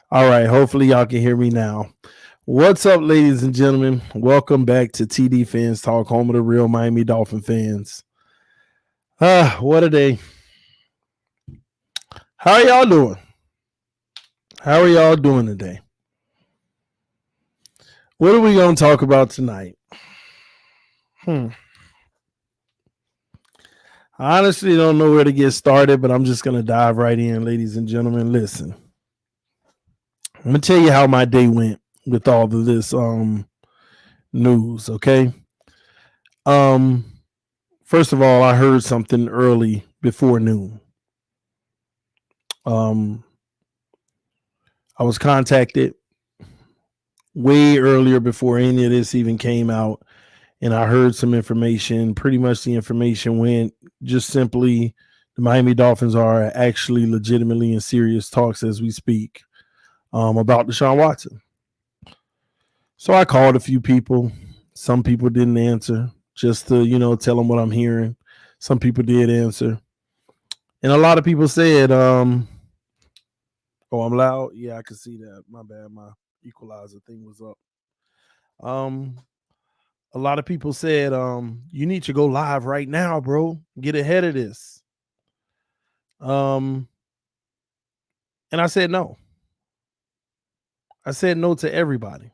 All right, hopefully y'all can hear me now. What's up, ladies and gentlemen? Welcome back to TD Fans Talk, home of the real Miami Dolphin fans. What a day. How are y'all doing? How are y'all doing today? What are we going to talk about tonight? I honestly don't know where to get started, but I'm just going to dive right in, ladies and gentlemen. Listen, I'm going to tell you how my day went with all of this news, okay? Um, First of all, I heard something early before noon. Um, I was contacted way earlier before any of this even came out, and I heard some information. Pretty much the information went just simply the Miami Dolphins are actually legitimately in serious talks as we speak about Deshaun Watson. So I called a few people. Some people didn't answer just to, tell them what I'm hearing. Some people did answer. And a lot of people said, oh, I'm loud. Yeah, I can see that. My bad. My equalizer thing was up. Um, a lot of people said, you need to go live right now, bro. Get ahead of this. Um, and I said no. I said no to everybody.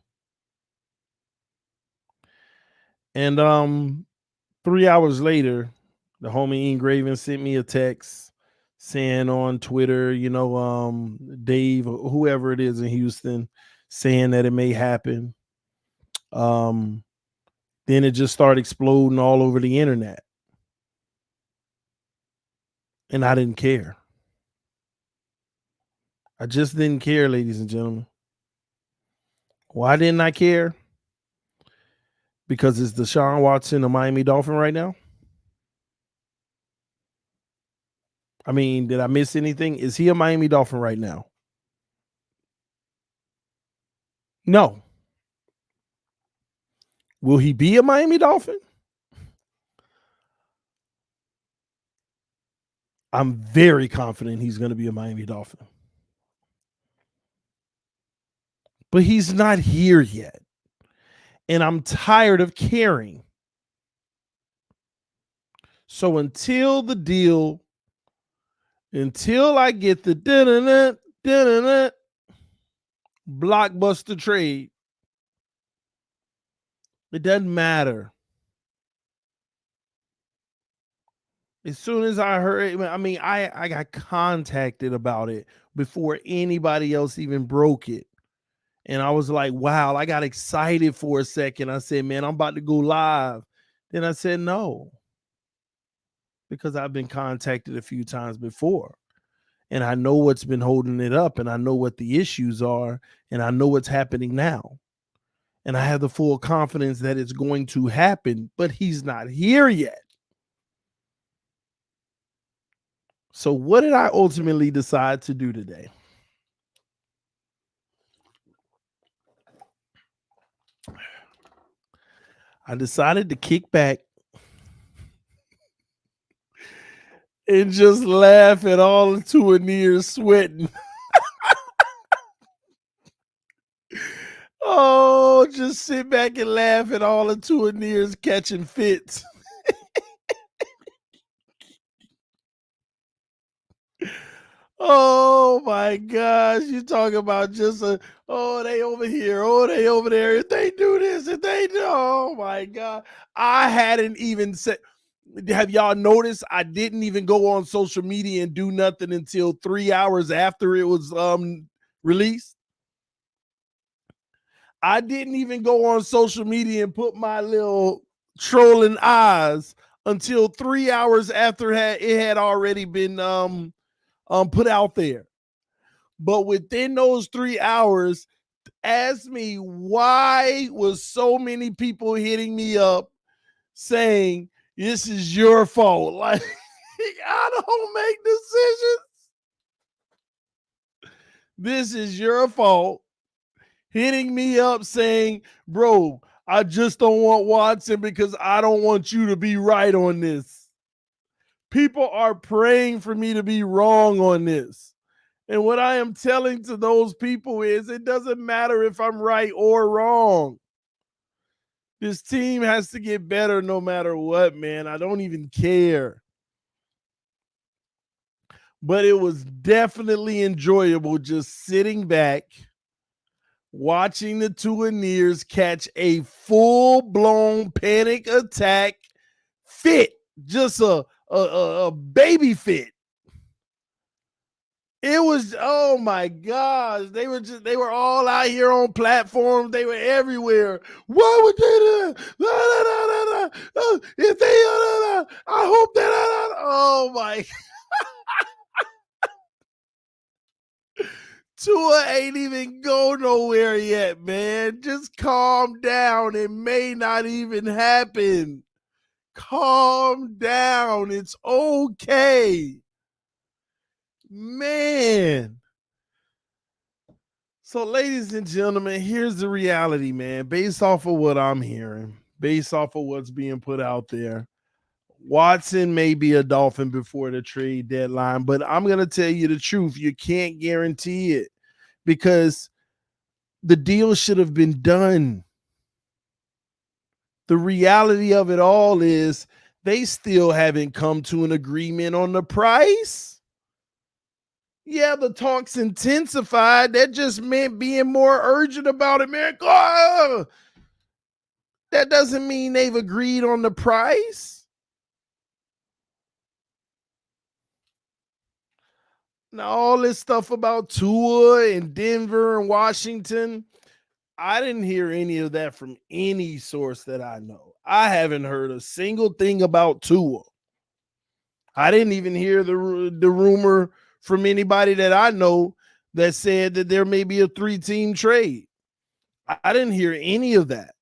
And 3 hours later, the homie Ingraven sent me a text saying on Twitter, Dave or whoever it is in Houston, saying that it may happen. Um, then it just started exploding all over the internet. And I didn't care. I just didn't care, ladies and gentlemen. Why didn't I care? Because it's Deshaun Watson, a Miami Dolphin right now. I mean, did I miss anything? Is he a Miami Dolphin right now? No. Will he be a Miami Dolphin? I'm very confident he's going to be a Miami Dolphin. But he's not here yet. And I'm tired of caring. So until I get the blockbuster trade, it doesn't matter. As soon as I heard, I got contacted about it before anybody else even broke it. And I was like, wow, I got excited for a second. I said, man, I'm about to go live. Then I said, no, because I've been contacted a few times before. And I know what's been holding it up, and I know what the issues are, and I know what's happening now. And I have the full confidence that it's going to happen, but he's not here yet. So what did I ultimately decide to do today? I decided to kick back and just laugh at all the Tuaniers sweating. Oh, just sit back and laugh at all the Tuaniers catching fits. Oh my gosh, you talking about just they over here, they over there. If they do this, if they do, oh my god, I hadn't even said. Have y'all noticed? I didn't even go on social media and do nothing until 3 hours after it was released. I didn't even go on social media and put my little trolling eyes until 3 hours after it had already been put out there. But within those 3 hours, ask me why was so many people hitting me up saying this is your fault. Like, I don't make decisions. This is your fault. Hitting me up saying, bro, I just don't want Watson because I don't want you to be right on this. People are praying for me to be wrong on this. And what I am telling to those people is it doesn't matter if I'm right or wrong. This team has to get better no matter what, man. I don't even care. But it was definitely enjoyable just sitting back, watching the Tuaneers catch a full-blown panic attack fit, just a baby fit. It was, oh my gosh, they were all out here on platforms. They were everywhere. Why would they do that? If they, I hope that, oh my. Tua ain't even go nowhere yet, man. Just calm down. It may not even happen. Calm down. It's okay. Man. So, ladies and gentlemen, here's the reality, man. Based off of what I'm hearing, based off of what's being put out there, Watson may be a Dolphin before the trade deadline, but I'm going to tell you the truth. You can't guarantee it because the deal should have been done. The reality of it all is they still haven't come to an agreement on the price. Yeah, the talks intensified. That just meant being more urgent about it, man. That doesn't mean they've agreed on the price. Now, all this stuff about Tua and Denver and Washington, I didn't hear any of that from any source that I know. I haven't heard a single thing about Tua. I didn't even hear the rumor from anybody that I know that said that there may be a 3-team trade. I didn't hear any of that.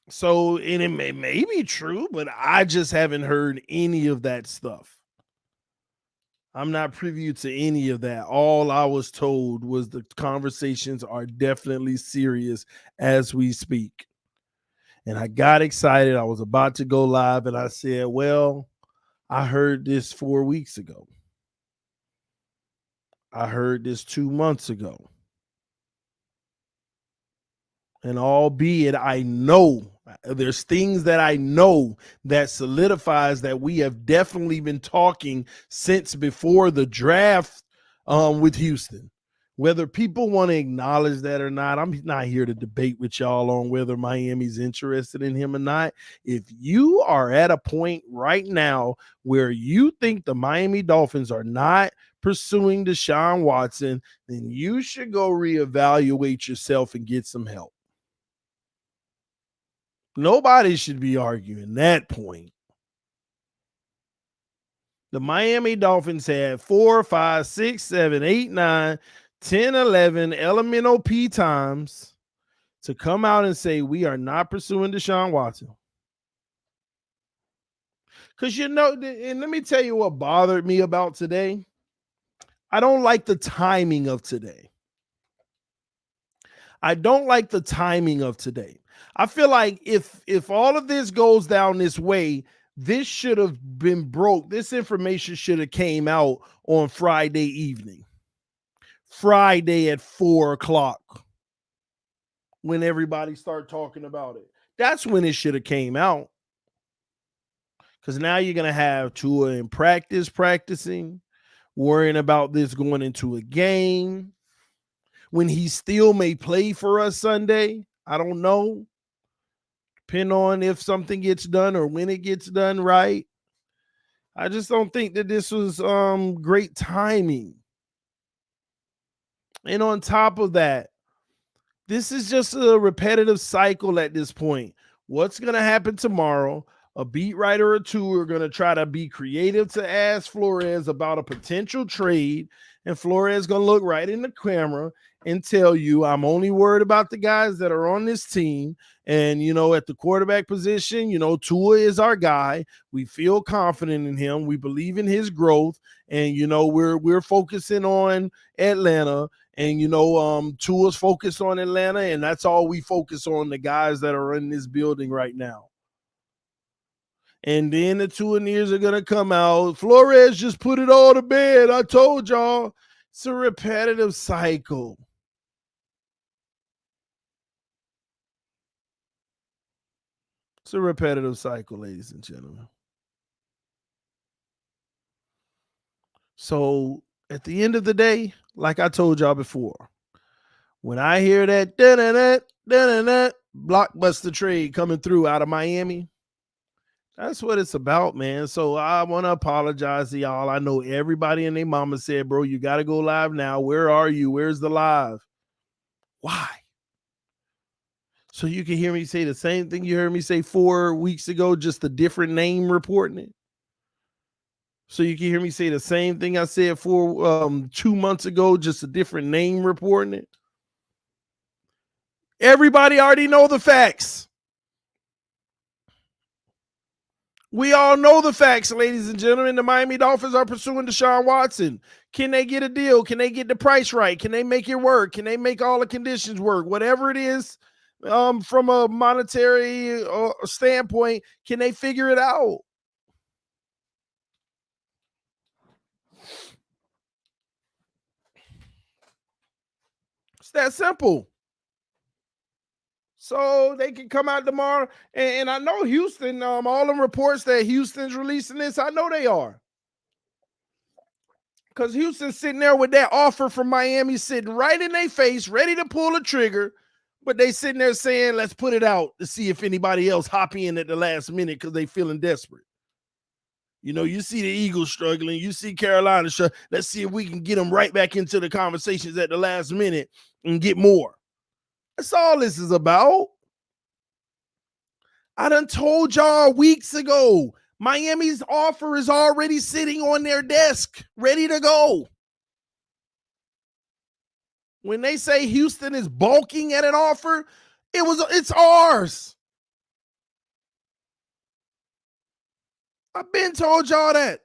So, and it may be true, but I just haven't heard any of that stuff. I'm not privy to any of that. All I was told was the conversations are definitely serious as we speak. And I got excited. I was about to go live and I said, well, I heard this 4 weeks ago. I heard this 2 months ago. And albeit I know there's things that I know that solidifies that we have definitely been talking since before the draft with Houston. Whether people want to acknowledge that or not, I'm not here to debate with y'all on whether Miami's interested in him or not. If you are at a point right now where you think the Miami Dolphins are not pursuing Deshaun Watson, then you should go reevaluate yourself and get some help. Nobody should be arguing that point. The Miami Dolphins had 4, 5, 6, 7, 8, 9, 10, 11 elemental P times to come out and say we are not pursuing Deshaun Watson. Because, and let me tell you what bothered me about today. I don't like the timing of today. I feel like if all of this goes down this way, this should have been broke. This information should have came out on Friday evening. Friday at 4:00 when everybody started talking about it. That's when it should have came out. Because now you're going to have Tua in practicing, worrying about this going into a game when he still may play for us Sunday. I don't know. Depending on if something gets done or when it gets done, right? I just don't think that this was great timing. And on top of that, this is just a repetitive cycle at this point. What's going to happen tomorrow? A beat writer or two are going to try to be creative to ask Flores about a potential trade. And Flores is going to look right in the camera and tell you, I'm only worried about the guys that are on this team. And, at the quarterback position, Tua is our guy. We feel confident in him. We believe in his growth. And, we're focusing on Atlanta. And, Tua's focused on Atlanta. And that's all we focus on, the guys that are in this building right now. And then the 2 years are going to come out. Flores just put it all to bed. I told y'all. It's a repetitive cycle. It's a repetitive cycle, ladies and gentlemen. So at the end of the day, like I told y'all before, when I hear that blockbuster trade coming through out of Miami, that's what it's about, man. So I want to apologize to y'all. I know everybody and their mama said, bro, you got to go live now. Where are you? Where's the live? Why? So you can hear me say the same thing you heard me say 4 weeks ago, just a different name reporting it. So you can hear me say the same thing I said 2 months ago, just a different name reporting it. Everybody already know the facts. We all know the facts, ladies and gentlemen. The Miami Dolphins are pursuing Deshaun Watson. Can they get a deal? Can they get the price right? Can they make it work? Can they make all the conditions work? Whatever it is, from a monetary standpoint, can they figure it out? It's that simple. So they can come out tomorrow. And I know Houston, all them reports that Houston's releasing this, I know they are. Because Houston's sitting there with that offer from Miami sitting right in their face, ready to pull the trigger. But they sitting there saying, let's put it out to see if anybody else hop in at the last minute because they feeling desperate. You know, you see the Eagles struggling. You see Carolina struggling. Let's see if we can get them right back into the conversations at the last minute and get more. That's all this is about. I done told y'all weeks ago, Miami's offer is already sitting on their desk, ready to go. When they say Houston is balking at an offer, it's ours. I've been told y'all that.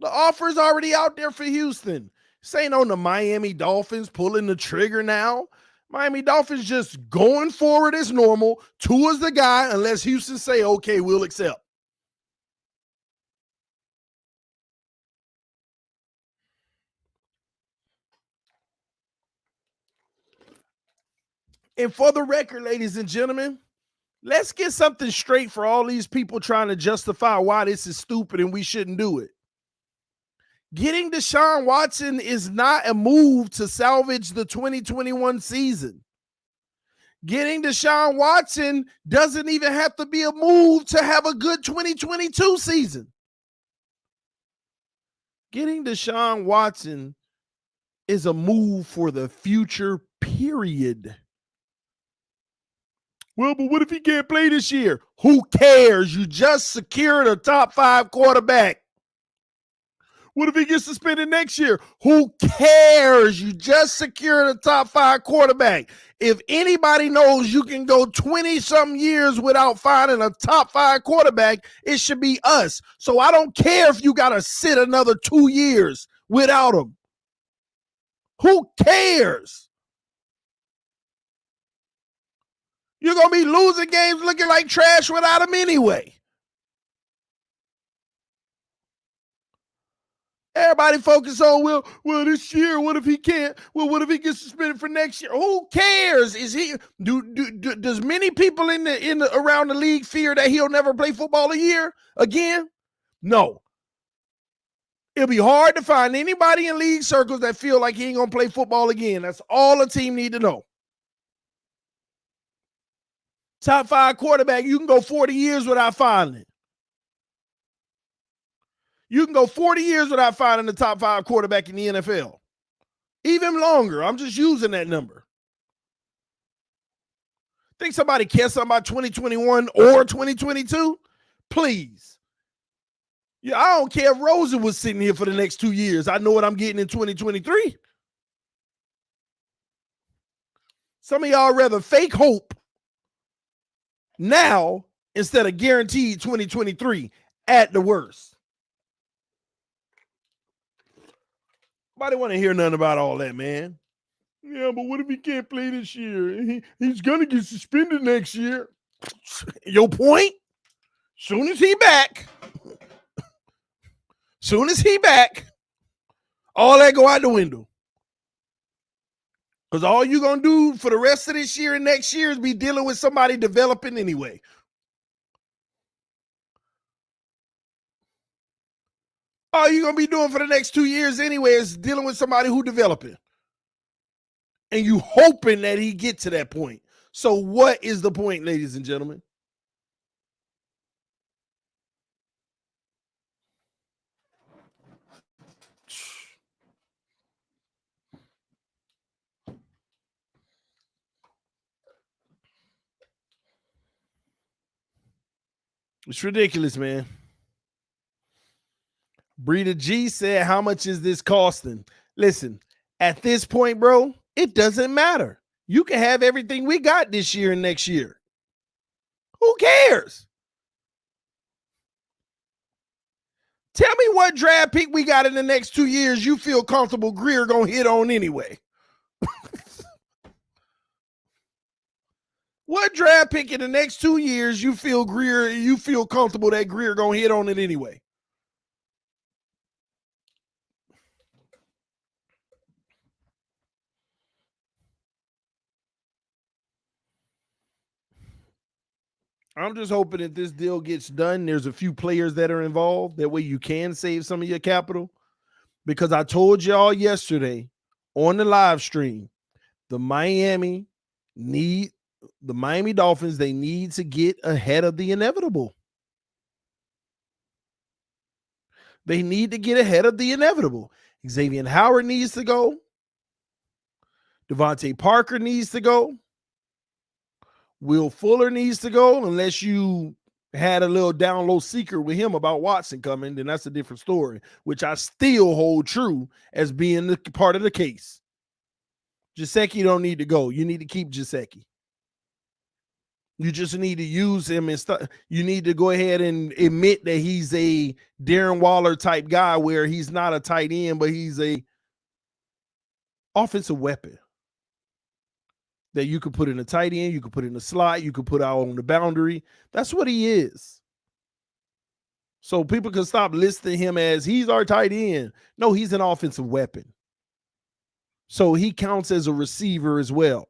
The offer's already out there for Houston. This ain't on the Miami Dolphins pulling the trigger now. Miami Dolphins just going forward as normal. Tua's the guy unless Houston say, okay, we'll accept. And for the record, ladies and gentlemen, let's get something straight for all these people trying to justify why this is stupid and we shouldn't do it. Getting Deshaun Watson is not a move to salvage the 2021 season. Getting Deshaun Watson doesn't even have to be a move to have a good 2022 season. Getting Deshaun Watson is a move for the future, period. Well, but what if he can't play this year? Who cares? You just secured a top 5 quarterback. What if he gets suspended next year? Who cares? You just secured a top 5 quarterback. If anybody knows you can go 20-something years without finding a top 5 quarterback, it should be us. So I don't care if you got to sit another 2 years without him. Who cares? You're going to be losing games looking like trash without him anyway. Everybody focus on, well, this year, what if he can't? Well, what if he gets suspended for next year? Who cares? Is he does many people in the around the league fear that he'll never play football a year again? No. It'll be hard to find anybody in league circles that feel like he ain't gonna play football again. That's all a team need to know. Top 5 quarterback, you can go 40 years without finding it. You can go 40 years without finding the top 5 quarterback in the NFL. Even longer. I'm just using that number. Think somebody cares something about 2021 or 2022? Please. Yeah, I don't care if Rosen was sitting here for the next 2 years. I know what I'm getting in 2023. Some of y'all rather fake hope now instead of guaranteed 2023 at the worst. Nobody want to hear nothing about all that, man. Yeah, but what if he can't play this year? He's gonna get suspended next year. Your point? Soon as he back, all that go out the window. Because all you're gonna do for the rest of this year and next year is be dealing with somebody developing anyway. All you're gonna be doing for the next 2 years anyway is dealing with somebody who developing. And you hoping that he get to that point. So what is the point, ladies and gentlemen? It's ridiculous, man. Breeder G said, how much is this costing? Listen, at this point, bro, it doesn't matter. You can have everything we got this year and next year. Who cares? Tell me what draft pick we got in the next 2 years you feel comfortable Greer gonna hit on anyway. What draft pick in the next 2 years you feel comfortable that Greer gonna hit on it anyway? I'm just hoping that this deal gets done. There's a few players that are involved. That way you can save some of your capital. Because I told y'all yesterday on the live stream, the Miami Dolphins, they need to get ahead of the inevitable. They need to get ahead of the inevitable. Xavier Howard needs to go. Devontae Parker needs to go. Will Fuller needs to go, unless you had a little down low secret with him about Watson coming, then that's a different story, which I still hold true as being the part of the case. Gesicki don't need to go. You need to keep Gesicki. You just need to use him and stuff. You need to go ahead and admit that he's a Darren Waller type guy where he's not a tight end, but he's a offensive weapon that you could put in a tight end, you could put in a slot, you could put out on the boundary. That's what he is. So people can stop listing him as he's our tight end. No, he's an offensive weapon. So he counts as a receiver as well.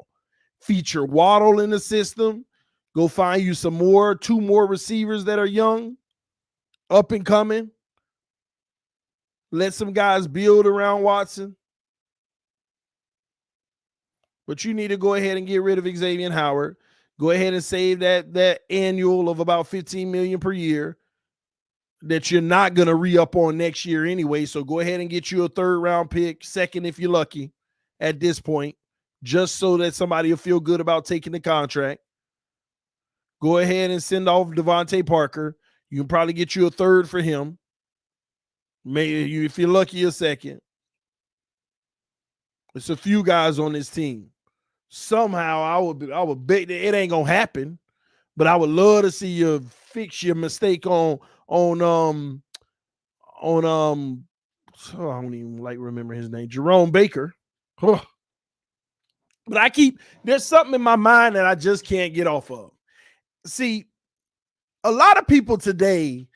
Feature Waddle in the system. Go find you two more receivers that are young, up and coming. Let some guys build around Watson. But you need to go ahead and get rid of Xavier Howard. Go ahead and save that annual of about $15 million per year that you're not going to re-up on next year anyway. So go ahead and get you a 3rd round pick, 2nd if you're lucky at this point, just so that somebody will feel good about taking the contract. Go ahead and send off Devontae Parker. You can probably get you a 3rd for him. Maybe if you're lucky, a 2nd. It's a few guys on this team. Somehow I would bet that it ain't gonna happen, but I would love to see you fix your mistake on I don't even like remember his name, Jerome Baker. But there's something in my mind that I just can't get off of. See, a lot of people today,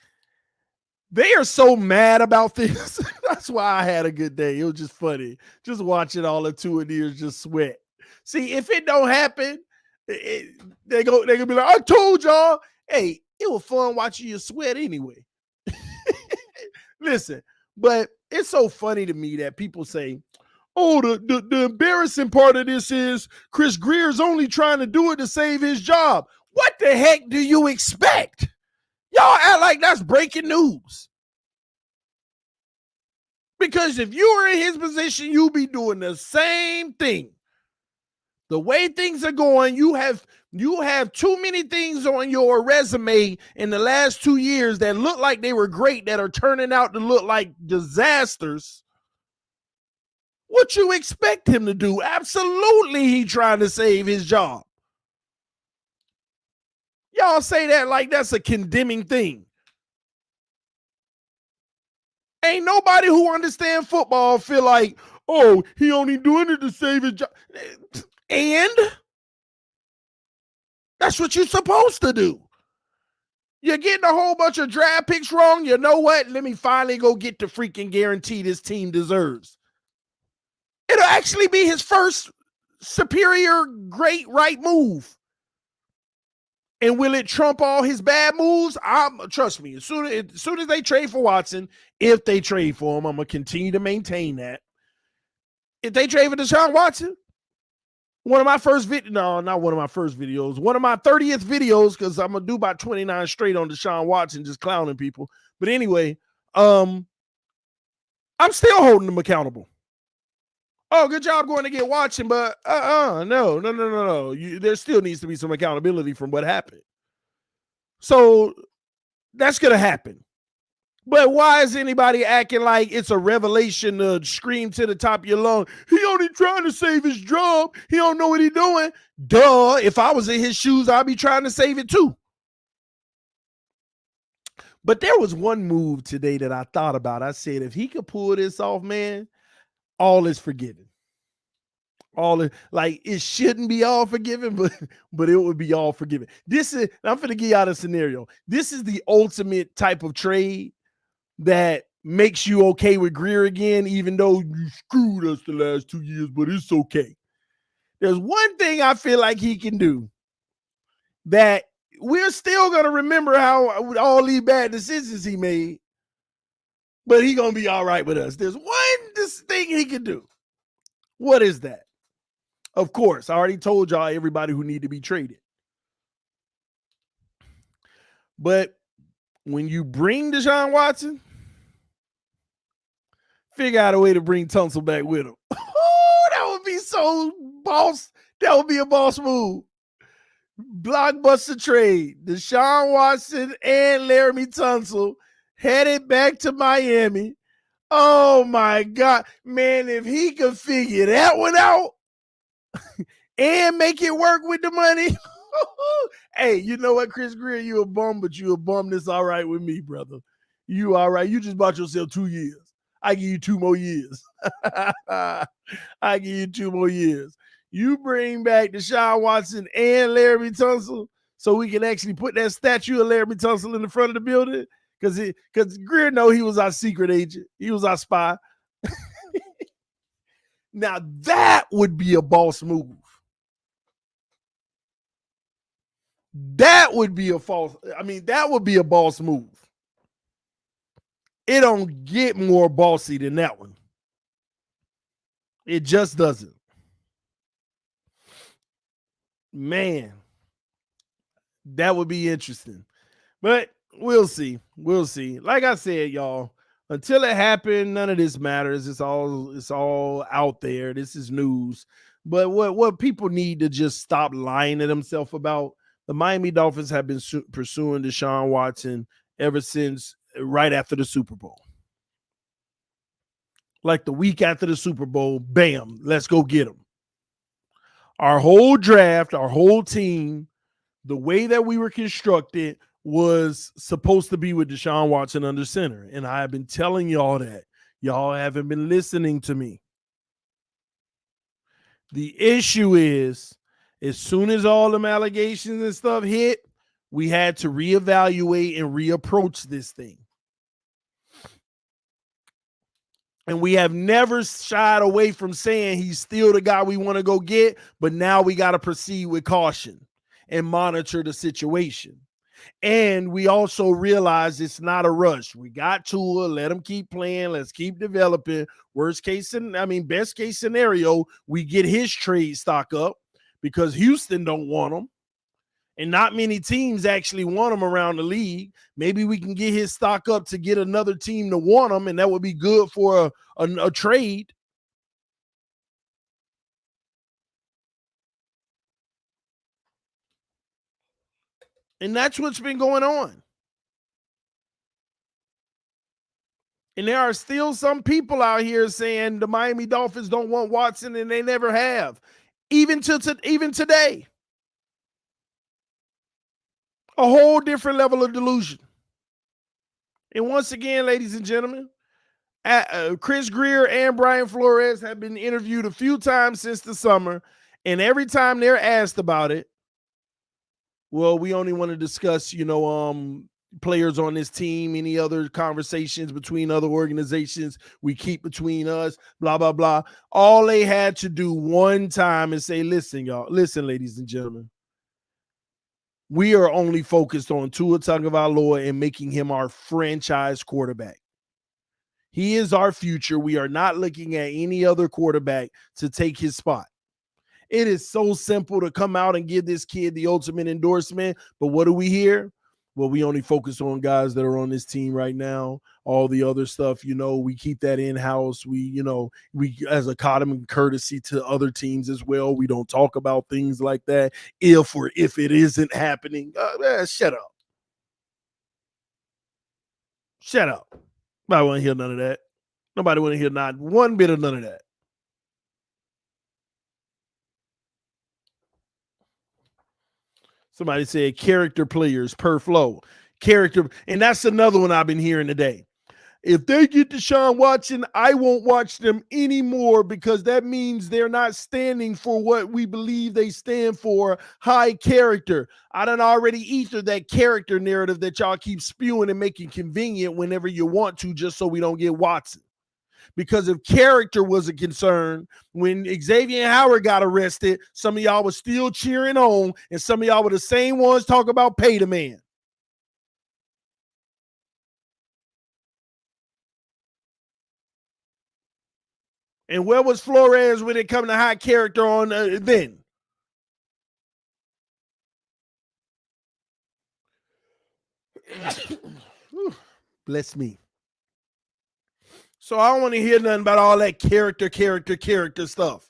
they are so mad about this. That's why I had a good day. It was just funny. Just watching all the 2 of these just sweat. See, if it don't happen, they gonna be like, I told y'all. Hey, it was fun watching you sweat anyway. Listen, but it's so funny to me that people say, oh, the embarrassing part of this is Chris Greer's only trying to do it to save his job. What the heck do you expect? Y'all act like that's breaking news. Because if you were in his position, you'd be doing the same thing. The way things are going, you have too many things on your resume in the last 2 years that look like they were great that are turning out to look like disasters. What you expect him to do? Absolutely, he trying to save his job. Y'all say that like that's a condemning thing. Ain't nobody who understands football feel like, Oh, he only doing it to save his job. And that's what you're supposed to do. You're getting a whole bunch of draft picks wrong. You know what? Let me finally go get the freaking guarantee this team deserves. It'll actually be his first superior, great right move. And will it trump all his bad moves? Trust me, as soon as they trade for Watson, if they trade for him, I'm going to continue to maintain that. If they trade for Deshaun Watson, one of my 30th videos, because I'm going to do about 29 straight on Deshaun Watson, just clowning people. But anyway, I'm still holding them accountable. Oh, good job going to get Watson, but no. There still needs to be some accountability from what happened. So that's going to happen. But why is anybody acting like it's a revelation to scream to the top of your lungs? He only trying to save his job. He don't know what he's doing. Duh. If I was in his shoes, I'd be trying to save it too. But there was one move today that I thought about. I said, if he could pull this off, man, all is forgiven. It shouldn't be all forgiven, but it would be all forgiven. I'm going to give y'all a scenario. This is the ultimate type of trade that makes you okay with Greer again, even though you screwed us the last 2 years, but it's okay. There's one thing I feel like he can do that we're still going to remember how all these bad decisions he made, but he's going to be all right with us. There's one thing he can do. What is that? Of course, I already told y'all everybody who need to be traded. But when you bring Deshaun Watson, figure out a way to bring Tunsil back with him. Oh, that would be so boss. That would be a boss move. Blockbuster trade. Deshaun Watson and Laramie Tunsil headed back to Miami. Oh, my God. Man, if he could figure that one out and make it work with the money. Hey, you know what, Chris Greer? You a bum, but you a bum that's all right with me, brother. You all right. You just bought yourself 2 years. I give you 2 more years. I give you 2 more years. You bring back Deshaun Watson and Laramie Tunsil so we can actually put that statue of Laramie Tunsil in the front of the building because Greer know he was our secret agent. He was our spy. Now that would be a boss move. That would be a boss move. It don't get more bossy than that one. It just doesn't. Man, that would be interesting. But we'll see. We'll see. Like I said, y'all, until it happened, none of this matters. It's all out there. This is news. But what people need to just stop lying to themselves about, the Miami Dolphins have been pursuing Deshaun Watson ever since right after the Super Bowl. Like the week after the Super Bowl, bam, let's go get him. Our whole draft, our whole team, the way that we were constructed was supposed to be with Deshaun Watson under center. And I have been telling y'all that. Y'all haven't been listening to me. The issue is, as soon as all them allegations and stuff hit, we had to reevaluate and reapproach this thing. And we have never shied away from saying he's still the guy we want to go get, but now we got to proceed with caution and monitor the situation. And we also realize it's not a rush. We got Tua, let him keep playing, let's keep developing. Best case scenario, we get his trade stock up because Houston don't want him. And not many teams actually want him around the league. Maybe we can get his stock up to get another team to want him, and that would be good for a trade. And that's what's been going on. And there are still some people out here saying the Miami Dolphins don't want Watson, and they never have, even today. A whole different level of delusion. And once again, ladies and gentlemen, Chris Greer and Brian Flores have been interviewed a few times since the summer, and every time they're asked about it, well, we only want to discuss, players on this team, any other conversations between other organizations we keep between us, blah, blah, blah. All they had to do one time is say, listen, y'all, listen, ladies and gentlemen, we are only focused on Tua Tagovailoa and making him our franchise quarterback. He is our future. We are not looking at any other quarterback to take his spot. It is so simple to come out and give this kid the ultimate endorsement. But what do we hear? Well, we only focus on guys that are on this team right now. All the other stuff, we keep that in-house. We as a common courtesy to other teams as well, we don't talk about things like that if it isn't happening. Shut up. Shut up. Nobody want to hear none of that. Nobody want to hear not one bit of none of that. Somebody said character players per flow. Character, and that's another one I've been hearing today. If they get Deshaun Watson, I won't watch them anymore because that means they're not standing for what we believe they stand for, high character. I done already ethered that character narrative that y'all keep spewing and making convenient whenever you want to just so we don't get Watson. Because if character was a concern, when Xavier Howard got arrested, some of y'all was still cheering on, and some of y'all were the same ones talking about pay the man. And where was Flores when it come to high character on then? Bless me. So I don't want to hear nothing about all that character stuff.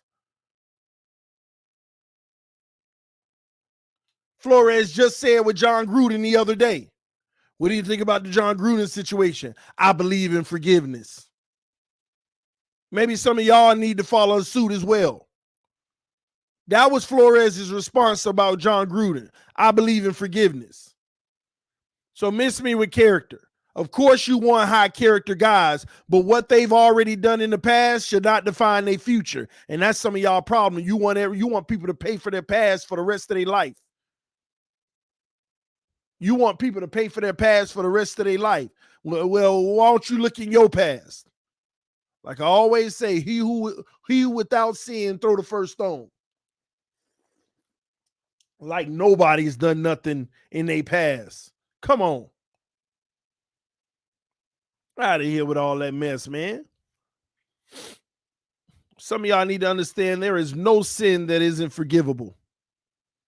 Flores just said with John Gruden the other day. What do you think about the John Gruden situation? I believe in forgiveness. Maybe some of y'all need to follow suit as well. That was Flores' response about John Gruden. I believe in forgiveness. So miss me with character. Of course you want high character guys, but what they've already done in the past should not define their future. And that's some of y'all problem. You want people to pay for their past for the rest of their life. You want people to pay for their past for the rest of their life. Well, why don't you look in your past? Like I always say, he who without sin throw the first stone. Like nobody's done nothing in their past. Come on. Out of here with all that mess, man. Some of y'all need to understand there is no sin that isn't forgivable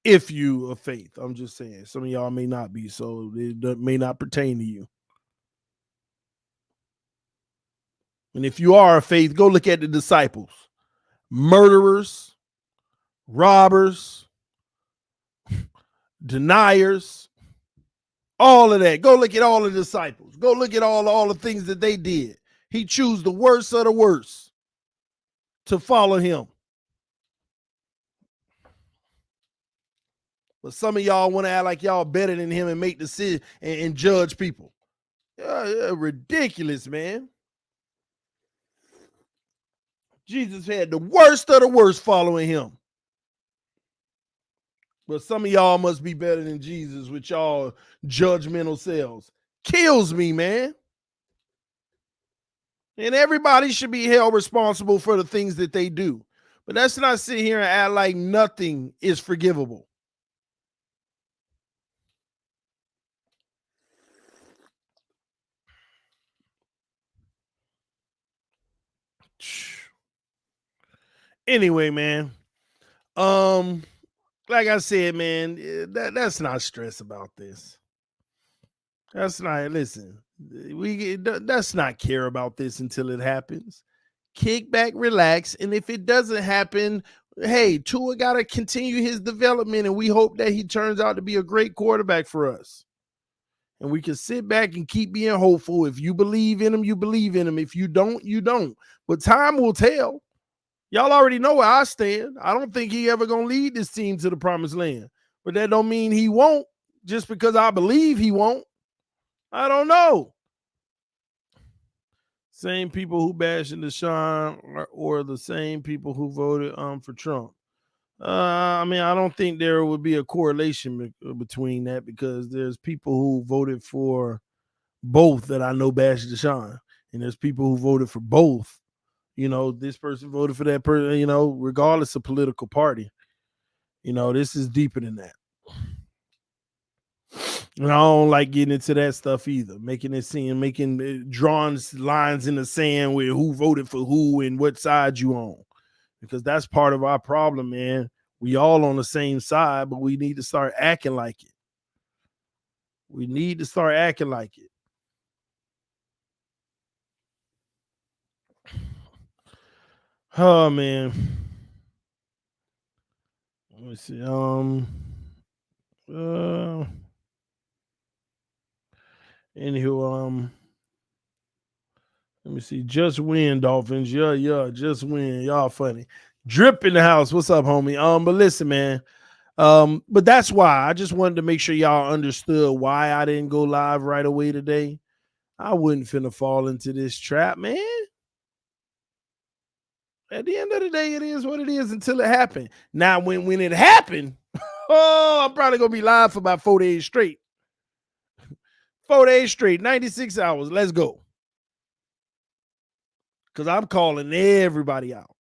if you of faith. I'm just saying. Some of y'all may not be, so it may not pertain to you. And if you are of faith, go look at the disciples. Murderers, robbers, deniers, all of that. Go look at all the disciples. Go look at all the things that they did. He chose the worst of the worst to follow him. But some of y'all want to act like y'all better than him and make decisions and judge people. Ridiculous, man. Jesus had the worst of the worst following him. But some of y'all must be better than Jesus with y'all judgmental selves. Kills me, man. And everybody should be held responsible for the things that they do. But let's not sit here and act like nothing is forgivable. Anyway, man. Like I said, man, that's not stress about this. That's not, listen, that's not care about this until it happens. Kick back, relax, and if it doesn't happen, hey, Tua got to continue his development, and we hope that he turns out to be a great quarterback for us. And we can sit back and keep being hopeful. If you believe in him, you believe in him. If you don't, you don't. But time will tell. Y'all already know where I stand. I don't think he ever going to lead this team to the promised land. But that don't mean he won't just because I believe he won't. I don't know. Same people who bashing Deshaun or the same people who voted for Trump. I mean, I don't think there would be a correlation between that, because there's people who voted for both that I know bash Deshaun, and there's people who voted for both. You know, this person voted for that person, you know, regardless of political party. You know, this is deeper than that. And I don't like getting into that stuff either, making drawing lines in the sand with who voted for who and what side you on, because that's part of our problem, man. We all on the same side, but we need to start acting like it. We need to start acting like it. Oh man. Let me see. Anywho, let me see. Just win, Dolphins. Yeah, just win. Y'all funny. Drip in the house. What's up, homie? But listen, man. But that's why I just wanted to make sure y'all understood why I didn't go live right away today. I wouldn't finna fall into this trap, man. At the end of the day, it is what it is until it happened. Now, when it happened, oh, I'm probably gonna be live for about 4 days straight. 4 days straight, 96 hours. Let's go. Because I'm calling everybody out.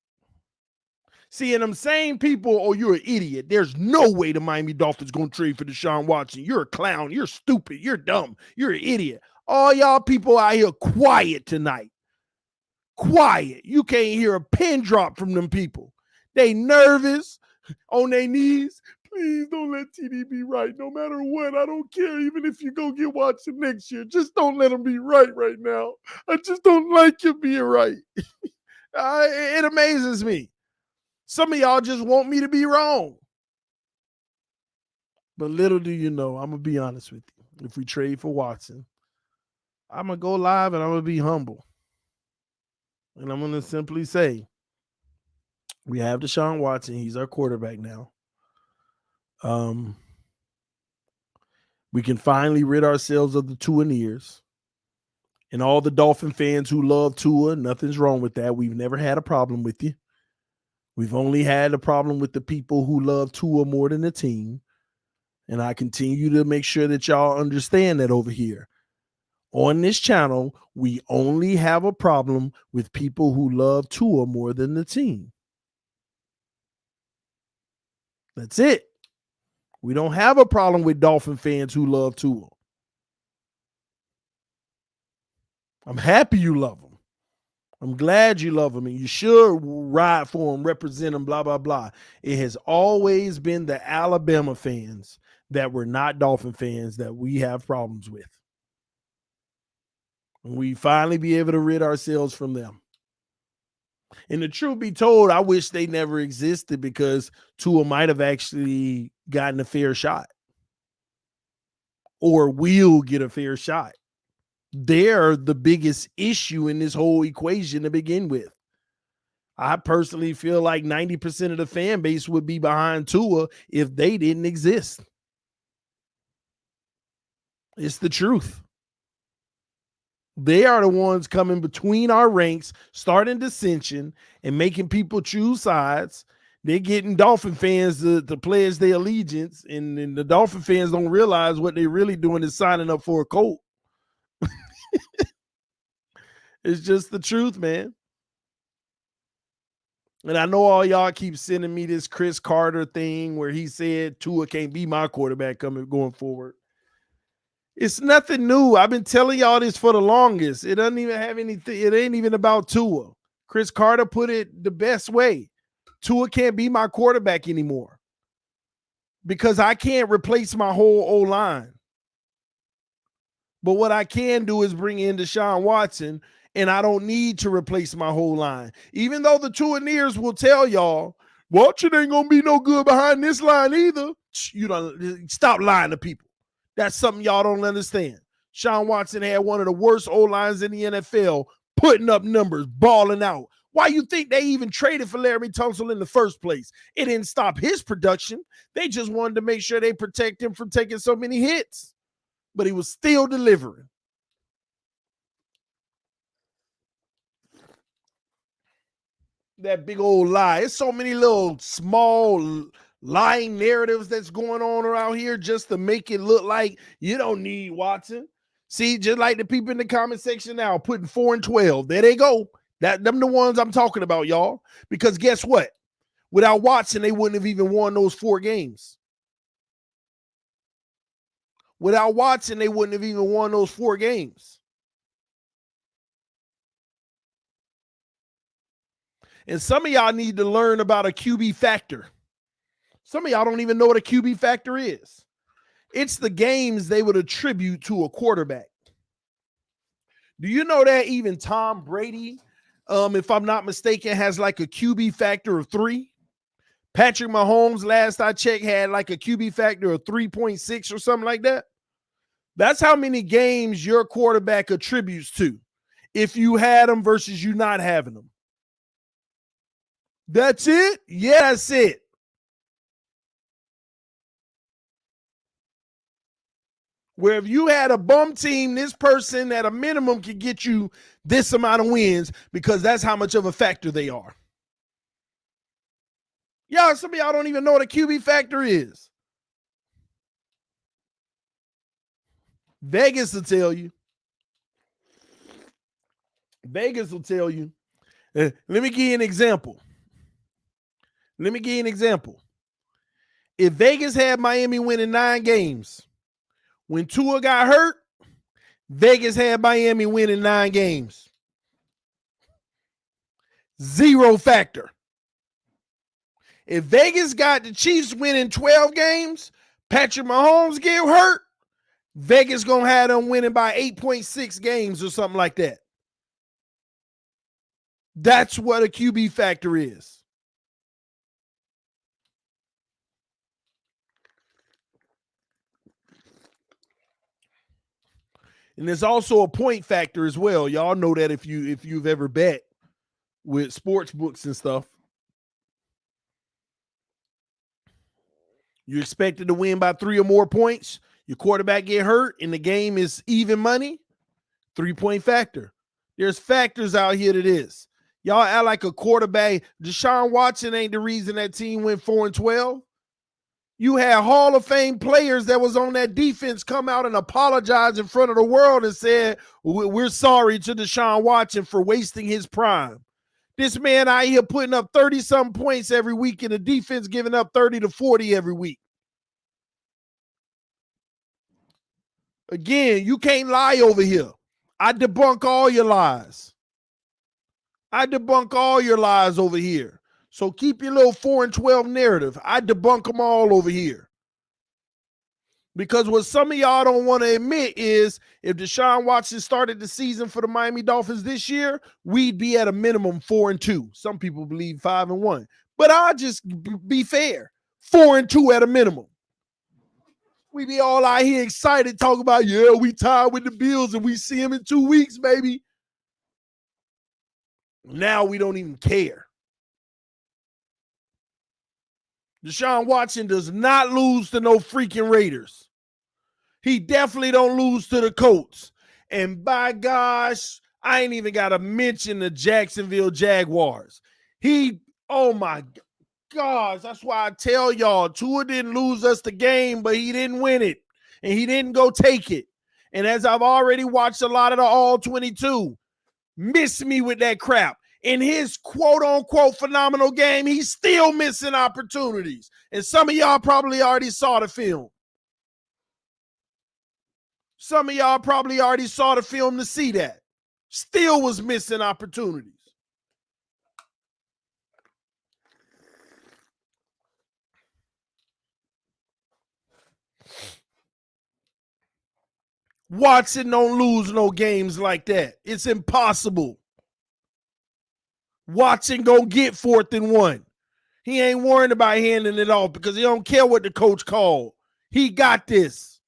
Seeing them same people, oh, you're an idiot. There's no way the Miami Dolphins gonna trade for Deshaun Watson. You're a clown. You're stupid. You're dumb. You're an idiot. All y'all people out here quiet tonight. Quiet. You can't hear a pin drop from them people. They nervous, on their knees. Please don't let TD be right. No matter what, I don't care. Even if you go get Watson next year, just don't let him be right now. I just don't like him being right. It amazes me. Some of y'all just want me to be wrong. But little do you know, I'm going to be honest with you. If we trade for Watson, I'm going to go live and I'm going to be humble. And I'm going to simply say, we have Deshaun Watson. He's our quarterback now. We can finally rid ourselves of the Tua ears. And all the Dolphin fans who love Tua, nothing's wrong with that. We've never had a problem with you. We've only had a problem with the people who love Tua more than the team. And I continue to make sure that y'all understand that over here. On this channel, we only have a problem with people who love Tua more than the team. That's it. We don't have a problem with Dolphin fans who love Tua. I'm happy you love him. I'm glad you love him, and you should ride for him, represent him, blah, blah, blah. It has always been the Alabama fans that were not Dolphin fans that we have problems with. And we finally be able to rid ourselves from them. And the truth be told, I wish they never existed, because Tua might have actually gotten a fair shot, or will get a fair shot. They're the biggest issue in this whole equation to begin with. I personally feel like 90% of the fan base would be behind Tua if they didn't exist. It's the truth. They are the ones coming between our ranks, starting dissension and making people choose sides. They're getting Dolphin fans to pledge their allegiance, and the Dolphin fans don't realize what they're really doing is signing up for a cult. It's just the truth, man. And I know all y'all keep sending me this Chris Carter thing where he said Tua can't be my quarterback going forward. It's nothing new. I've been telling y'all this for the longest. It doesn't even have anything. It ain't even about Tua. Chris Carter put it the best way. Tua can't be my quarterback anymore because I can't replace my whole O-line. But what I can do is bring in Deshaun Watson, and I don't need to replace my whole line. Even though the Tuaneers will tell y'all, Watson ain't going to be no good behind this line either. You don't stop lying to people. That's something y'all don't understand. Deshaun Watson had one of the worst O-lines in the NFL, putting up numbers, balling out. Why you think they even traded for Larry Tunsil in the first place? It didn't stop his production. They just wanted to make sure they protect him from taking so many hits. But he was still delivering. That big old lie. It's so many little small lying narratives that's going on around here just to make it look like you don't need Watson. See, just like the people in the comment section now putting 4 and 12. There they go. Them the ones I'm talking about, y'all. Because guess what? Without Watson, they wouldn't have even won those 4 games. Without Watson, they wouldn't have even won those 4 games. And some of y'all need to learn about a QB factor. Some of y'all don't even know what a QB factor is. It's the games they would attribute to a quarterback. Do you know that even Tom Brady, if I'm not mistaken, has like a QB factor of 3? Patrick Mahomes, last I checked, had like a QB factor of 3.6 or something like that. That's how many games your quarterback attributes to if you had them versus you not having them. That's it? Yeah, that's it. Where if you had a bum team, this person at a minimum could get you this amount of wins because that's how much of a factor they are. Y'all, some of y'all don't even know what a QB factor is. Vegas will tell you. Vegas will tell you. Let me give you an example. If Vegas had Miami winning 9 games, when Tua got hurt, Vegas had Miami winning 9 games. 0 factor. If Vegas got the Chiefs winning 12 games, Patrick Mahomes get hurt, Vegas going to have them winning by 8.6 games or something like that. That's what a QB factor is. And there's also a point factor as well. Y'all know that if you've ever bet with sports books and stuff. You're expected to win by 3 or more points. Your quarterback get hurt and the game is even money. 3-point factor. There's factors out here to this. Y'all act like a quarterback. Deshaun Watson ain't the reason that team went 4 and 12. You had Hall of Fame players that was on that defense come out and apologize in front of the world and said, we're sorry to Deshaun Watson for wasting his prime. This man out here putting up 30-something points every week and the defense giving up 30 to 40 every week. Again, you can't lie over here. I debunk all your lies. Over here. So keep your little 4 and 12 narrative. I debunk them all over here. Because what some of y'all don't want to admit is if Deshaun Watson started the season for the Miami Dolphins this year, we'd be at a minimum 4 and 2. Some people believe 5 and 1. But I'll just be fair. 4 and 2 at a minimum. We be all out here excited talking about, yeah, we tied with the Bills and we see him in 2 weeks, baby. Now we don't even care. Deshaun Watson does not lose to no freaking Raiders. He definitely don't lose to the Colts. And by gosh, I ain't even got to mention the Jacksonville Jaguars. Oh my gosh, that's why I tell y'all, Tua didn't lose us the game, but he didn't win it. And he didn't go take it. And as I've already watched a lot of the All 22, miss me with that crap. In his quote-unquote phenomenal game, he's still missing opportunities. And some of y'all probably already saw the film. To see that. Still was missing opportunities. Watson don't lose no games like that. It's impossible. Watson go get 4th and 1. He ain't worrying about handing it off because he don't care what the coach called. He got this.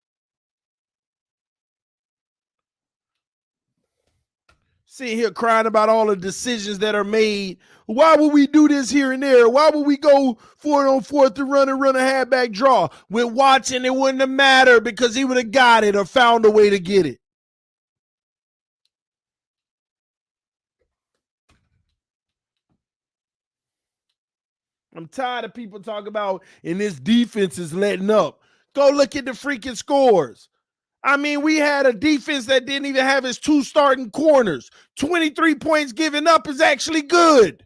Sitting here crying about all the decisions that are made. Why would we do this here and there? Why would we go 4 on 4th to run a halfback draw? With Watson, it wouldn't have mattered because he would have got it or found a way to get it. I'm tired of people talking about, and this defense is letting up. Go look at the freaking scores. I mean, we had a defense that didn't even have its 2 starting corners. 23 points given up is actually good.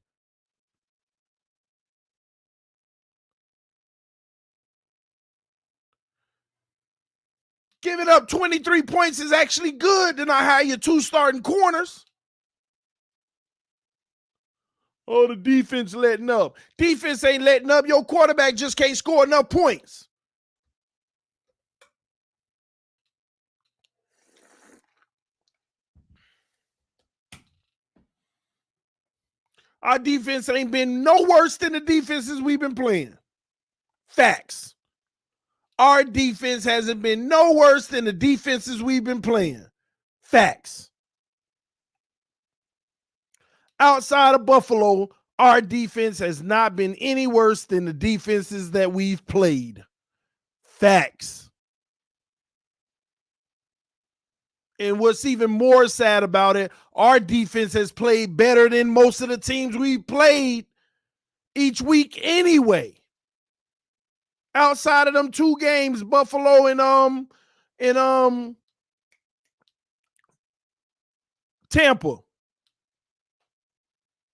Giving up 23 points is actually good to not have your 2 starting corners. Oh, the defense letting up. Defense ain't letting up. Your quarterback just can't score enough points. Our defense ain't been no worse than the defenses we've been playing. Facts. Our defense hasn't been no worse than the defenses we've been playing. Facts. Outside of Buffalo, our defense has not been any worse than the defenses that we've played. Facts. And what's even more sad about it, our defense has played better than most of the teams we've played each week anyway. Outside of them 2 games, Buffalo and Tampa.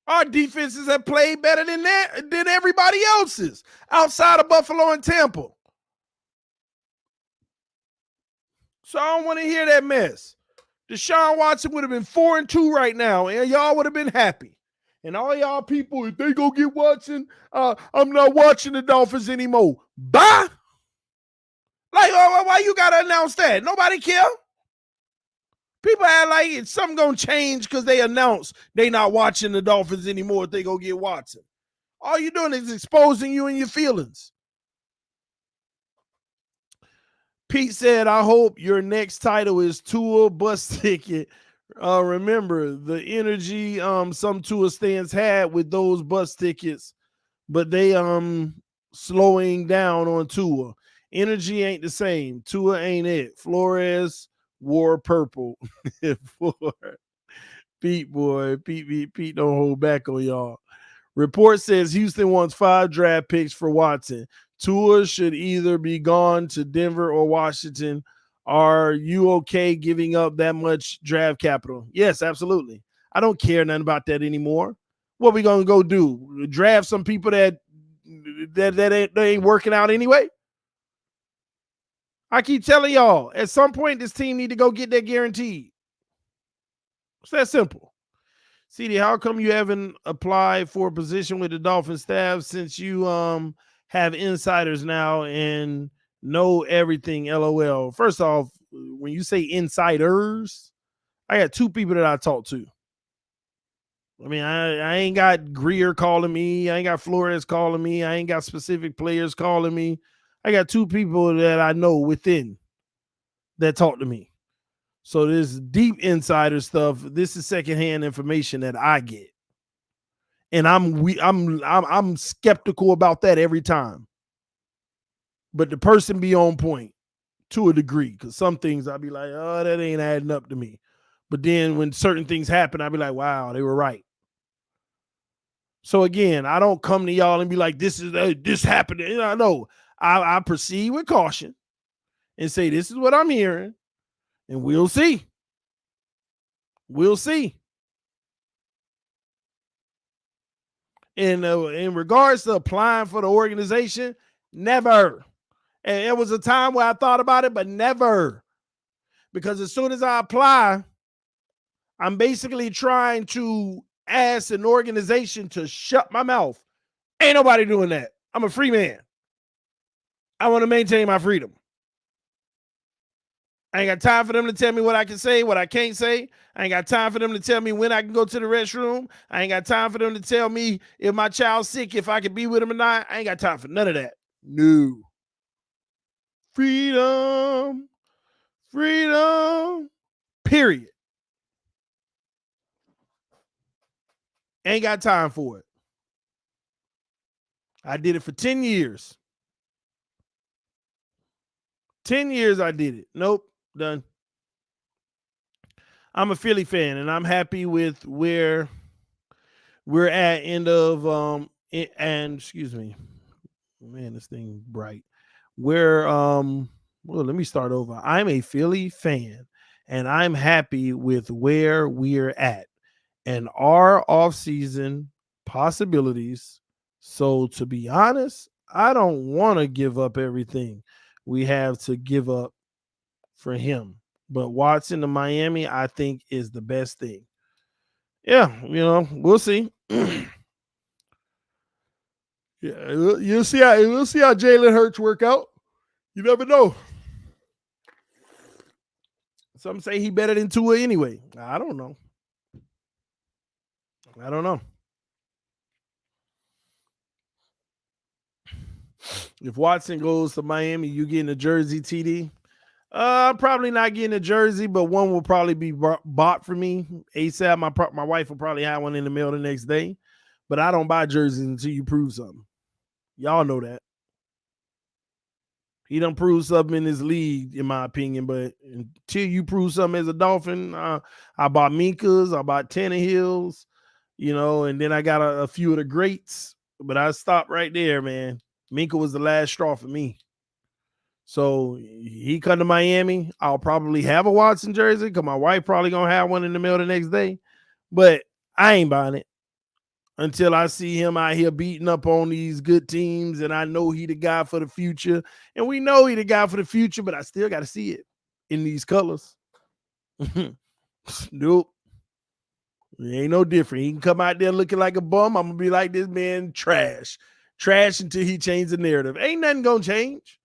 Our defenses have played better than everybody else's outside of Buffalo and Tampa. So I don't want to hear that mess. Deshaun Watson would have been 4-2 right now, and y'all would have been happy. And all y'all people, if they go get Watson, I'm not watching the Dolphins anymore. Bye. Like, why you gotta announce that? Nobody care. People act like it's something gonna change because they announce they not watching the Dolphins anymore if they go get Watson. All you doing is exposing you and your feelings. Pete said, I hope your next title is Tua bus ticket. Remember the energy some Tua stands had with those bus tickets, but they slowing down on Tua. Energy ain't the same. Tua ain't it. Flores wore purple. Pete, boy. Pete don't hold back on y'all. Report says Houston wants 5 draft picks for Watson. Tua should either be gone to Denver or Washington. Are you okay giving up that much draft capital? Yes, absolutely. I don't care nothing about that anymore. What we gonna go do? Draft some people that ain't working out anyway? I keep telling y'all, at some point, this team need to go get that guaranteed. It's that simple. CD, how come you haven't applied for a position with the Dolphin staff since you have insiders now and know everything? LOL. First off, when you say insiders, I got 2 people that I talk to. I mean, I ain't got Greer calling me. I ain't got Flores calling me. I ain't got specific players calling me. I got 2 people that I know within that talk to me. So this deep insider stuff, this is secondhand information that I get. And I'm skeptical about that every time. But the person be on point to a degree, because some things I'll be like, oh, that ain't adding up to me. But then when certain things happen, I'll be like, wow, they were right. So again, I don't come to y'all and be like, this happened. No, I proceed with caution and say, this is what I'm hearing, and we'll see. We'll see. And in regards to applying for the organization, never. And it was a time where I thought about it, but never. Because as soon as I apply, I'm basically trying to ask an organization to shut my mouth. Ain't nobody doing that. I'm a free man. I want to maintain my freedom. I ain't got time for them to tell me what I can say, what I can't say. I ain't got time for them to tell me when I can go to the restroom. I ain't got time for them to tell me if my child's sick, if I can be with him or not. I ain't got time for none of that. No. Freedom. Freedom. Period. Ain't got time for it. I did it for 10 years. 10 years I did it. Nope. Done. I'm a Philly fan, and I'm happy with where we're at end of and excuse me, man, this thing bright. Where well, let me start over. I'm a Philly fan, and I'm happy with where we're at and our offseason possibilities. So to be honest, I don't want to give up everything we have to give up for him. But Watson to Miami, I think, is the best thing. Yeah, we'll see. Yeah, we'll see how Jalen Hurts work out. You never know. Some say he better than Tua anyway. I don't know. I don't know. If Watson goes to Miami, you getting a jersey, TD? Probably not getting a jersey, but one will probably be bought for me ASAP. My wife will probably have one in the mail the next day. But I don't buy jerseys until you prove something. Y'all know that. He done proved something in this league, in my opinion. But until you prove something as a Dolphin, I bought Minkas, I bought Tannehills, and then I got a few of the greats. But I stopped right there, man. Minka was the last straw for me. So he come to Miami, I'll probably have a Watson jersey because my wife probably gonna have one in the mail the next day. But I ain't buying it until I see him out here beating up on these good teams, and I know he the guy for the future. And we know he the guy for the future, but I still got to see it in these colors. Nope. It ain't no different. He can come out there looking like a bum. I'm gonna be like, this man trash. Trash until he changes the narrative. Ain't nothing gonna change.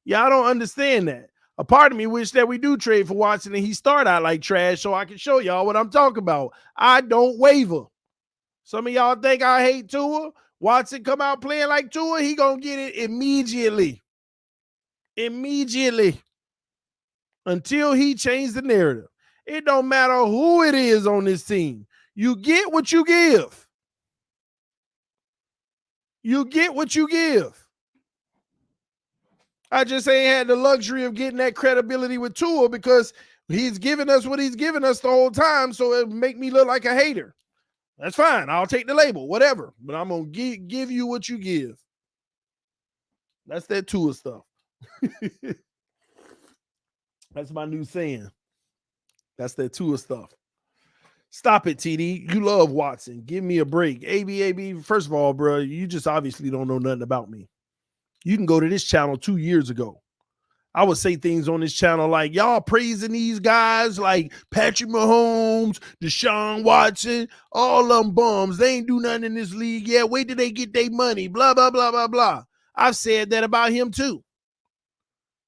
Y'all don't understand that. A part of me wish that we do trade for Watson and he start out like trash so I can show y'all what I'm talking about. I don't waver. Some of y'all think I hate Tua. Watson come out playing like Tua, he gonna get it immediately. Immediately. Until he changed the narrative. It don't matter who it is on this team. You get what you give. You get what you give. I just ain't had the luxury of getting that credibility with Tua because he's giving us what he's giving us the whole time, so it make me look like a hater. That's fine. I'll take the label, whatever. But I'm going to give you what you give. That's that Tua stuff. That's my new saying. That's that Tua stuff. Stop it, TD. You love Watson. Give me a break. AB, first of all, bro, you just obviously don't know nothing about me. You can go to this channel 2 years ago. I would say things on this channel like, y'all praising these guys like Patrick Mahomes, Deshaun Watson, all them bums. They ain't do nothing in this league yet. Wait till they get their money, blah, blah, blah, blah, blah. I've said that about him too.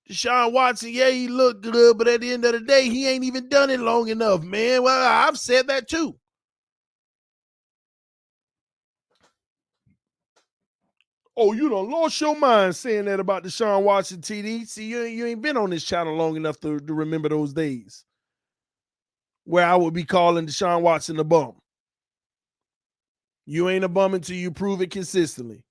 Deshaun Watson, yeah, he looked good, but at the end of the day, he ain't even done it long enough, man. Well, I've said that too. Oh, you done lost your mind saying that about Deshaun Watson, TD. See, you ain't been on this channel long enough to remember those days where I would be calling Deshaun Watson a bum. You ain't a bum until you prove it consistently.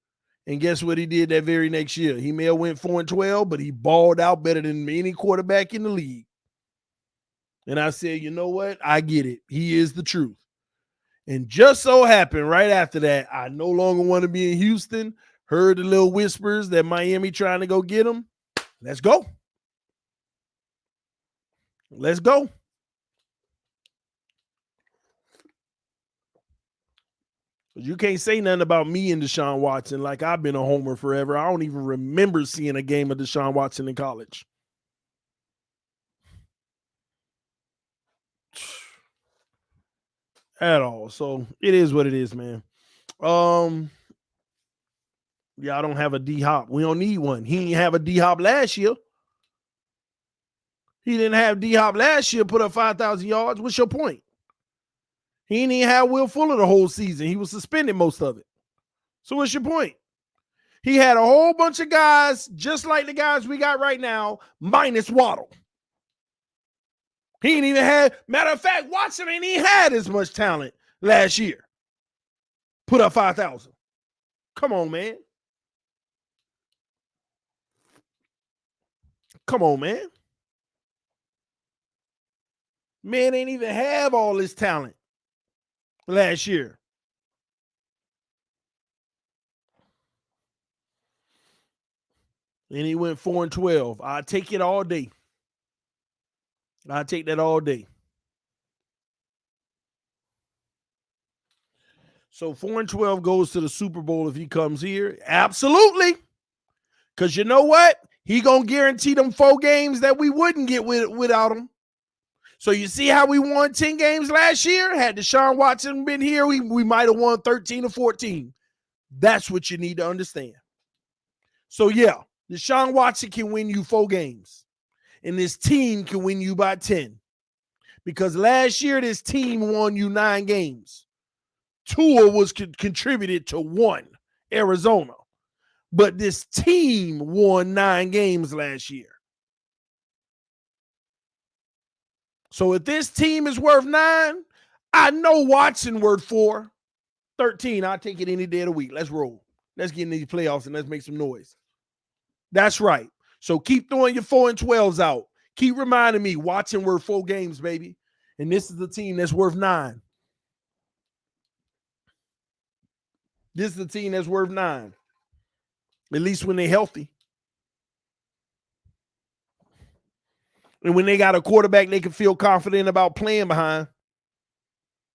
And guess what he did that very next year? He may have went 4-12, but he balled out better than any quarterback in the league. And I said, you know what? I get it. He is the truth. And just so happened right after that, I no longer want to be in Houston. Heard the little whispers that Miami trying to go get him. Let's go. Let's go. You can't say nothing about me and Deshaun Watson like I've been a homer forever. I don't even remember seeing a game of Deshaun Watson in college. At all. So it is what it is, man. Yeah, I don't have a D Hop. We don't need one. He didn't have a D Hop last year. He didn't have D Hop last year, put up 5,000 yards. What's your point? He didn't even have Will Fuller the whole season. He was suspended most of it. So what's your point? He had a whole bunch of guys, just like the guys we got right now, minus Waddle. He ain't even had, matter of fact, Watson ain't even had as much talent last year. Put up 5,000. Come on, man. Come on, man. Man ain't even have all this talent last year. And he went 4-12. I take it all day. I take that all day. So 4-12 goes to the Super Bowl if he comes here. Absolutely. Because you know what? He going to guarantee them 4 games that we wouldn't get without him. So you see how we won 10 games last year? Had Deshaun Watson been here, we might have won 13 or 14. That's what you need to understand. So yeah, Deshaun Watson can win you 4 games. And this team can win you by 10. Because last year, this team won you 9 games. Tua was contributed to 1, Arizona. But this team won 9 games last year. So if this team is worth 9, I know Watson worth 4. 13, I'll take it any day of the week. Let's roll. Let's get in these playoffs and let's make some noise. That's right. So keep throwing your 4-12s out. Keep reminding me, Watson worth 4 games, baby. And this is the team that's worth 9. This is the team that's worth 9. At least when they're healthy. And when they got a quarterback they can feel confident about playing behind.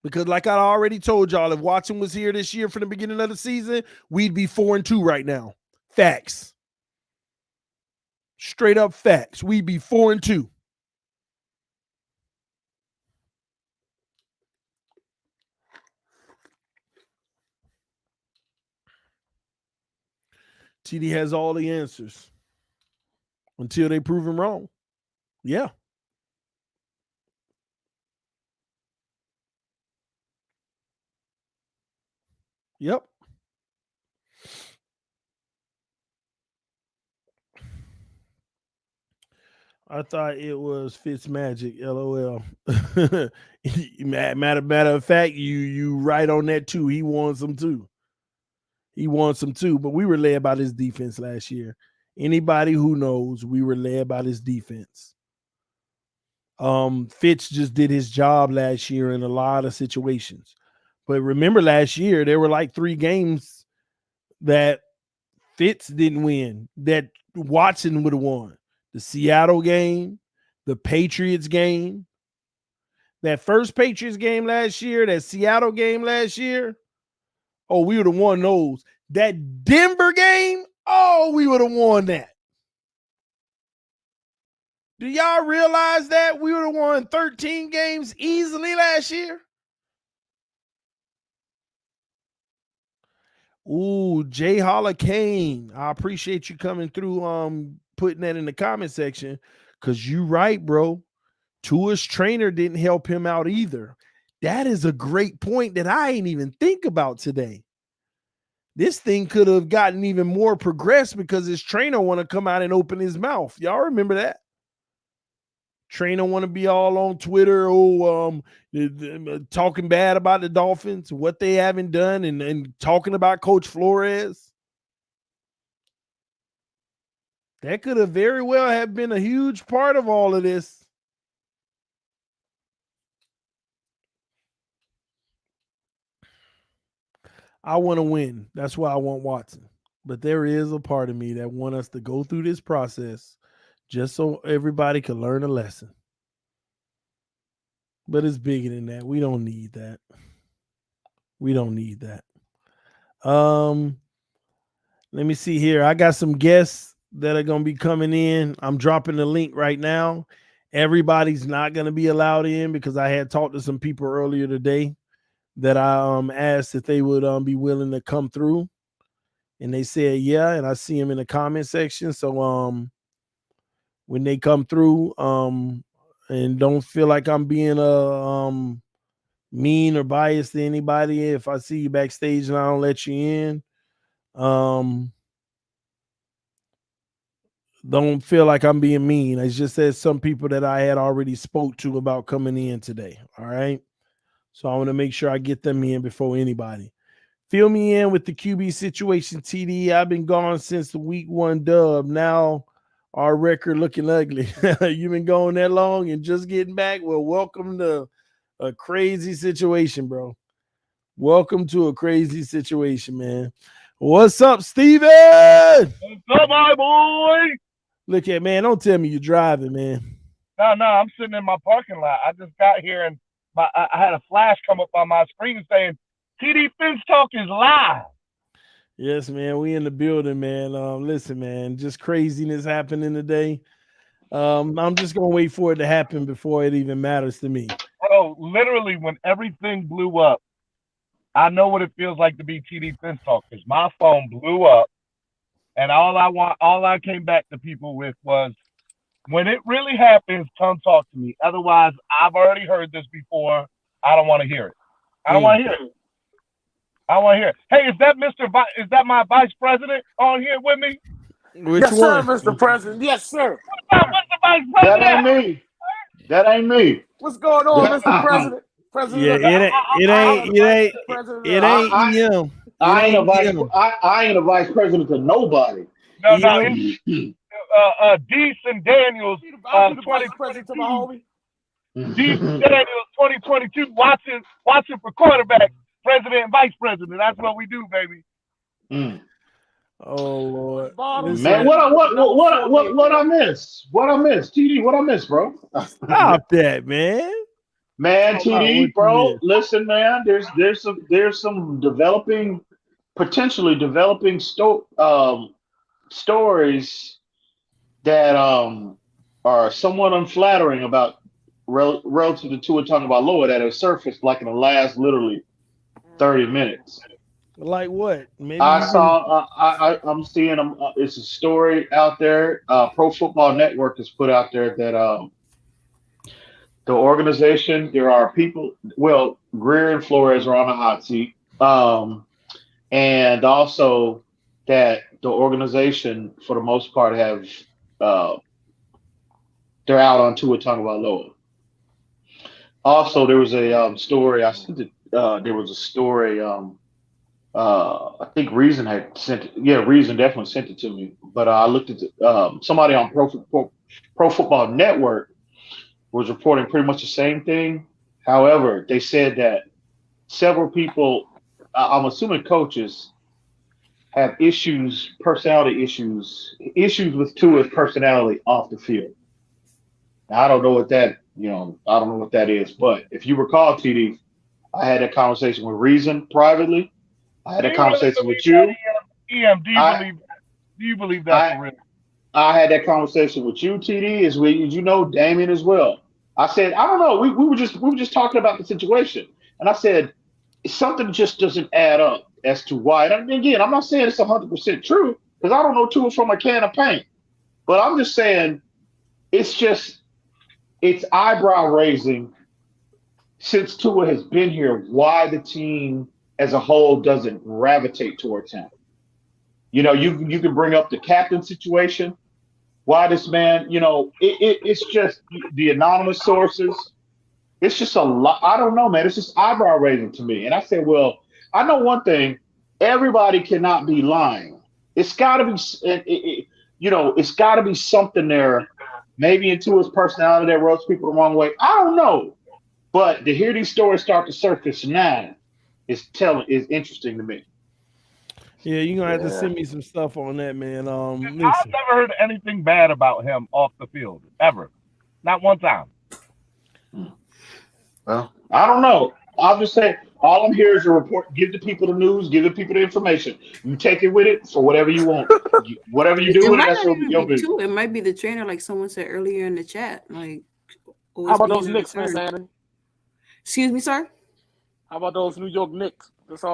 Because like I already told y'all, if Watson was here this year from the beginning of the season, we'd be 4-2 right now. Facts. Straight up facts. We'd be 4-2. TD has all the answers until they prove him wrong. Yeah. Yep. I thought it was Fitzmagic, LOL. matter of fact, you right on that too. He wants them too. But we were led by this defense last year. Anybody who knows, we were led by this defense. Fitz just did his job last year in a lot of situations. But remember last year, there were like 3 games that Fitz didn't win, that Watson would have won. The Seattle game, the Patriots game, that first Patriots game last year, that Seattle game last year. Oh, we would have won those. That Denver game, oh, we would have won that. Do y'all realize that we would have won 13 games easily last year? Ooh, Jay Holla Kane. I appreciate you coming through, putting that in the comment section. Because you right, bro. Tua's trainer didn't help him out either. That is a great point that I ain't even think about today. This thing could have gotten even more progressed because his trainer want to come out and open his mouth. Y'all remember that? Trainer want to be all on Twitter, talking bad about the Dolphins, what they haven't done, and talking about Coach Flores. That could have very well have been a huge part of all of this. I want to win. That's why I want Watson. But there is a part of me that want us to go through this process just so everybody can learn a lesson. But it's bigger than that. We don't need that. We don't need that. Let me see here. I got some guests that are going to be coming in. I'm dropping the link right now. Everybody's not going to be allowed in because I had talked to some people earlier today that I asked if they would be willing to come through, and they said yeah, and I see them in the comment section. So when they come through, and don't feel like I'm being mean or biased to anybody. If I see you backstage and I don't let you in, don't feel like I'm being mean. It's just that some people that I had already spoke to about coming in today. All right. So I want to make sure I get them in before anybody. Fill me in with the QB situation, TD. I've been gone since the week 1 dub. Now our record looking ugly. You've been gone that long and just getting back? Well, welcome to a crazy situation, bro. Welcome to a crazy situation, man. What's up, Steven? What's up, my boy? Look at, man, don't tell me you're driving, man. No, I'm sitting in my parking lot. I just got here and I had a flash come up on my screen saying TDPHINSTALK is live. Yes, man, we in the building, man. Listen, man, just craziness happening today. I'm just gonna wait for it to happen before it even matters to me. Bro, literally when everything blew up, I know what it feels like to be TDPHINSTALK because my phone blew up, and all I came back to people with was, when it really happens, come talk to me. Otherwise, I've already heard this before. I don't want to hear it. I don't want to hear it. I want to hear it. Hey, is that my vice president on here with me? Which yes, one? sir, Mr. President. Yes, sir. What's the vice president? That ain't me. That ain't me. What's going on, Mr. President? Yeah, it ain't him. I ain't a vice president to nobody. No, Deason Daniels, 2022. Deason Daniels, 2022. Watson for quarterback, president and vice president. That's what we do, baby. Oh Lord, man, what I miss? What I miss? TD, what I miss, bro? Stop that, man. Man, TD, bro. Listen, man. There's some potentially developing stories that are somewhat unflattering about relative to Tua Tagovailoa that have surfaced like in the last literally 30 minutes. Like what? Maybe I'm seeing it's a story out there. Pro Football Network has put out there that the organization, there are people. Well, Greer and Flores are on the hot seat, and also that the organization, for the most part, have they're out on Tua Tagovailoa. Also, there was a story. I sent it. There was a story. I think Reason had sent it. Yeah, Reason definitely sent it to me. But I looked at somebody on Pro Football Network was reporting pretty much the same thing. However, they said that several people, I'm assuming coaches, have personality issues with Tua's personality off the field. Now, I don't know what that is. But if you recall, TD, I had that conversation with Reason privately. I had a conversation with you. EM, do you believe that for real? I had that conversation with you, TD, as you know, Damien as well. I said, I don't know. We were just talking about the situation, and I said something just doesn't add up as to why. And again, I'm not saying it's 100% true because I don't know Tua from a can of paint, but I'm just saying it's eyebrow raising since Tua has been here. Why the team as a whole doesn't gravitate towards him. You know, you can bring up the captain situation. Why this man, it's just the anonymous sources. It's just a lot. I don't know, man. It's just eyebrow raising to me. And I said, well, I know one thing. Everybody cannot be lying. It's got to be, it's got to be something there, maybe into his personality that rubs people the wrong way. I don't know. But to hear these stories start to surface now is interesting to me. Yeah, you're gonna have to send me some stuff on that, man. I've never heard anything bad about him off the field, ever. Not one time. Well, I don't know. I'll just say all I'm here is a report. Give the people the news. Give the people the information. You take it with it for whatever you want. Whatever you do with it, that's your business. It might be the trainer, like someone said earlier in the chat. Like, how about those Knicks, Miss Annie? Excuse me, sir. How about those New York Knicks?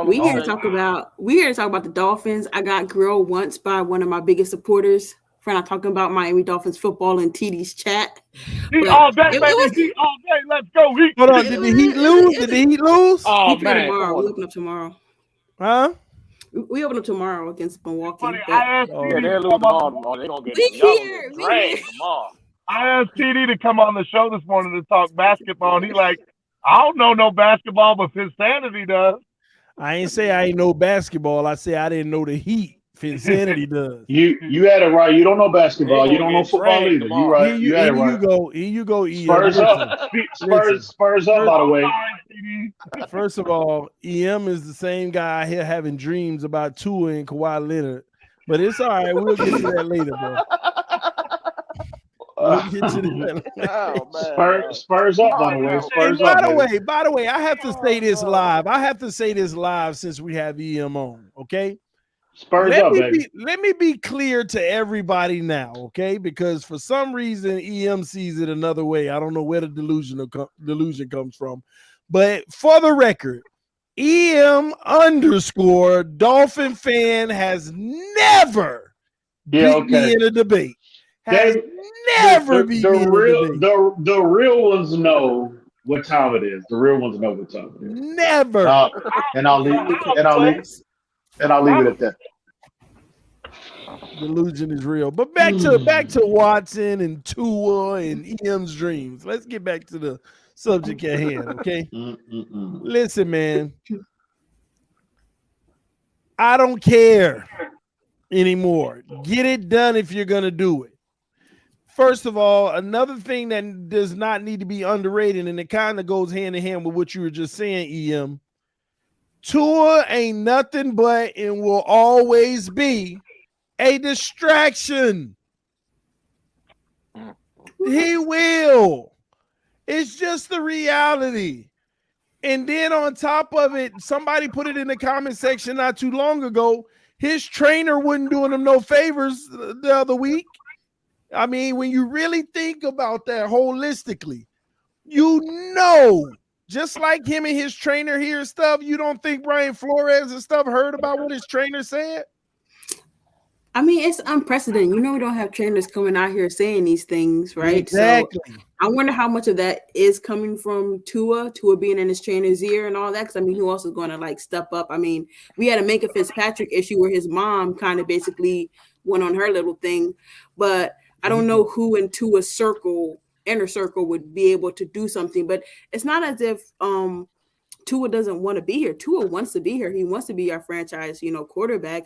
We here to talk about the Dolphins. I got grilled once by one of my biggest supporters for not talking about Miami Dolphins football in TD's chat. All day, baby. All day. Let's go. Heat. Hold on. Did the Heat lose? Did the Heat lose? Oh, man. Tomorrow. We open up tomorrow. Huh? We open up tomorrow against Milwaukee. They're losing tomorrow. They're going to get dragged tomorrow. I asked TD to come on the show this morning to talk basketball, and he like, I don't know no basketball, but Finsanity does. I ain't say I ain't know basketball. I say I didn't know the Heat. Finsanity does. You had it right. You don't know basketball. You don't know football either. You right. You had it right. Here you go. Spurs up. Spurs up. By the way. TD. First of all, EM is the same guy here having dreams about Tua and Kawhi Leonard. But it's all right. We'll get to that later, bro. We'll get to that later. Oh, man. Spurs up, by the way. Hey, Spurs up. by the way, I have to say this live. I have to say this live since we have EM on, okay? Spurs up, baby. Let me be clear to everybody now, okay? Because for some reason, EM sees it another way. I don't know where the delusion comes from. But for the record, EM _ Dolphin fan has never beat me in a debate. Has never beat me in a debate. The real ones know what time it is. The real ones know what time it is. Never. And I'll leave it at that. Delusion is real. But back to Watson and Tua and EM's dreams. Let's get back to the subject at hand, okay? Listen, man. I don't care anymore. Get it done if you're going to do it. First of all, another thing that does not need to be underrated, and it kind of goes hand in hand with what you were just saying, EM. Tua ain't nothing but and will always be a distraction. He will. It's just the reality. And then on top of it, somebody put it in the comment section not too long ago. His trainer wasn't doing him no favors the other week. I mean, when you really think about that holistically, just like him and his trainer hear stuff, you don't think Brian Flores and stuff heard about what his trainer said? I mean, it's unprecedented. We don't have trainers coming out here saying these things, right? Exactly. So I wonder how much of that is coming from Tua being in his trainer's ear and all that. Because, I mean, who else is going to, step up? I mean, we had a Minka Fitzpatrick issue where his mom kind of basically went on her little thing. But I don't know who in Tua's inner circle would be able to do something. But it's not as if Tua doesn't want to be here. Tua wants to be here. He wants to be our franchise, quarterback.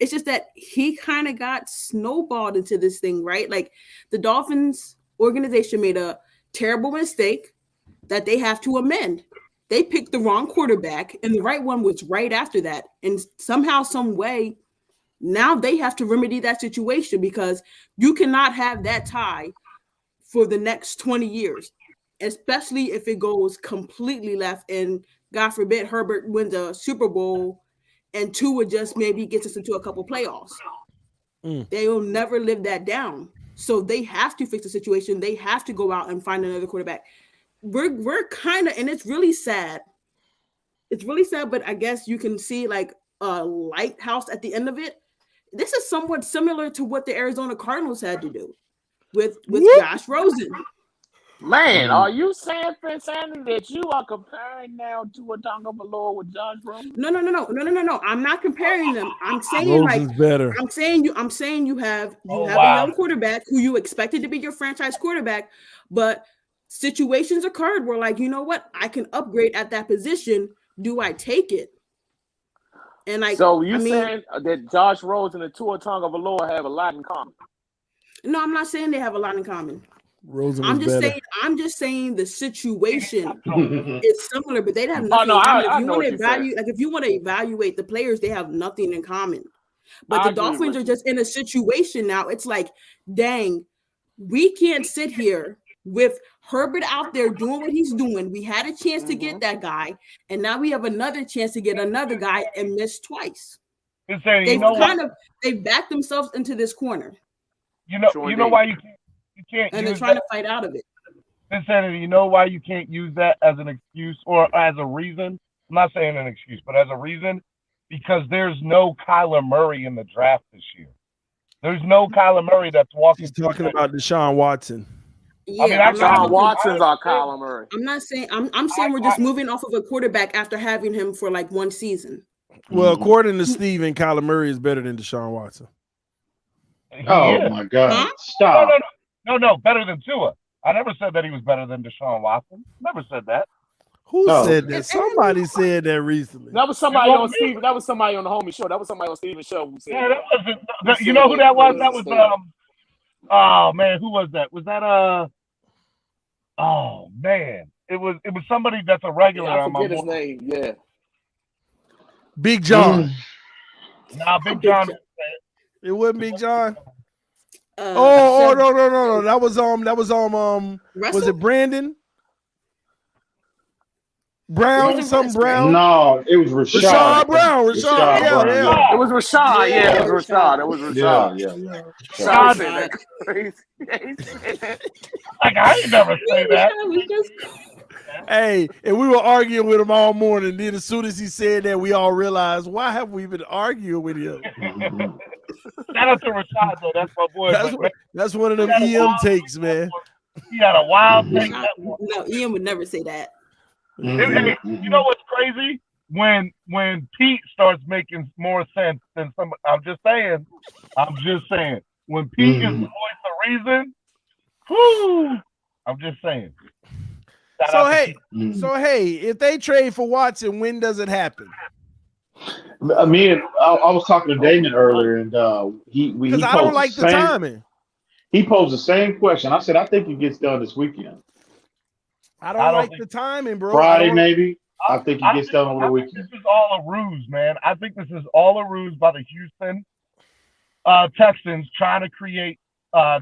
It's just that he kind of got snowballed into this thing, right? Like the Dolphins organization made a terrible mistake that they have to amend. They picked the wrong quarterback and the right one was right after that. And somehow, some way, now they have to remedy that situation because you cannot have that tie for the next 20 years, especially if it goes completely left and God forbid Herbert wins a Super Bowl and Tua just maybe gets us into a couple playoffs. They will never live that down. So they have to fix the situation. They have to go out and find another quarterback. We're kind of, and it's really sad. It's really sad, but I guess you can see like a lighthouse at the end of it. This is somewhat similar to what the Arizona Cardinals had to do with Josh Rosen. Man, are you saying, Sandy, that you are comparing now to a Tonga Valor with Josh Rosen? No. I'm not comparing them. I'm saying Rosen's better. I'm saying you have a young quarterback who you expected to be your franchise quarterback, but situations occurred where like, you know what? I can upgrade at that position. Do I take it? And like, so saying that Josh Rosen and Tua Tonga Valor have a lot in common? No, I'm not saying they have a lot in common. Rosen I'm just saying the situation is similar, but they have nothing in common. If you want to evaluate the players, they have nothing in common. But the Dolphins are just in a situation now. It's like, dang, we can't sit here with Herbert out there doing what he's doing. We had a chance to get that guy, and now we have another chance to get another guy and miss twice. They've backed themselves into this corner. You know why you can't and they're trying to fight out of it. Insanity, you know why you can't use that as an excuse or as a reason? I'm not saying an excuse, but as a reason, because there's no Kyler Murray in the draft this year. There's no Kyler Murray that's walking. He's talking about Deshaun Watson. Yeah, Deshaun Watson's our Kyler Murray. I'm not saying I'm saying we're just moving off of a quarterback after having him for like one season. Well, according to Steven, Kyler Murray is better than Deshaun Watson. Oh my God! Huh? Stop. No, better than Tua. I never said that he was better than Deshaun Watson. Never said that. Who said that? Somebody said that recently. That was somebody on Steven. That was somebody on the homie show. That was somebody on Steven's show who said. Yeah, that wasn't. You know who that was? That was oh man, who was that? Was that oh man? it was somebody that's a regular I on my forget his morning. name. Yeah. Big John. Nah, Big John. It wasn't Big John. Seth No. That was was Russell? it Brandon Brown? wasn't Some Russ, Brown. No, it was Rashad. Rashad Brown. Rashad. Yeah, Brown, yeah. It was Rashad. Yeah, it was Rashad. It was Rashad. Yeah. Sorry, Rashad. say that crazy. Like I ain't never say that. Hey, and we were arguing with him all morning. Then as soon as he said that, we all realized, why have we been arguing with him? Shout out to Rashad though. That's my boy. That's one of them EM takes, man. He had a wild take. No, Ian would never say that. You know what's crazy? When Pete starts making more sense than some. I'm just saying. When Pete is the voice of reason, whoo! I'm just saying. So hey, if they trade for Watson, when does it happen? I was talking to Damon earlier, and because I don't like the timing. He posed the same question. I said, I think it gets done this weekend. I don't like the timing, bro. Friday, maybe. I think he gets done over the weekend. This is all a ruse, man. I think this is all a ruse by the Houston Texans trying to create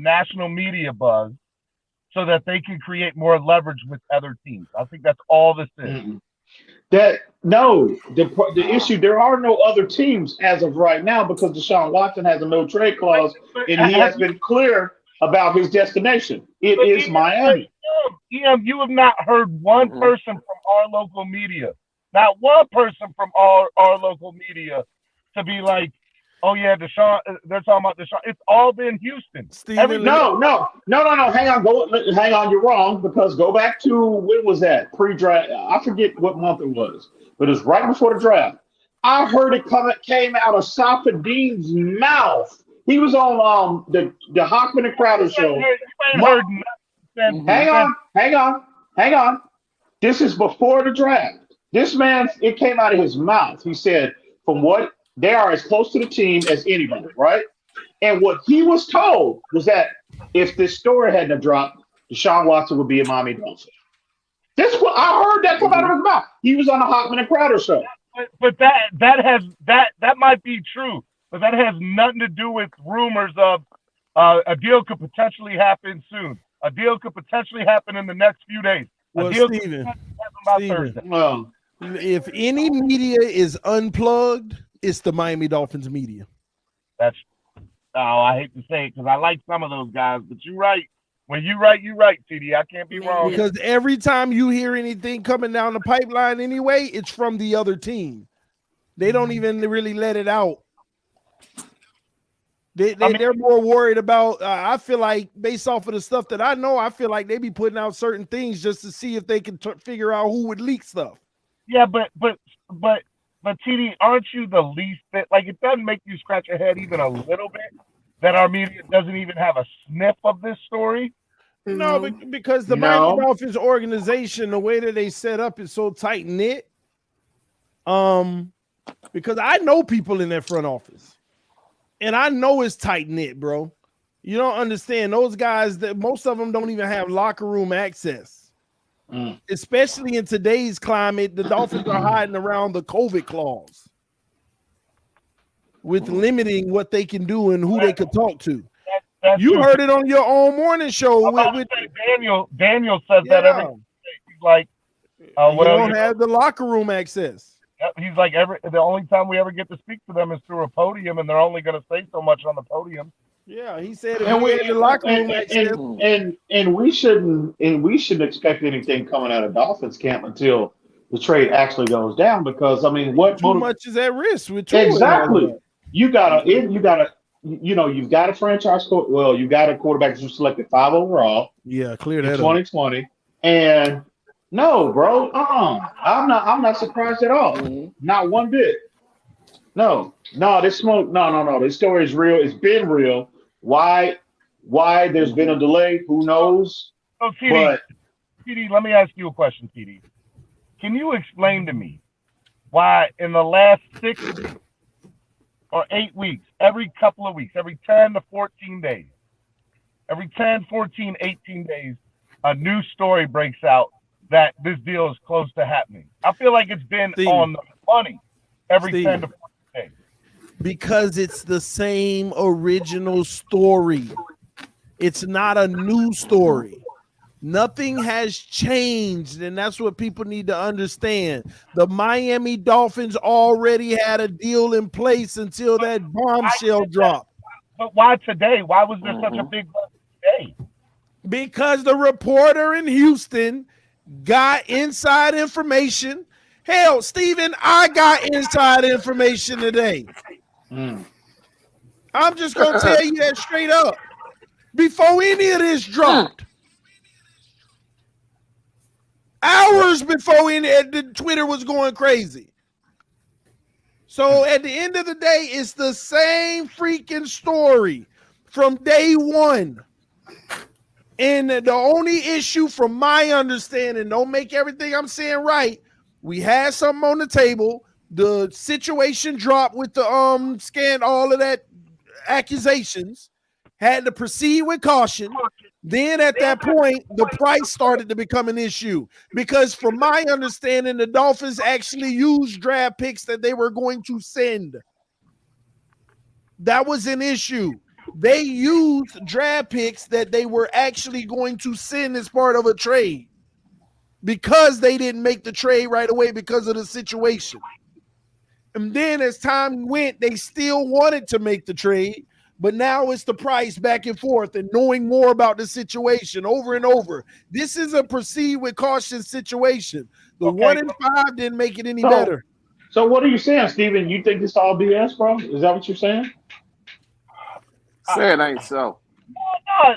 national media buzz so that they can create more leverage with other teams. I think that's all this is. The issue, there are no other teams as of right now because Deshaun Watson has a no trade clause, and he has been clear about his destination. It is Miami. EM, you have not heard one person from our local media, not one person from our local media to be like, oh yeah, Deshaun, they're talking about Deshaun. It's all been Houston. No. Hang on. You're wrong because go back to when was that pre-draft? I forget what month it was, but it was right before the draft. I heard it came out of Safadin's mouth. He was on the Hockman and Crowder show. You ain't heard nothing. Hang on. This is before the draft. This man, it came out of his mouth. He said, from what they are as close to the team as anybody, right? And what he was told was that if this story hadn't dropped, Deshaun Watson would be a Miami Dolphins. This what I heard that come out of his mouth. He was on the Hockman and Crowder show. But that might be true, but that has nothing to do with rumors of a deal could potentially happen soon. A deal could potentially happen in the next few days. Well, Steven, if any media is unplugged, it's the Miami Dolphins media. I hate to say it because I like some of those guys, but you're right. When you're right, TD. I can't be wrong. Because every time you hear anything coming down the pipeline anyway, it's from the other team. They don't even really let it out. They're more worried about, I feel like, based off of the stuff that I know, I feel like they be putting out certain things just to see if they can figure out who would leak stuff. Yeah, but TD, aren't you the least bit, like, it doesn't make you scratch your head even a little bit that our media doesn't even have a sniff of this story? No, because the Miami Dolphins organization, the way that they set up is so tight knit. Because I know people in that front office. And I know it's tight knit, bro. You don't understand. Those guys, that most of them don't even have locker room access. Especially in today's climate, the Dolphins are hiding around the COVID clause with limiting what they can do and who they could talk to. You heard it on your own morning show. Daniel said that every day. He's like, you don't have the locker room access. He's like, the only time we ever get to speak to them is through a podium, and they're only going to say so much on the podium. Yeah, he said, and we in the locker room access. And we shouldn't expect anything coming out of Dolphins camp until the trade actually goes down. Because I mean, too much is at risk with exactly. You've got a franchise court. Well, you got a quarterback who selected 5 overall. Yeah, clear that in 2020, and. No, bro. I'm not surprised at all. Not one bit. No. This smoke. No. This story is real. It's been real. Why there's been a delay? Who knows? So, TD, let me ask you a question, TD. Can you explain to me why in the last 6 or 8 weeks, every couple of weeks, every 10 to 14 days, every 10, 14, 18 days, a new story breaks out that this deal is close to happening? I feel like it's been on the money every 10 to 14 days. Because it's the same original story. It's not a new story. Nothing has changed, and that's what people need to understand. The Miami Dolphins already had a deal in place until that bombshell dropped. But why today? Why was there such a big buzz today? Because the reporter in Houston got inside information. Hell, Steven, I got inside information today. I'm just going to tell you that straight up. Before any of this dropped. Hours before the Twitter was going crazy. So at the end of the day, it's the same freaking story from day one. And the only issue from my understanding, don't make everything I'm saying right, we had something on the table. The situation dropped with the scan, all of that accusations, had to proceed with caution. Then at that point, the price started to become an issue because from my understanding, the Dolphins actually used draft picks that they were going to send. That was an issue. They used draft picks that they were actually going to send as part of a trade because they didn't make the trade right away because of the situation. And then as time went, they still wanted to make the trade. But now it's the price back and forth and knowing more about the situation over and over. This is a proceed with caution situation. The 1-5 didn't make it any better. So what are you saying, Steven? You think this all BS, bro? Is that what you're saying? Say it ain't so.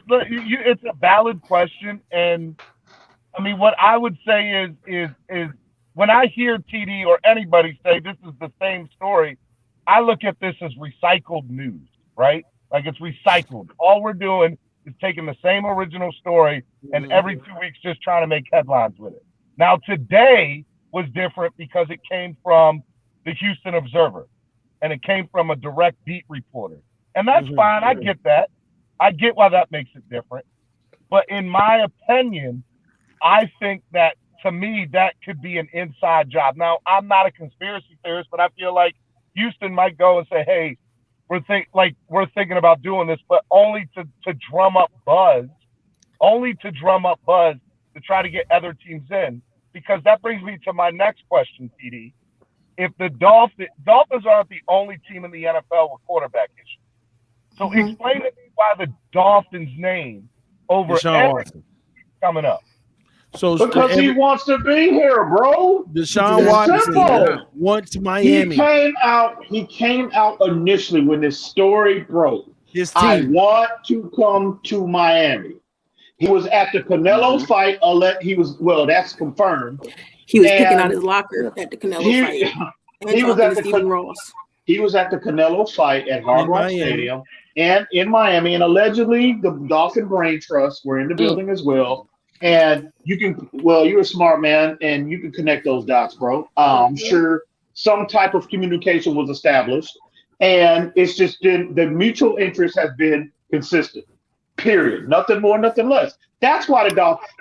No, it's a valid question. And I mean, what I would say is when I hear TD or anybody say this is the same story, I look at this as recycled news, right? Like it's recycled. All we're doing is taking the same original story and every 2 weeks just trying to make headlines with it. Now today was different because it came from the Houston Observer and it came from a direct beat reporter. And that's fine. I get that. I get why that makes it different. But in my opinion, I think that to me, that could be an inside job. Now, I'm not a conspiracy theorist, but I feel like Houston might go and say, hey, we're thinking about doing this, but only to drum up buzz, to try to get other teams in. Because that brings me to my next question, TD. If the Dolphins aren't the only team in the NFL with quarterback issues. So explain to me why the Dolphins name over Deshaun Watson coming up. So because he wants to be here, bro. Deshaun Watson wants Miami. He came out initially when this story broke. His team. I want to come to Miami. He was at the Canelo fight. That's confirmed. He was picking out his locker at the Canelo fight. He was at the Canelo fight at Hard Rock Stadium and in Miami. And allegedly, the Dolphin Brain Trust were in the building as well. And you're a smart man, and you can connect those dots, bro. I'm sure some type of communication was established, and it's just been the mutual interest has been consistent. Period. Nothing more, nothing less. That's why the Dolphins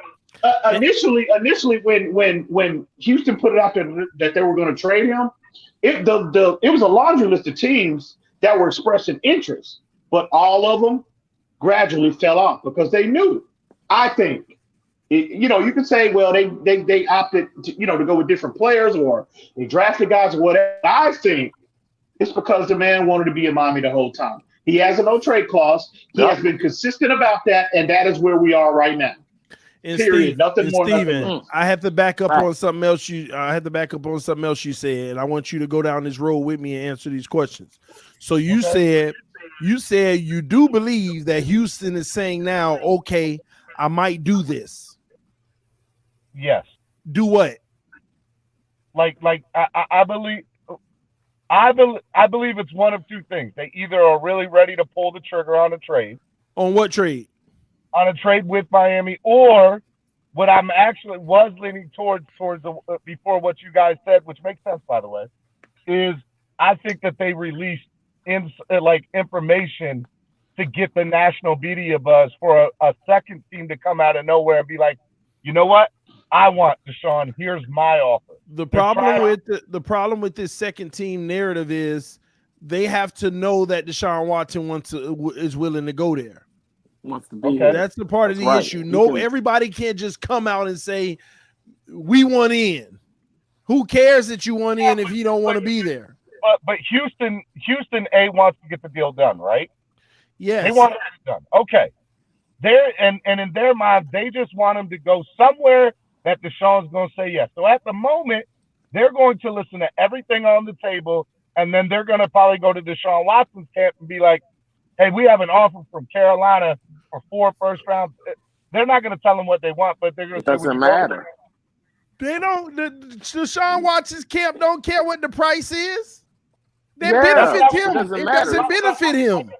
initially when Houston put it out there that they were going to trade him, it was a laundry list of teams that were expressing interest, but all of them gradually fell off because they knew. I think. You can say, well, they opted to go with different players or they drafted guys or whatever. I think it's because the man wanted to be in Miami the whole time. He has a no trade clause. He has been consistent about that, and that is where we are right now. And period. Nothing more. Steven, I have to back up on something else. I had to back up on something else you said, and I want you to go down this road with me and answer these questions. So you said you do believe that Houston is saying now, okay, I might do this. Yes. Do what? I believe it's one of two things. They either are really ready to pull the trigger on a trade. On what trade? On a trade with Miami, or what I'm actually was leaning towards the before what you guys said, which makes sense by the way, is I think that they released information to get the national media buzz for a second team to come out of nowhere and be like, you know what? I want Deshaun. Here's my offer. The problem with this second team narrative is they have to know that Deshaun Watson is willing to go there. Wants to be Okay. here. That's the part of the Right. issue. No, everybody can't just come out and say we want in. Who cares that you want in if you don't want to be there? But Houston wants to get the deal done, right? Yes. They want it to be done. Okay. And in their mind, they just want him to go somewhere that Deshaun's going to say yes. So at the moment, they're going to listen to everything on the table, and then they're going to probably go to Deshaun Watson's camp and be like, hey, we have an offer from Carolina for 4 first rounds. They're not going to tell them what they want, but they're going to say, doesn't matter. They don't. The Deshaun Watson's camp don't care what the price is. That Yeah, benefits it him. doesn't It matter. doesn't benefit him.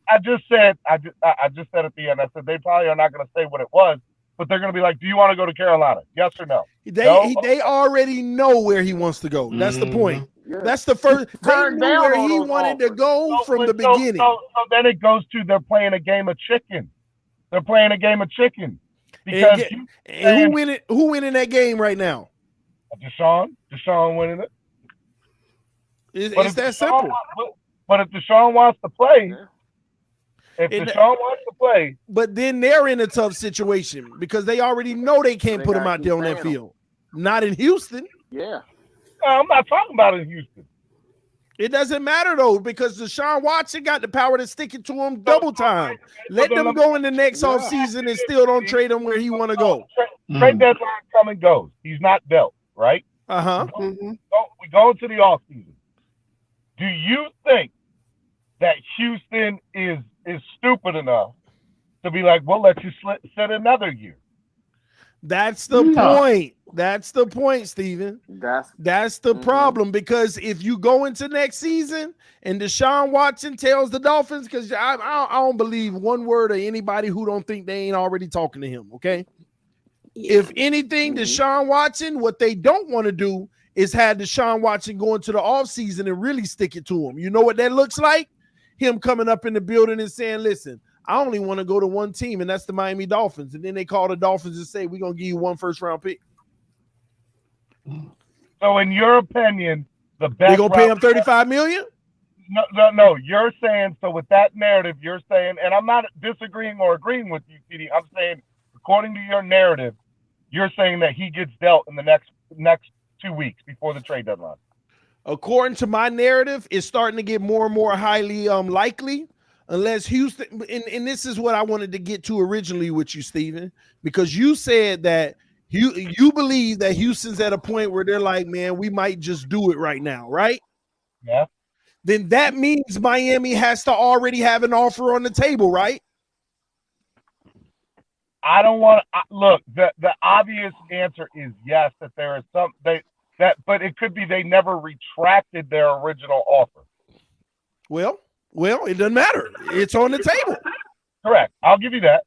I just said at the end, I said they probably are not going to say what it was, but they're going to be like, do you want to go to Carolina? Yes or no? They already know where he wants to go. That's the point. Yeah. That's the first. They Turned knew down where all he those wanted to offers. go from the beginning. So then it goes to they're playing a game of chicken. They're playing a game of chicken because And who winning that game right now? Deshaun winning it. It's that simple. But if Deshaun wants to play, But then they're in a tough situation because they already know they can't put him out there on that field. Not in Houston. Yeah. I'm not talking about in Houston. It doesn't matter though, because Deshaun Watson got the power to stick it to him double time. Let them go in the next offseason and still don't trade him where he want to go. Trade deadline come and goes. He's not dealt, right? We go into the offseason. Do you think that Houston is stupid enough to be like, we'll let you sit another year? That's the point. That's the point, Steven. That's the problem, because if you go into next season and Deshaun Watson tells the Dolphins, because I don't believe one word of anybody who don't think they ain't already talking to him, okay? Yeah. If anything, Deshaun Watson, what they don't want to do is have Deshaun Watson go into the offseason and really stick it to him. You know what that looks like? Him coming up in the building and saying, listen, I only want to go to one team, and that's the Miami Dolphins. And then they call the Dolphins and say, we're going to give you 1 first-round pick. So in your opinion, the best they're going to pay him $35 million? No. You're saying, so with that narrative, you're saying, and I'm not disagreeing or agreeing with you, TD. I'm saying, according to your narrative, you're saying that he gets dealt in the next 2 weeks before the trade deadline. According to my narrative, it's starting to get more and more highly likely, unless Houston, and this is what I wanted to get to originally with you, Steven, because you said that you believe that Houston's at a point where they're like, man, we might just do it right now, right? Yeah. Then that means Miami has to already have an offer on the table, right? I don't want to look. The obvious answer is yes. That there is but it could be they never retracted their original offer. Well, it doesn't matter. It's on the table. Correct. I'll give you that.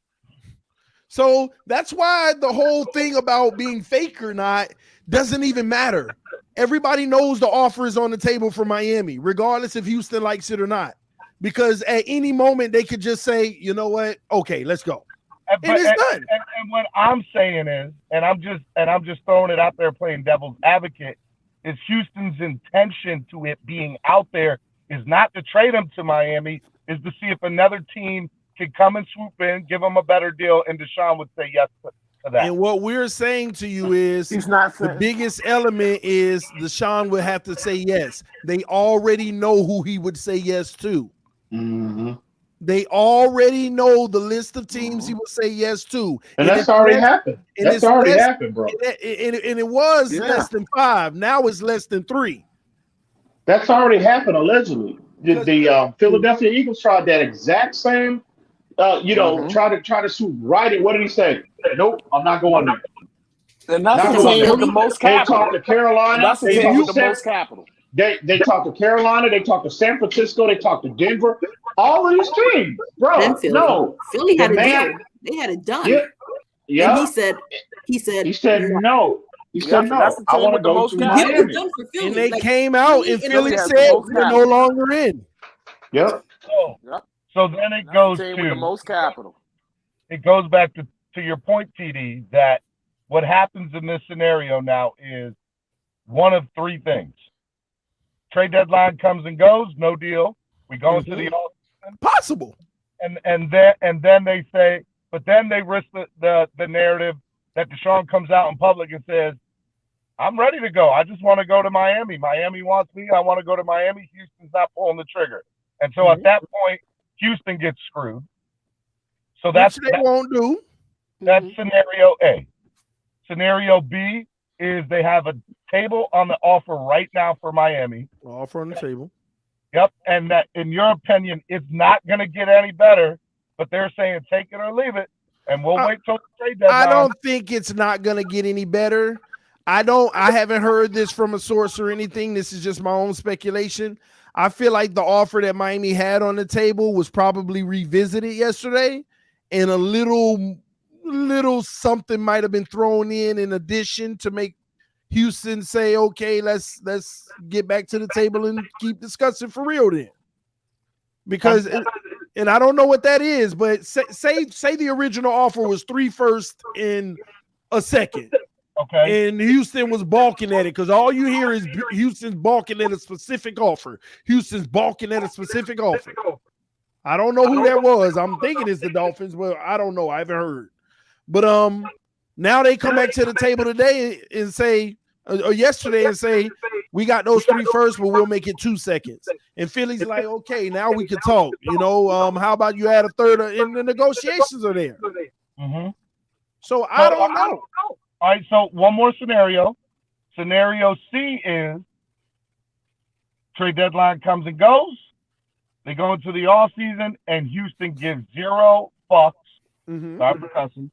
So that's why the whole thing about being fake or not doesn't even matter. Everybody knows the offer is on the table for Miami, regardless if Houston likes it or not, because at any moment they could just say, you know what? Okay, let's go. And it's done. And what I'm saying is, and I'm just throwing it out there, playing devil's advocate, is Houston's intention to it being out there is not to trade him to Miami, is to see if another team can come and swoop in, give him a better deal, and Deshaun would say yes to that. And what we're saying to you is he's not the biggest element is Deshaun would have to say yes. They already know who he would say yes to. Mm-hmm. They already know the list of teams he would say yes to. And that's already happened. That's already happened, bro. And it was less than 5. Now it's less than 3. That's already happened, allegedly. The Philadelphia Eagles tried that exact same, try to shoot right at, what did he say? Nope, I'm not going there. And that's the team with the most capital. They talked to Carolina. That's the team with the most capital. They talked to Carolina. They talked to San Francisco. They talked to Denver. All of these teams, bro. No, Philly had a deal. They had it done. Yeah. And he said no. He said no. I want to go to Miami. And they came out and Philly said we're no longer in. Yep. So then it goes to the most capital. It goes back to your point, TD, that what happens in this scenario now is one of three things. Trade deadline comes and goes, no deal. We go into the offseason. Possible. And then they say, but then they risk the narrative that Deshaun comes out in public and says, I'm ready to go. I just want to go to Miami. Miami wants me. I want to go to Miami. Houston's not pulling the trigger. And so at that point, Houston gets screwed. So Which they won't do. That's scenario A. Scenario B is they have a table on the offer right now for Miami. Offer on the table. Yep. And that, in your opinion, it's not going to get any better, but they're saying take it or leave it. And we'll wait till the trade deadline. I don't think it's not going to get any better. I haven't heard this from a source or anything. This is just my own speculation. I feel like the offer that Miami had on the table was probably revisited yesterday, and a little something might have been thrown in addition to make Houston say, okay, let's get back to the table and keep discussing for real then. Because and I don't know what that is, but say the original offer was 3 firsts in a second. Okay. And Houston was balking at it, because all you hear is Houston's balking at a specific offer. Houston's balking at a specific offer. I don't know who that was. I'm thinking it's the Dolphins, but I don't know. I haven't heard. But now they come back to the table today and say, or yesterday, and say, we got those 3 firsts, but we'll make it 2 seconds. And Philly's like, okay, now we can talk. How about you add a third in the negotiations are there? Mm-hmm. So I don't know. All right, so one more scenario. Scenario C is trade deadline comes and goes. They go into the offseason, and Houston gives 0 fucks. Sorry for cussing.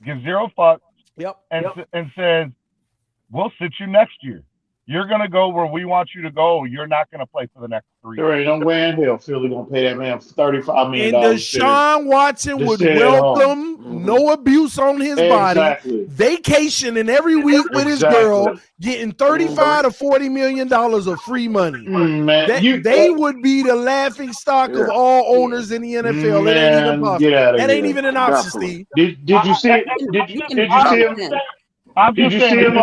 Gives 0 fucks. Yep. And says, we'll sit you next year. You're going to go where we want you to go. You're not going to play for the next 3 years. There ain't no way in hell Philly going to pay that man $35 million. And Deshaun Watson would welcome no abuse on his body, vacationing every week with his girl, getting $35 to $40 million of free money. They would be the laughing stock of all owners in the NFL. Man, it ain't even possible. that ain't even an option, Steve. Did you see it? Did you see him?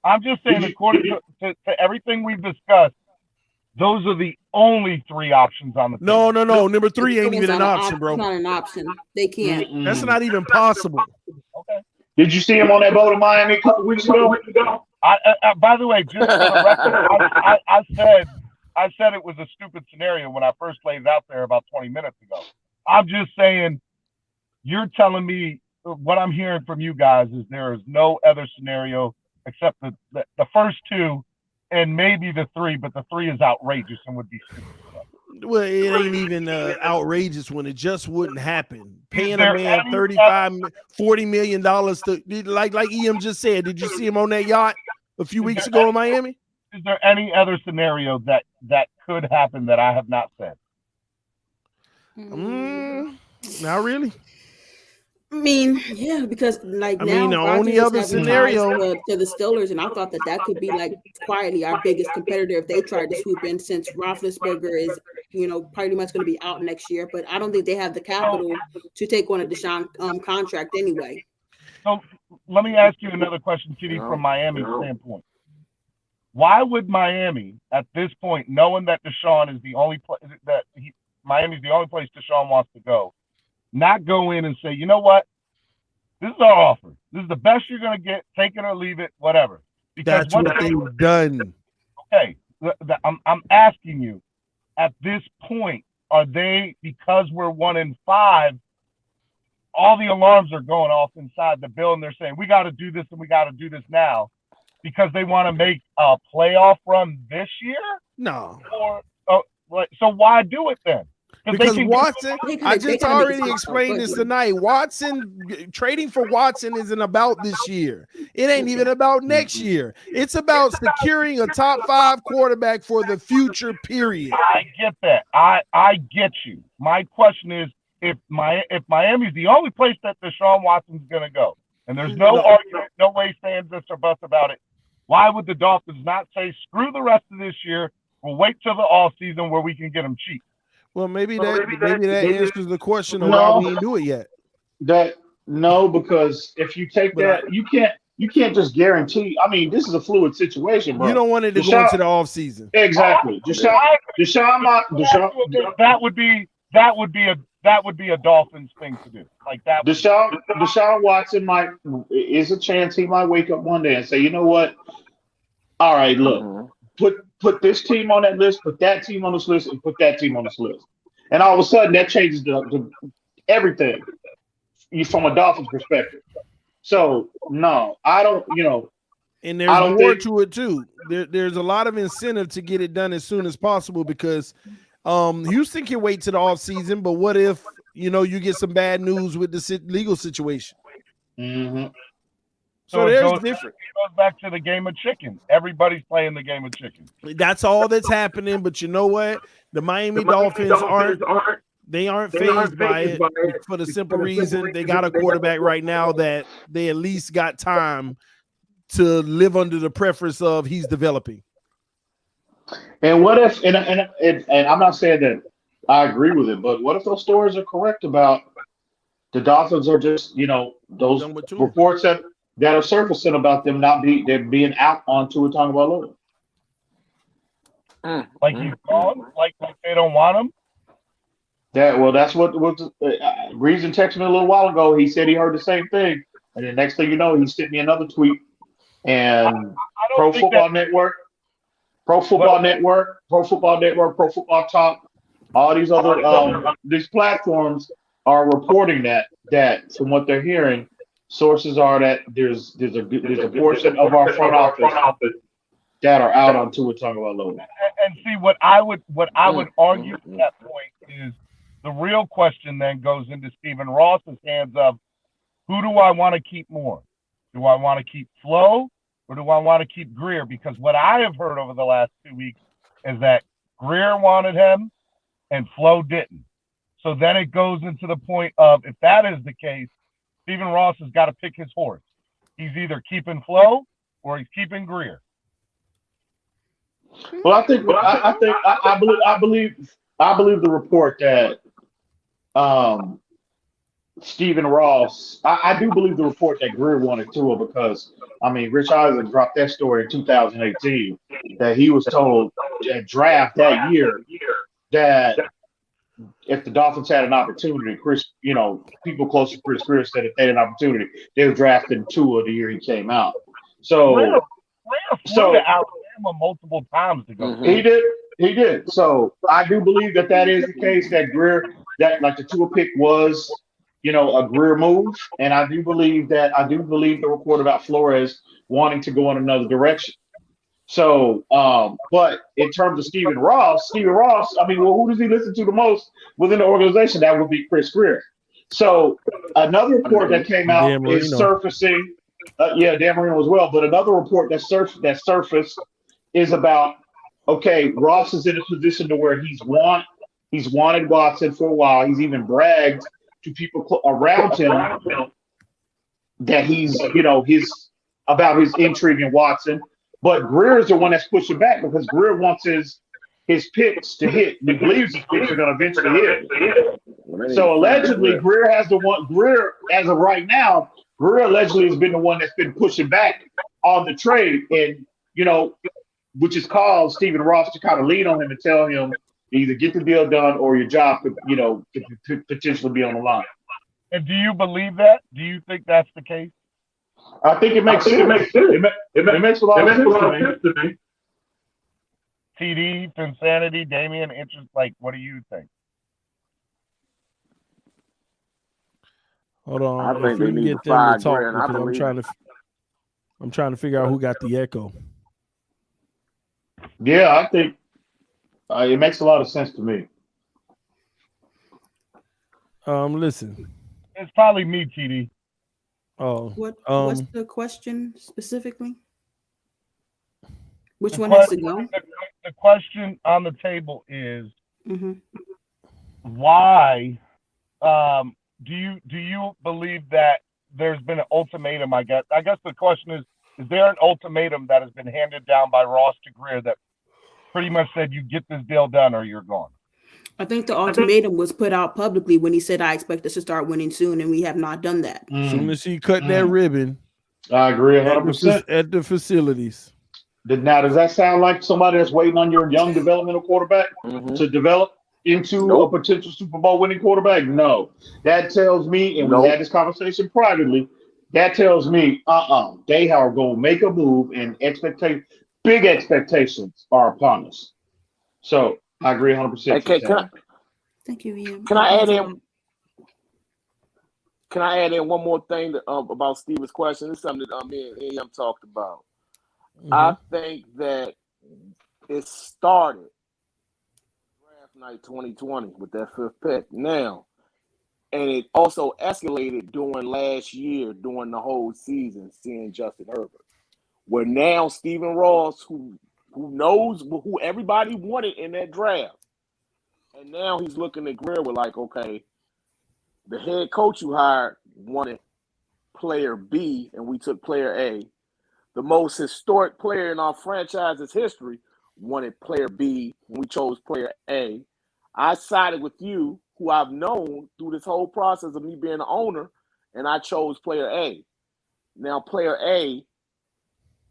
I'm just saying, according to everything we've discussed, those are the only 3 options on the table. No. Number 3 ain't even an option, bro. It's not an option. They can't. That's not even possible. Okay. Did you see him on that boat in Miami a couple weeks ago? By the way, just for the record, I said it was a stupid scenario when I first laid it out there about 20 minutes ago. I'm just saying, you're telling me what I'm hearing from you guys is there is no other scenario except the first 2 and maybe the 3, but the 3 is outrageous and would be stupid. Well, it ain't even outrageous when it just wouldn't happen. Paying a man $35, $40 million to, like EM just said. Did you see him on that yacht a few weeks ago in Miami? Is there any other scenario that could happen that I have not said? Not really. I mean, yeah, because the only other scenario to the Steelers, and I thought that could be quietly our biggest competitor if they tried to swoop in, since Roethlisberger is pretty much going to be out next year. But I don't think they have the capital to take on a Deshaun contract anyway. So let me ask you another question, TD, from Miami's standpoint. Why would Miami, at this point, knowing that Deshaun is the only Miami's the only place Deshaun wants to go, not go in and say, you know what? This is our offer. This is the best you're going to get. Take it or leave it, whatever. Because that's what they've done. Okay, I'm asking you, at this point, are they, because we're 1-5, all the alarms are going off inside the building? They're saying, we got to do this and we got to do this now because they want to make a playoff run this year? No. So why do it then? Because Watson, I just already explained this tonight. Trading for Watson isn't about this year. It ain't even about next year. It's about securing a top 5 quarterback for the future, period. I get that. I get you. My question is, if Miami's the only place that Deshaun Watson's going to go, and there's no argument, no way fans or bust about it, why would the Dolphins not say, screw the rest of this year, we'll wait till the offseason where we can get them cheap? Well, maybe that answers the question of why we didn't do it yet. No, because if you take that, you can't. you can't just guarantee. I mean, this is a fluid situation, bro. You don't want it to go into the off season. Exactly. Deshaun, that would be a Dolphins thing to do. Like that. Deshaun Watson is a chance he might wake up one day and say, you know what? All right, look, put this team on that list, put that team on this list, and put that team on this list. And all of a sudden, that changes the everything from a Dolphins perspective. So, no, I don't, And there's more to it, too. There's a lot of incentive to get it done as soon as possible because Houston can wait to the offseason, but what if, you get some bad news with the legal situation? Mm-hmm. So there's different. It goes back to the game of chicken. Everybody's playing the game of chicken. That's all that's happening, but you know what? The Miami Dolphins aren't fazed by it for the simple reason they got a quarterback right now that they at least got time to live under the preference of he's developing. And what if, and I'm not saying that I agree with it, but what if those stories are correct about the Dolphins are just, those reports that are surfacing about them they're being out on Tua Tagovailoa. Like he's gone, like they don't want him. That's what Reason texted me a little while ago. He said he heard the same thing, and the next thing you know, he sent me another tweet. And Pro Football Network, Pro Football Talk, all these other these platforms are reporting that from what they're hearing, sources are that there's a portion of our front office that are out on Tua Tagovailoa. And see what I would argue at that point is the real question then goes into Stephen Ross's hands of who do I want to keep more? Do I want to keep Flo or do I want to keep Greer? Because what I have heard over the last 2 weeks is that Greer wanted him and Flo didn't. So then it goes into the point of if that is the case, Stephen Ross has got to pick his horse. He's either keeping Flo or he's keeping Greer. Well, I believe the report that Stephen Ross. I do believe the report that Greer wanted Tua because Rich Eisen dropped that story in 2018 that he was told at draft that year that if the Dolphins had an opportunity, people close to Chris Greer said if they had an opportunity, they were drafting Tua the year he came out. So Greer flew to Alabama multiple times to go. He did. So I do believe that is the case that Greer, that like the Tua pick was, a Greer move, and I do believe the report about Flores wanting to go in another direction. So, but in terms of Stephen Ross, who does he listen to the most within the organization? That would be Chris Greer. So another report that came out is surfacing. Dan Marino as well. But another report that surfaced is about, Ross is in a position to where he's wanted Watson for a while. He's even bragged to people around him that he's, about his intrigue in Watson. But Greer is the one that's pushing back because Greer wants his picks to hit. He believes his picks are going to eventually hit. So allegedly, Greer as of right now, Greer allegedly has been the one that's been pushing back on the trade, and which has caused Stephen Ross to kind of lean on him and tell him either get the deal done or your job could potentially be on the line. And do you believe that? Do you think that's the case? I think it makes sense. It makes a lot of sense to me. TD, Insanity, Damian, interest. Like, what do you think? Hold on. I think if we can get them to talk, I'm trying to figure out who got the echo. Yeah, I think it makes a lot of sense to me. Listen. It's probably me, TD. Oh, what's the question specifically? Which one has to go? The question on the table is why do you believe that there's been an ultimatum? I guess the question is there an ultimatum that has been handed down by Ross to Greer that pretty much said you get this deal done or you're gone? I think the ultimatum was put out publicly when he said, I expect us to start winning soon, and we have not done that. As soon as he cut that ribbon, I agree at 100%. at the facilities. Now, does that sound like somebody that's waiting on your young developmental quarterback Mm-hmm. to develop into a Nope. potential Super Bowl winning quarterback? No. That tells me, and we Nope. had this conversation privately, that tells me, they are going to make a move and big expectations are upon us. So I agree 100% Okay, with Sam. Thank you, Ian. can I add in can I add in one more thing about Steven's question? This is something that me and Ian talked about. I think that it started draft night 2020 with that 5th pick. Now, and it also escalated during last year, during the whole season, seeing Justin Herbert. Where now Stephen Ross, who knows who everybody wanted in that draft, and now he's looking at Greer with like, okay, the head coach you hired wanted player B, and we took player A. The most historic player in our franchise's history wanted player B, and we chose player A. I sided with you, who I've known through this whole process of me being the owner, and I chose player A. Now, player A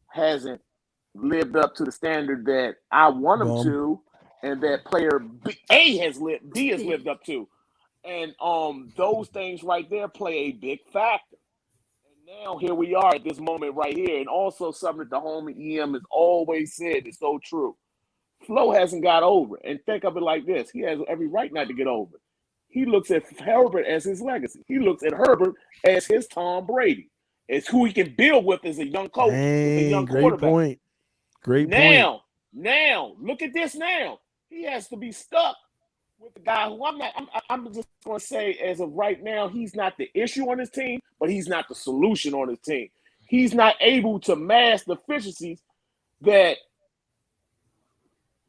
hasn't lived up to the standard that I want him to, and that player B has lived up to. And those things right there play a big factor. And now here we are at this moment right here. And also something that the homie EM has always said is so true. Flo hasn't got over it. And think of it like this. He has every right not to get over it. He looks at Herbert as his legacy. He looks at Herbert as his Tom Brady. It's who he can build with as a young coach, with a young quarterback. Great point. Now, look at this now. He has to be stuck with the guy who I'm just going to say, as of right now, he's not the issue on his team, but he's not the solution on his team. He's not able to mask the deficiencies that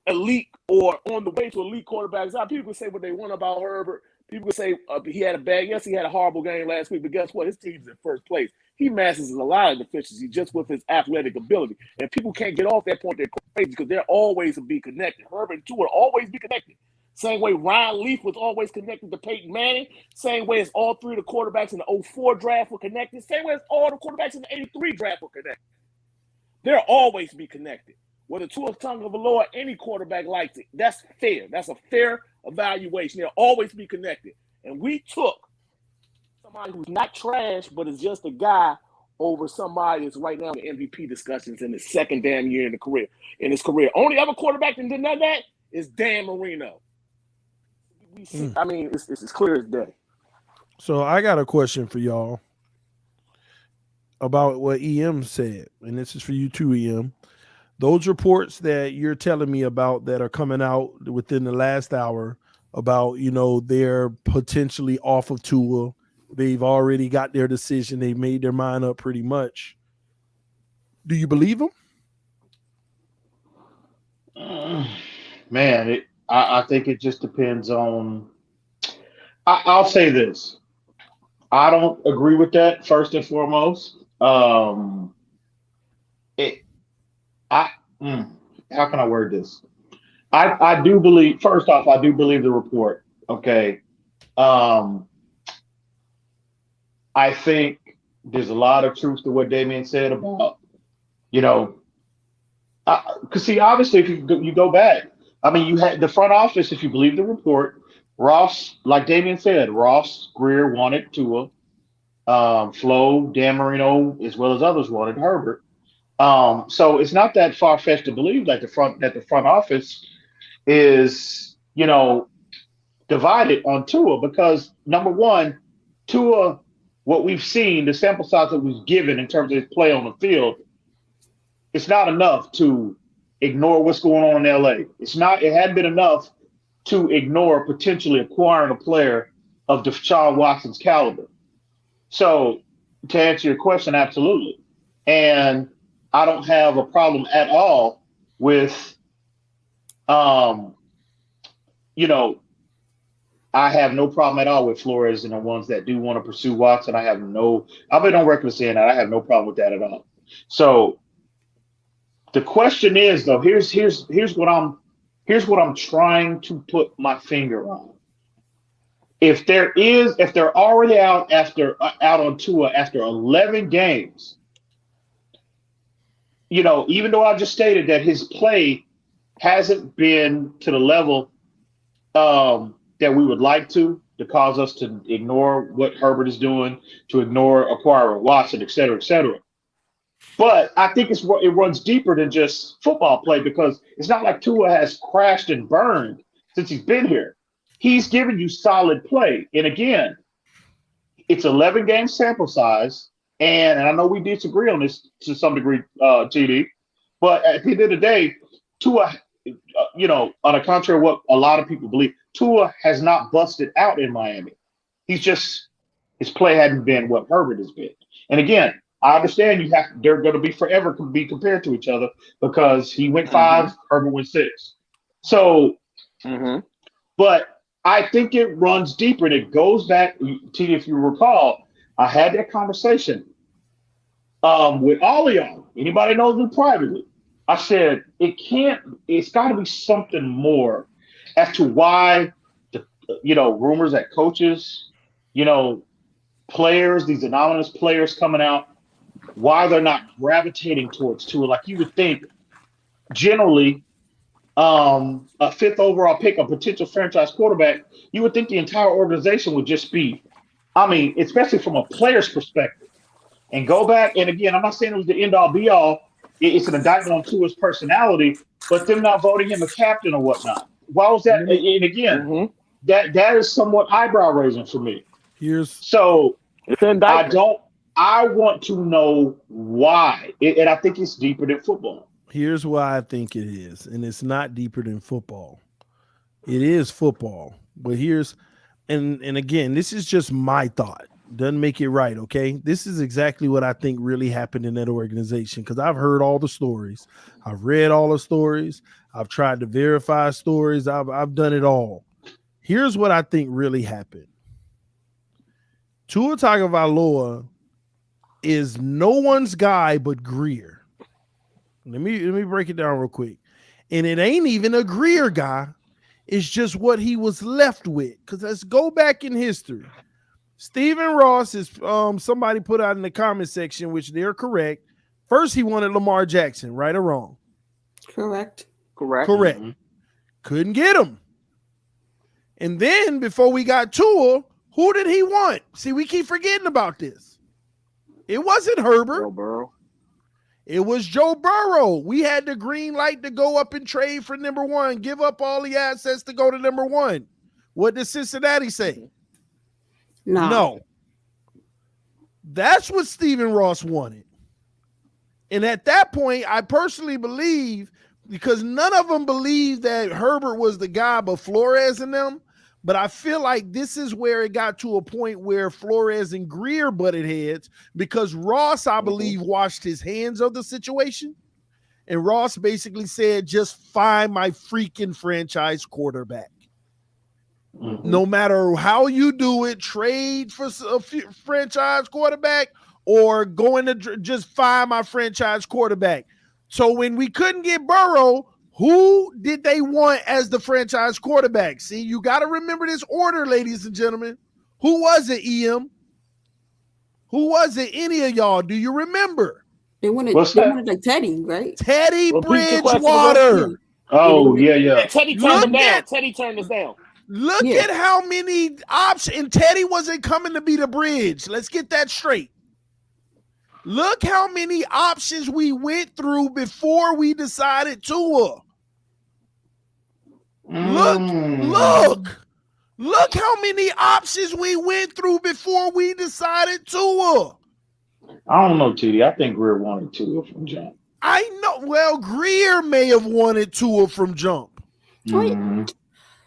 elite or on the way to elite quarterbacks out. People can say what they want about Herbert. People can say he had a horrible game last week, but guess what? His team's in first place. He masks a lot of deficiencies just with his athletic ability. And people can't get off that point. They're crazy because they're always to be connected. Herbert and Tua will always be connected. Same way Ryan Leaf was always connected to Peyton Manning. Same way as all three of the quarterbacks in the 04 draft were connected. Same way as all the quarterbacks in the 83 draft were connected. They'll always be connected. Whether Tua Tagovailoa, any quarterback likes it. That's fair. That's a fair evaluation. They'll always be connected. And we took somebody who's not trash, but is just a guy over somebody that's right now in MVP discussions in his second damn year in his career. Only other quarterback that did that is Dan Marino. I mean, it's as clear as day. So I got a question for y'all about what EM said, and this is for you too, EM. Those reports that you're telling me about that are coming out within the last hour about, they're potentially off of Tua. They've already got their decision. They've made their mind up pretty much. Do you believe them? Man, I think it just depends on. I'll say this. I don't agree with that, first and foremost. How can I word this? I do believe, first off, I do believe the report. Okay. I think there's a lot of truth to what Damien said about, because see, obviously, if you go back, I mean, you had the front office, if you believe the report, Ross, like Damien said, Ross Greer wanted Tua, Flo, Dan Marino, as well as others wanted Herbert. So it's not that far fetched to believe that the front office is, divided on Tua because number one, Tua, what we've seen, the sample size that was given in terms of his play on the field, it's not enough to ignore what's going on in LA. It hadn't been enough to ignore potentially acquiring a player of Deshaun Watson's caliber. So to answer your question, absolutely. And I don't have a problem at all with, I have no problem at all with Flores and the ones that do want to pursue Watson. I've been on record saying that I have no problem with that at all. So the question is, though, here's what I'm trying to put my finger on. If they're already out on Tua after 11 games, even though I just stated that his play hasn't been to the level that we would like to cause us to ignore what Herbert is doing, to ignore acquiring Watson, et cetera, et cetera. But I think it runs deeper than just football play, because it's not like Tua has crashed and burned since he's been here. He's given you solid play. And again, it's 11 game sample size. And I know we disagree on this to some degree, TD, but at the end of the day, Tua, on the contrary of what a lot of people believe, Tua has not busted out in Miami. His play hadn't been what Herbert has been. And again, I understand they're going to be forever be compared to each other, because he went 5, Herbert went 6. So, but I think it runs deeper, and it goes back, TD, if you recall, I had that conversation with all of y'all. Anybody knows me privately. I said, it's got to be something more as to why, rumors that coaches, players, these anonymous players coming out, why they're not gravitating towards Tua. Like you would think, generally, a 5th overall pick, a potential franchise quarterback, you would think the entire organization would just be, especially from a player's perspective. And go back, and again, I'm not saying it was the end-all, be-all. It's an indictment on Tua's personality, but them not voting him a captain or whatnot. Why was that? And again, that is somewhat eyebrow-raising for me. So it's an indictment. I want to know why, and I think it's deeper than football. Here's why I think it is, and it's not deeper than football. It is football, but and again, this is just my thought. Doesn't make it right, okay? This is exactly what I think really happened in that organization, because I've heard all the stories. I've read all the stories. I've tried to verify stories. I've done it all. Here's what I think really happened. Tua Tagovailoa is no one's guy but Greer. Let me break it down real quick. And it ain't even a Greer guy. It's just what he was left with. Because let's go back in history. Stephen Ross is somebody put out in the comment section, which they're correct. First, he wanted Lamar Jackson, right or wrong? Correct. Couldn't get him. And then before we got Tua, who did he want? See, we keep forgetting about this. It wasn't Herbert. Joe Burrow. It was Joe Burrow. We had the green light to go up and trade for number 1, give up all the assets to go to number 1. What did Cincinnati say? No. That's what Stephen Ross wanted. And at that point, I personally believe, because none of them believed that Herbert was the guy but Flores and them, but I feel like this is where it got to a point where Flores and Greer butted heads, because Ross, I believe, washed his hands of the situation. And Ross basically said, just find my freaking franchise quarterback. No matter how you do it, trade for a franchise quarterback or going to just find my franchise quarterback. So when we couldn't get Burrow, who did they want as the franchise quarterback? See, you got to remember this order, ladies and gentlemen. Who was it, EM? Who was it? Any of y'all? Do you remember? They wanted like Teddy, right? Teddy Bridgewater. Oh, yeah. Teddy turned us down. Look at how many options. And Teddy wasn't coming to be the bridge. Let's get that straight. Look how many options we went through before we decided Tua. Look how many options we went through before we decided Tua. I don't know, TD. I think Greer wanted Tua from jump. I know. Well, Greer may have wanted Tua from jump.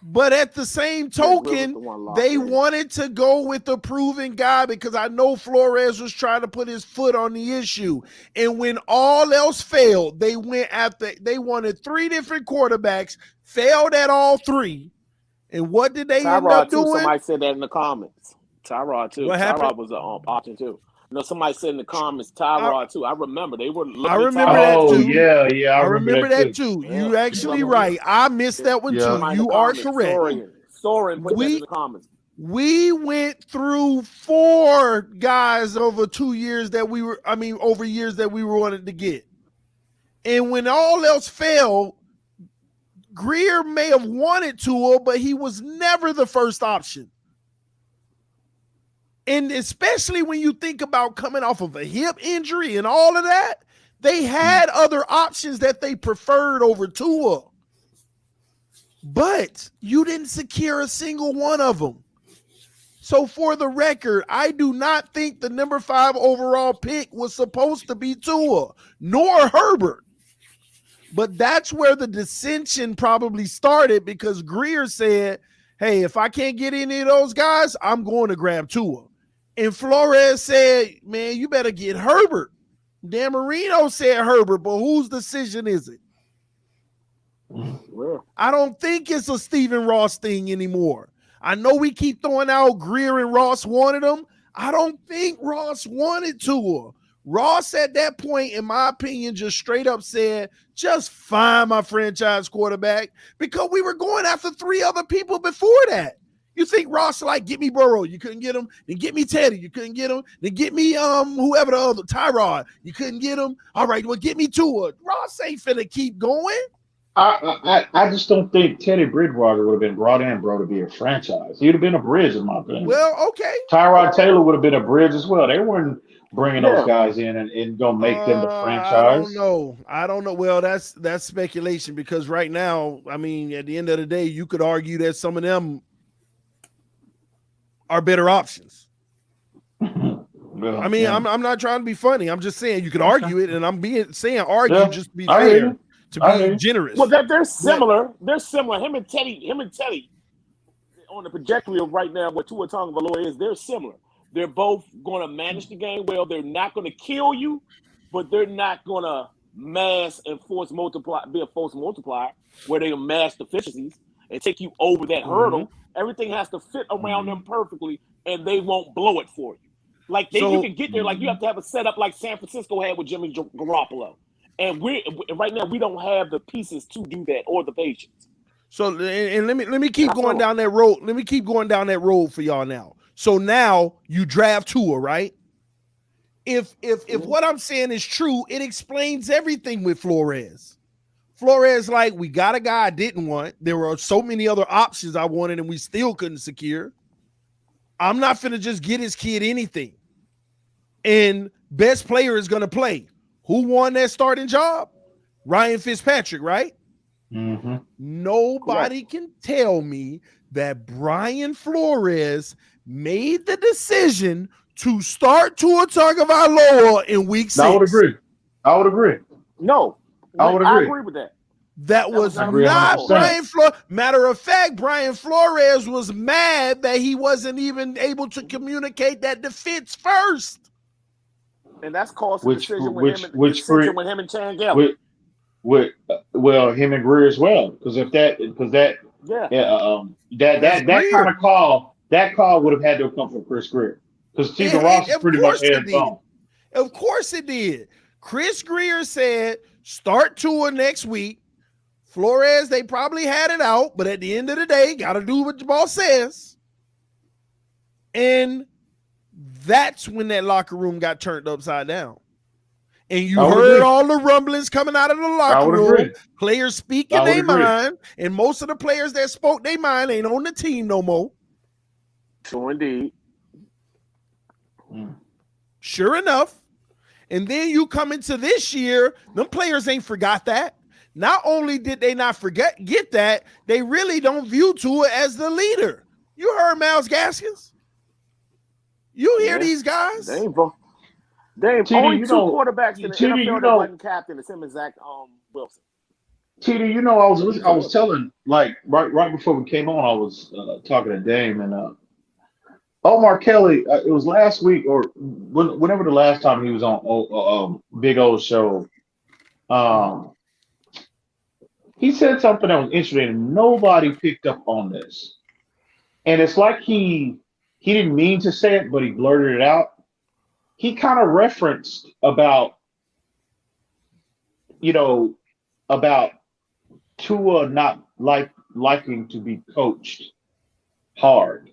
But at the same token, they wanted to go with a proven guy, because I know Flores was trying to put his foot on the issue. And when all else failed, they wanted 3 different quarterbacks, failed at all 3. And what did they end up doing? Somebody said that in the comments. Tyrod too. What happened? Tyrod was an option too. No, somebody said in the comments Tyrod too. I remember they were. I remember that too. Oh yeah. I remember that too. Yeah. You actually right. I missed that one too. You are correct. Soren put that in the comments. We went through 4 guys over 2 years that we were. Over years that we wanted to get. And when all else failed, Greer may have wanted Tua, but he was never the first option. And especially when you think about coming off of a hip injury and all of that, they had other options that they preferred over Tua. But you didn't secure a single one of them. So for the record, I do not think the number 5 overall pick was supposed to be Tua, nor Herbert. But that's where the dissension probably started, because Greer said, hey, if I can't get any of those guys, I'm going to grab Tua. And Flores said, man, you better get Herbert. Dan Marino said Herbert, but whose decision is it? Well, I don't think it's a Stephen Ross thing anymore. I know we keep throwing out Greer and Ross wanted him. I don't think Ross wanted Tua. Ross at that point, in my opinion, just straight up said, just find my franchise quarterback, because we were going after 3 other people before that. You think Ross like, get me Burrow, you couldn't get him. Then get me Teddy, you couldn't get him. Then get me whoever the other, Tyrod, you couldn't get him. All right, well, get me Tua. Ross ain't finna keep going. I just don't think Teddy Bridgewater would have been brought in, bro, to be a franchise. He'd have been a bridge, in my opinion. Well, okay. Tyrod Taylor would have been a bridge as well. They weren't bringing those guys in and gonna make them the franchise. I don't know. Well, that's speculation, because right now, I mean, at the end of the day, you could argue that some of them are better options. Well, I mean, yeah. I'm not trying to be funny. I'm just saying you could argue it, and I'm saying argue just to be I hear fair, you. to be generous. well, they're similar. They're similar. Him and Teddy, on the trajectory of right now, what Tua Tagovailoa is, they're similar. They're both going to manage the game well. They're not going to kill you, but they're not going to mass and be a force multiplier where they mass deficiencies and take you over that hurdle. Everything has to fit around them perfectly, and they won't blow it for you. Like you can get there, like you have to have a setup like San Francisco had with Jimmy Garoppolo. And right now we don't have the pieces to do that or the patience. So and let me keep going down that road. Let me keep going down that road for y'all now. So now you draft Tua, right? If what I'm saying is true, it explains everything with Flores. Flores, like, we got a guy I didn't want. There were so many other options I wanted, and we still couldn't secure. I'm not finna just get his kid anything. And best player is gonna play. Who won that starting job? Ryan Fitzpatrick, right? Mm-hmm. Nobody can tell me that Brian Flores made the decision to start Tua Tagovailoa in week 6. I would agree. No, I agree with that. That was not 100%. Brian Flores. Matter of fact, Brian Flores was mad that he wasn't even able to communicate that defense first. And that's caused a decision with him and Chan Galley. Well, him and Greer as well. Because that kind of call, that call would have had to come from Chris Greer. Because Stephen Ross is pretty much hands on. Of course it did. Chris Greer said, start Tua next week. Flores, they probably had it out, but at the end of the day, got to do what the boss says. And that's when that locker room got turned upside down. And you heard all the rumblings coming out of the locker room. Players speaking their mind. And most of the players that spoke their mind ain't on the team no more. So indeed. Sure enough. And then you come into this year, them players ain't forgot that. Not only did they not get that, they really don't view Tua as the leader. You heard Myles Gaskins? You hear these guys? They ain't only two quarterbacks in the NFL that wasn't captain. It's him and Zach Wilson. TD, I was telling, like, right before we came on, I was talking to Dame, and Omar Kelly, it was last week or whenever the last time he was on Big O's show, he said something that was interesting, and nobody picked up on this. And it's like he didn't mean to say it, but he blurted it out. He kind of referenced about Tua not liking to be coached hard.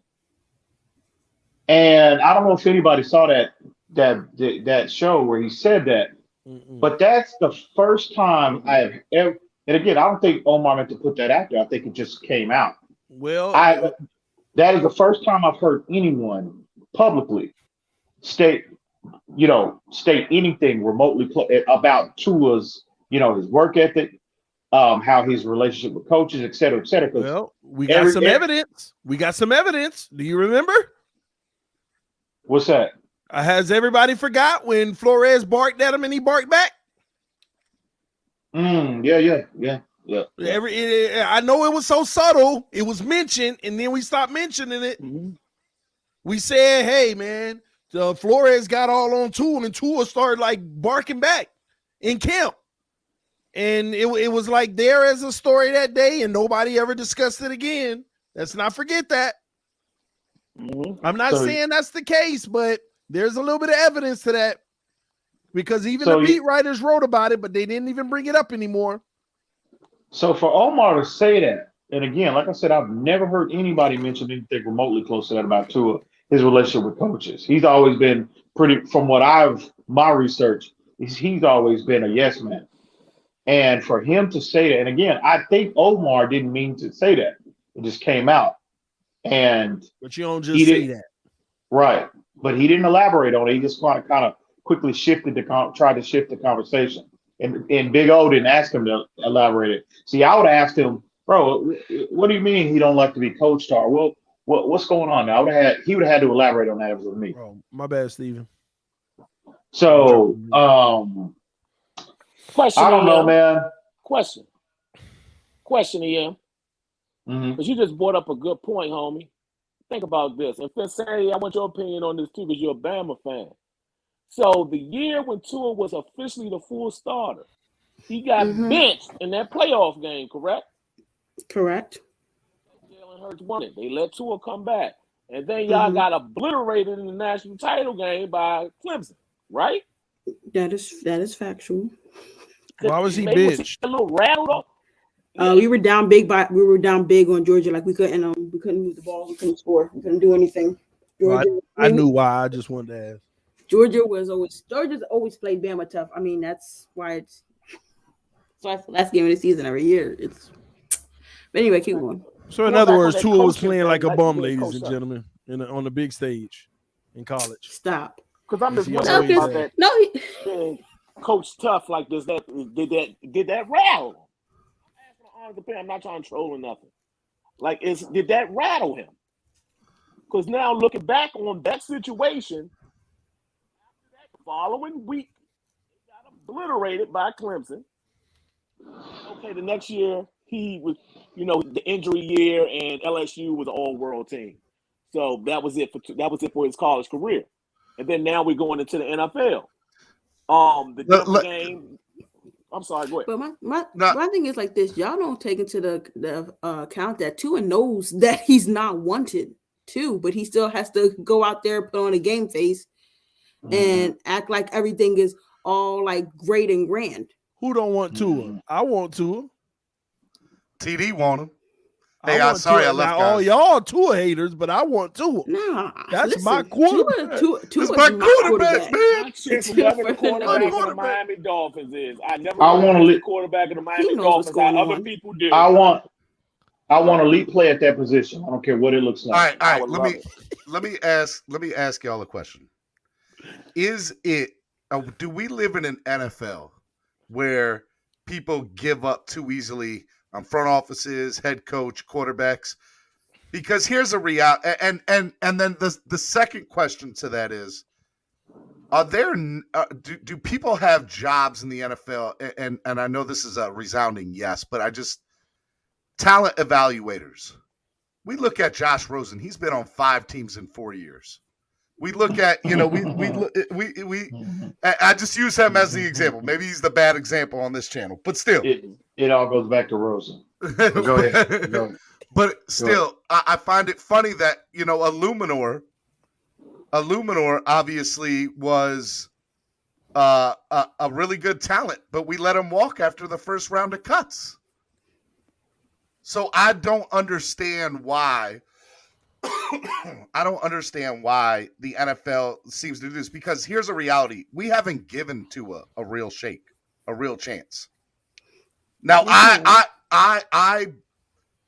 And I don't know if anybody saw that show where he said that, But that's the first time I have ever. And again, I don't think Omar meant to put that out there. I think it just came out. Well, That is the first time I've heard anyone publicly state, state anything remotely about Tua's, his work ethic, how his relationship with coaches, et cetera, et cetera. well, we got some evidence. We got some evidence. Do you remember? What's that? Has everybody forgot when Flores barked at him and he barked back? Yeah. I know it was so subtle. It was mentioned, and then we stopped mentioning it. Mm-hmm. We said, "Hey, man, Flores got all on Tua, and Tua started like barking back in camp." And it was like there as a story that day, and nobody ever discussed it again. Let's not forget that. Mm-hmm. I'm not saying that's the case, but there's a little bit of evidence to that because even the beat writers wrote about it, but they didn't even bring it up anymore. So for Omar to say that, and again, like I said, I've never heard anybody mention anything remotely close to that about Tua, his relationship with coaches. He's always been from what my research, he's always been a yes man. And for him to say that, and again, I think Omar didn't mean to say that. It just came out. But you don't just say that. Right. But he didn't elaborate on it. He just kind of quickly tried to shift the conversation. And Big O didn't ask him to elaborate it. See, I would have asked him, bro, what do you mean he don't like to be coached? Or what's going on now? He would have had to elaborate on that if it was me. Bro, my bad, Steven. So question. I don't know, man. Question, EM. Because you just brought up a good point, homie. Think about this. And Sandy, I want your opinion on this too, because you're a Bama fan. So the year when Tua was officially the full starter, he got benched in that playoff game, correct? Correct. Jalen Hurts won it. They let Tua come back. And then y'all got obliterated in the national title game by Clemson, right? That is factual. Why was he benched? A little rattled off. We were down big on Georgia. Like we couldn't move the ball, we couldn't score, we couldn't do anything. Georgia, I knew why. I just wanted to ask. Georgia's always played Bama tough. I mean, that's why it's last game of the season every year. But anyway, keep going. So in other words, Tua was playing like a bum, ladies and gentlemen, on the big stage in college. Stop. Because I'm just wondering about that. No, coach tough like this. Did that rattle? I'm not trying to troll or nothing. Did that rattle him? Because now looking back on that situation, after that following week, he got obliterated by Clemson. Okay, the next year he was, the injury year, and LSU was an all-world team. So that was it for his college career. And then now we're going into the NFL. The game. I'm sorry, go ahead. But my thing is like this: y'all don't take into the account that Tua knows that he's not wanted too, but he still has to go out there, put on a game face, and act like everything is all like great and grand. Who don't want Tua? I want Tua. TD want him. Hey, I'm sorry I left. Now, all y'all Tua haters, but I want Tua. Nah, that's my quarterback. Tua's my quarterback, man. Whoever the quarterback of the Miami Dolphins is, I never want to the quarterback of the Miami Dolphins. Other people do. I want elite play at that position. I don't care what it looks like. All right. Let me ask y'all a question. Is it? Do we live in an NFL where people give up too easily on front offices, head coach, quarterbacks? Because here's a reality, and then the second question to that is: are there do people have jobs in the NFL? And I know this is a resounding yes, but talent evaluators. We look at Josh Rosen; he's been on 5 teams in 4 years. We look at, I just use him as the example. Maybe he's the bad example on this channel, but still. It all goes back to Rosen. Go ahead. But still, I find it funny that, Illuminor obviously was a really good talent, but we let him walk after the first round of cuts. So I don't understand why I don't understand why the NFL seems to do this, because here's a reality. We haven't given Tua a real shake, a real chance. Now, I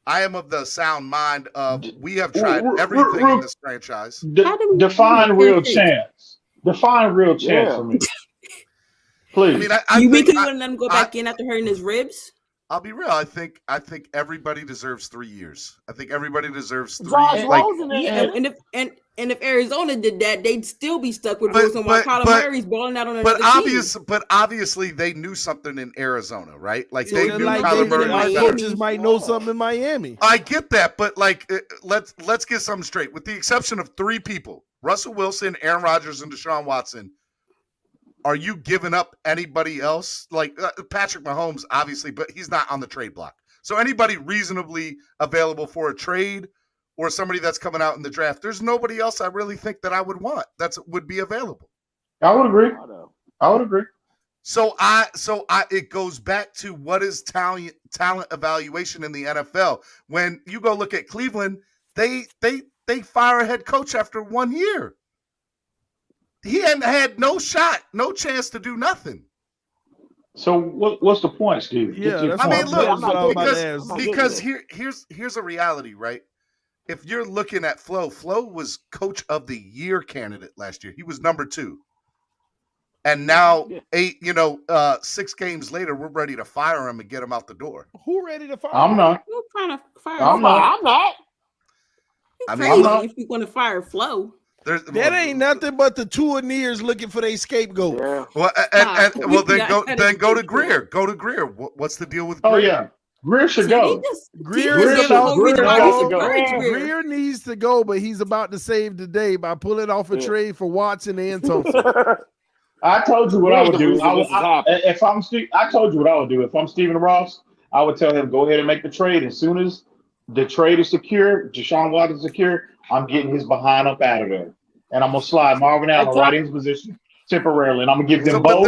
am of the sound mind of we have tried everything in this franchise. Define real chance. Define real chance for me. Please. I mean, you mean because you want to let him go back in after hurting his ribs? I'll be real. I think everybody deserves 3 years. I think everybody deserves 3 Josh years. Rosen And if Arizona did that, they'd still be stuck with Rosen while Kyler Murray's balling out on another team. But obviously they knew something in Arizona, right? Like So they knew like Kyler Murray was better. coaches might know something in Miami. I get that, but like let's get something straight. With the exception of 3 people, Russell Wilson, Aaron Rodgers, and Deshaun Watson, are you giving up anybody else? Like Patrick Mahomes, obviously, but he's not on the trade block. So anybody reasonably available for a trade or somebody that's coming out in the draft, there's nobody else I really think that I would want would be available. I would agree. So it goes back to what is talent evaluation in the NFL. When you go look at Cleveland, they fire a head coach after 1 year. He hadn't had no shot, no chance to do nothing. So what's the point, Steve? Yeah, I mean, look, because here's a reality, right? If you're looking at Flo was coach of the year candidate last year. He was number 2. And now 6 games later, we're ready to fire him and get him out the door. Who ready to fire him? I'm not. You're trying to fire I'm not. I mean, if you're going to fire Flo. That ain't nothing but the 2 Nears looking for their scapegoat. Yeah. Well, then go to Greer. Go to Greer. What's the deal with Greer? Oh yeah, Greer should go. Greer needs to go, but he's about to save the day by pulling off a trade for Watson and Thompson. I told you what I would do. I told you what I would do. If I'm Stephen Ross, I would tell him go ahead and make the trade. As soon as the trade is secure, Deshaun Watson is secure, I'm getting his behind up out of there. And I'm going to slide Marvin Allen right in his position temporarily. And I'm going to give them both. But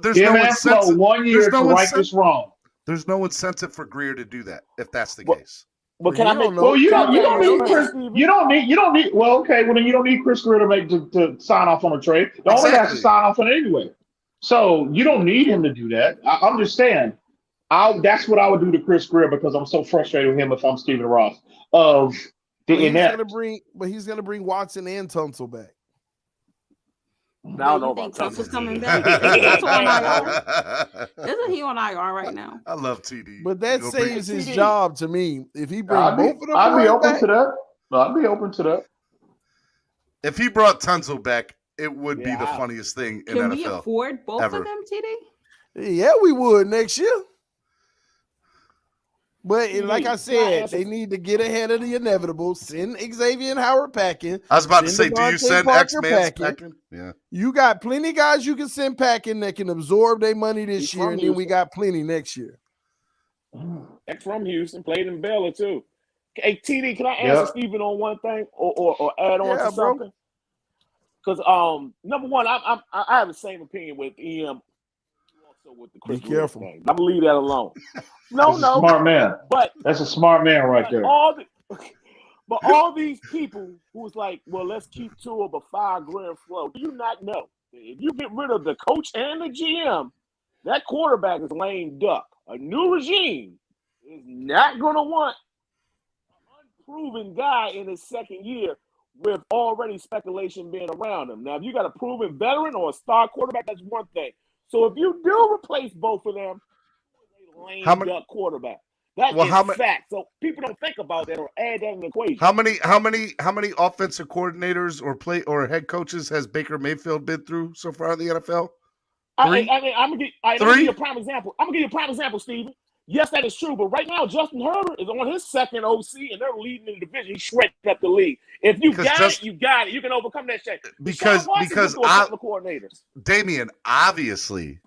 there's no incentive. 1 year to right this wrong. There's no incentive for Greer to do that if that's the case. But can I make? Well, you don't need Chris. You don't need. Well, okay. Well, then you don't need Chris Greer to sign off on a trade. The owner has to sign off on it anyway. So you don't need him to do that. I'm just saying. That's what I would do to Chris Greer because I'm so frustrated with him if I'm Stephen Ross. He's gonna bring Watson and Tunsil back. Now I know about Tunsil's coming back. Isn't he on IR right now? I love TD, but that saves his job to me. If he brings both of them, I'd be open to that. I'd be open to that. If he brought Tunsil back, it would be the funniest thing in NFL. Can we afford both of them, TD? Yeah, we would next year. But like I said, they need to get ahead of the inevitable. Send Xavier and Howard packing. I was about to say, do you send X-Men packing? Yeah. You got plenty guys you can send packing that can absorb their money this year, and then we got plenty next year. X from Houston, played in Baylor too. Hey, TD, can I answer Stephen on one thing or add on to something? Because number one, I have the same opinion with EM. With the Be careful. Thing. I believe that alone. No, smart man. But that's a smart man right there. All these people who was like, well, let's keep Tua but $5,000 flow. Do you not know? If you get rid of the coach and the GM, that quarterback is lame duck. A new regime is not going to want an unproven guy in his second year with already speculation being around him. Now, if you got a proven veteran or a star quarterback, that's one thing. So if you do replace both of them, a lame duck quarterback. That's fact. So people don't think about that or add that in the equation. How many offensive coordinators or head coaches has Baker Mayfield been through so far in the NFL? I'm gonna give you a prime example. I'm gonna give you a prime example, Steven. Yes, that is true. But right now, Justin Herbert is on his second OC, and they're leading in the division. He shredded up the league. If you got it, you got it. You can overcome that shit. Because Damian, obviously,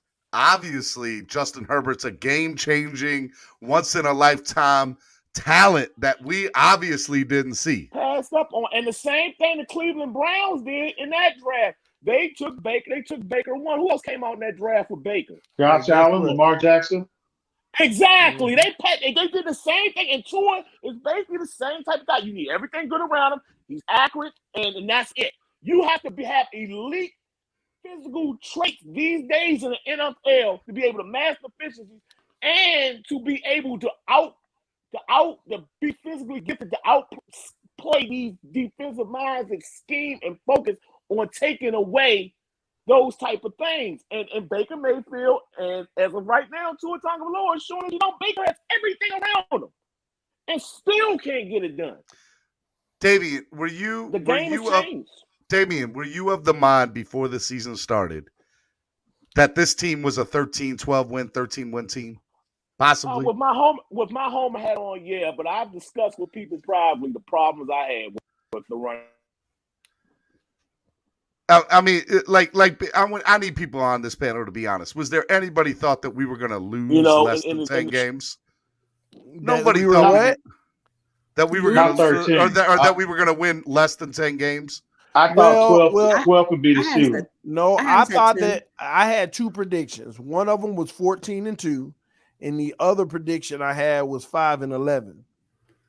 Justin Herbert's a game-changing, once-in-a-lifetime talent that we obviously didn't see. Passed up on, and the same thing the Cleveland Browns did in that draft. They took Baker. They took Baker one. Who else came out in that draft with Baker? Josh Allen, Lamar Jackson. Exactly. They did the same thing, and Tua is basically the same type of guy. You need everything good around him. He's accurate, and that's it. You have to have elite physical traits these days in the NFL to be able to master efficiency and to be able to be physically gifted to outplay these defensive minds and scheme and focus on taking away those type of things. And Baker Mayfield, and as of right now, Tua Tagovailoa is showing Baker has everything around him and still can't get it done. Damian, were you of the mind before the season started that this team was a 13-12 win, 13-win team? Possibly. With my home hat on, yeah, but I've discussed with people probably the problems I had with the run. I mean, I need people on this panel to be honest. Was there anybody thought that we were going to lose less than 10 games? Nobody thought that we were going to lose, or that we were going to win less than 10 games. I thought 12 would be the ceiling. No, I thought that I had two predictions. One of them was 14-2, and the other prediction I had was 5-11.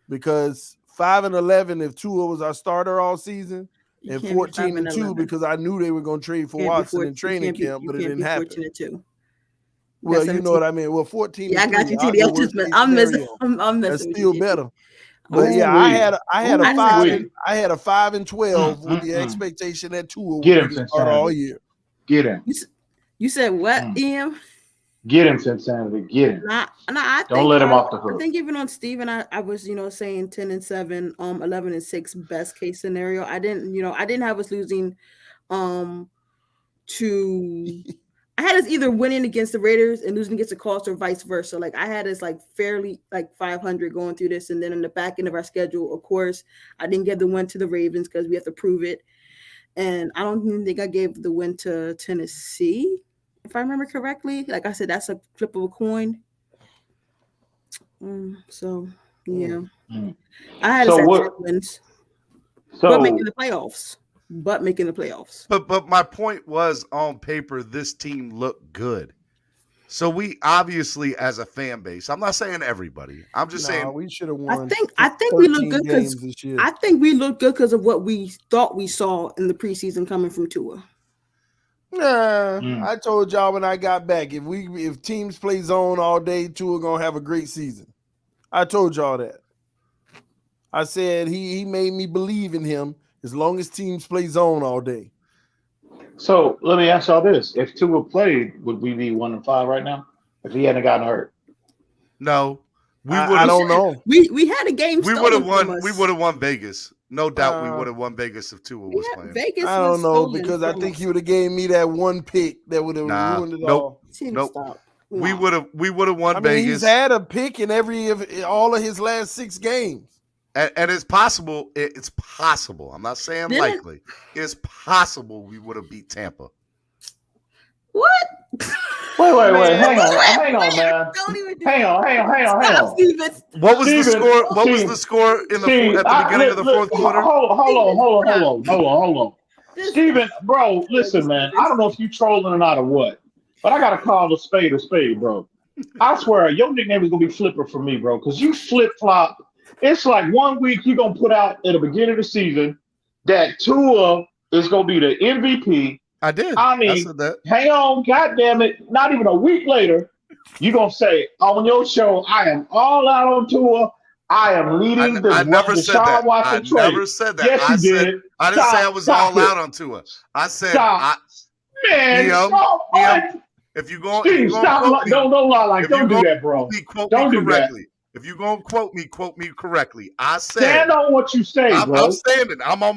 Because 5-11, if Tua was our starter all season, and 14-2 because I knew they were going to trade for Watson in training camp, but it didn't happen. 14-2. Well, you know what I mean. Well, 14. Yeah, I got you, TD. I'm messing. That's still better. But yeah, I had a 5-12 with the expectation that Tua would be all year. Get him. You said what, Em? Get him, Cincinnati. Get him. Don't let him off the hook. I think even on Steven, I was, saying 10-7, 11-6 best case scenario. I didn't have us losing to I had us either winning against the Raiders and losing against the Colts or vice versa. Like I had us fairly 500 going through this. And then in the back end of our schedule, of course, I didn't give the win to the Ravens because we have to prove it. And I don't even think I gave the win to Tennessee, if I remember correctly. Like I said, that's a flip of a coin. So, yeah. I had us at wins. But making the playoffs. But my point was, on paper, this team looked good. So we obviously, as a fan base, I'm not saying everybody. I'm just saying we should have won. I think we look good because of what we thought we saw in the preseason coming from Tua. I told y'all when I got back, if teams play zone all day, Tua gonna have a great season. I told y'all that. I said he made me believe in him. As long as teams play zone all day. So let me ask y'all this: if Tua played, would we be 1-5 right now? If he hadn't gotten hurt? No, I don't know. We had a game. We would have won. We would have won Vegas. No doubt, we would have won Vegas if Tua was playing. Vegas I don't know because I think he would have gave me that one pick that would have ruined it all. Nope. We would have won Vegas. He's had a pick in all of his last 6 games. And it's possible. It's possible. I'm not saying likely. It's possible we would have beat Tampa. What? Wait. Hang on, man. Hang on. What was the score? What was the score at the beginning of the fourth quarter? Hold on. Steven, bro, listen, man. I don't know if you trolling or not or what, but I gotta call a spade, bro. I swear, your nickname is gonna be Flipper for me, bro, because you flip flop. It's like 1 week you're going to put out at the beginning of the season that Tua is going to be the MVP. I did. I said that. Hang on, goddamn it. Not even a week later, you're going to say, on your show, I am all out on Tua. I am leading I never said that. Watson I never said that. Yes, you did. I didn't say I was all out on Tua. I said, if you go, don't lie like, don't do that, bro. Don't do that. If you're gonna quote me correctly. I said stand on what you say, bro. I'm standing. I'm on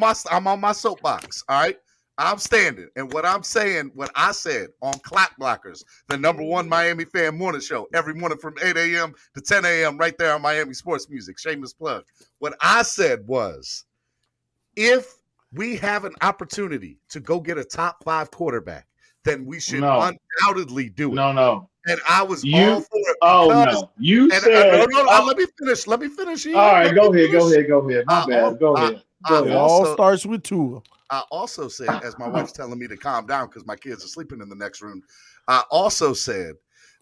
my soapbox. All right. I'm standing. And what I'm saying, what I said on Clock Blockers, the #1 Miami fan morning show, every morning from 8 a.m. to 10 a.m. right there on Miami Sports Music. Shameless plug. What I said was, if we have an opportunity to go get a top 5 quarterback, then we should undoubtedly do it. No. And I was all for it. No. You said. Let me finish. All right, go ahead. My bad. Go ahead. It all starts with Tua. I also said, as my wife's telling me to calm down because my kids are sleeping in the next room, I also said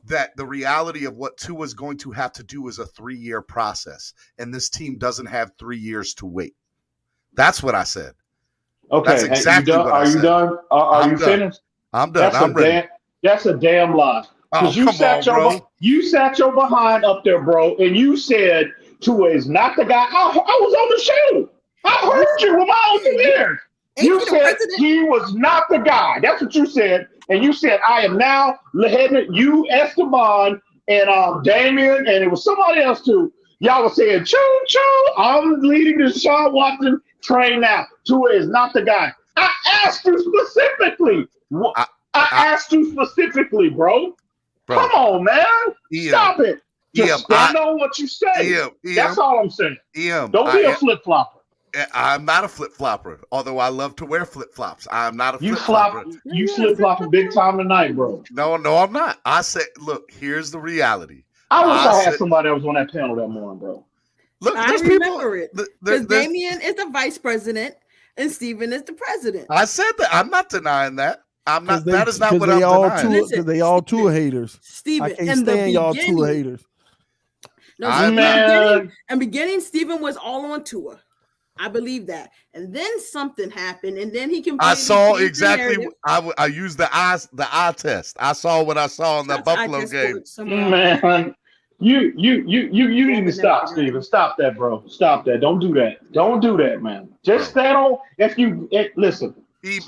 that the reality of what Tua is going to have to do is a 3-year process. And this team doesn't have 3 years to wait. That's what I said. Okay, That's exactly what I said. Are you done? Are you finished? I'm done. I'm ready. That's a damn lie. Because you sat your behind up there, bro, and you said Tua is not the guy. I was on the show. I heard you with my own ears. You said he was not the guy. That's what you said. And you said, I am now heading you, Esteban, and Damien, and it was somebody else too. Y'all were saying, choo, choo, I'm leading the Deshaun Watson train now. Tua is not the guy. I asked you specifically. I asked you specifically, bro. Come on, man. Stop it. Just stand on what you say. That's all I'm saying. Don't be a flip-flopper. I'm not a flip-flopper, although I love to wear flip-flops. I'm not a flip-flopper. You flip-flopping big time tonight, bro. No, I'm not. I said, look, here's the reality. I wish I had somebody that was on that panel that morning, bro. Look, I remember it. Because Damien is the vice president and Steven is the president. I said that. I'm not denying that. I'm not. That is not what I'm denying. Because they all Tua haters. Steven, I can't stand y'all Tua haters. No, in beginning, Steven was all on Tua. I believe that. And then something happened, and then he can. I saw exactly. I used the eye test. I saw what I saw in that Buffalo game. Man, you need to stop, Steven. Stop that, bro. Stop that. Don't do that. Don't do that, man. Just stand on. Listen. You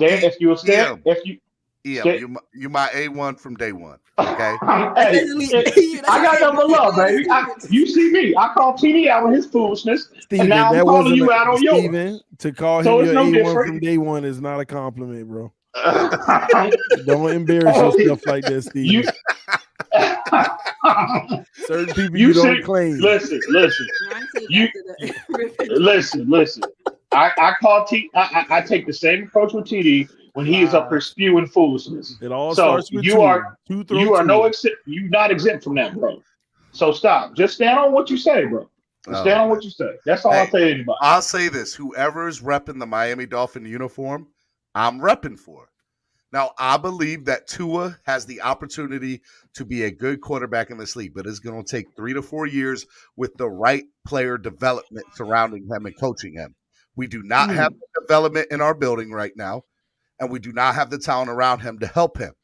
my A1 from day one. Okay. I got number love, baby. You see me. I call TD out on his foolishness, Steven, and now I'm calling you out on yours. Steven, to call him your A1 from day one is not a compliment, bro. Don't embarrass yourself like that, Steven. Certain people you don't claim. Listen. Listen. I call T. I take the same approach with TD when he is up here spewing foolishness. It all starts with you are you're not exempt from that, bro. So stop. Just stand on what you say, bro. Stand on what you say. That's all I'll say to anybody. I'll say this: whoever is repping the Miami Dolphin uniform, I'm repping for. Now, I believe that Tua has the opportunity to be a good quarterback in this league, but it's going to take 3 to 4 years with the right player development surrounding him and coaching him. We do not have the development in our building right now, and we do not have the talent around him to help him.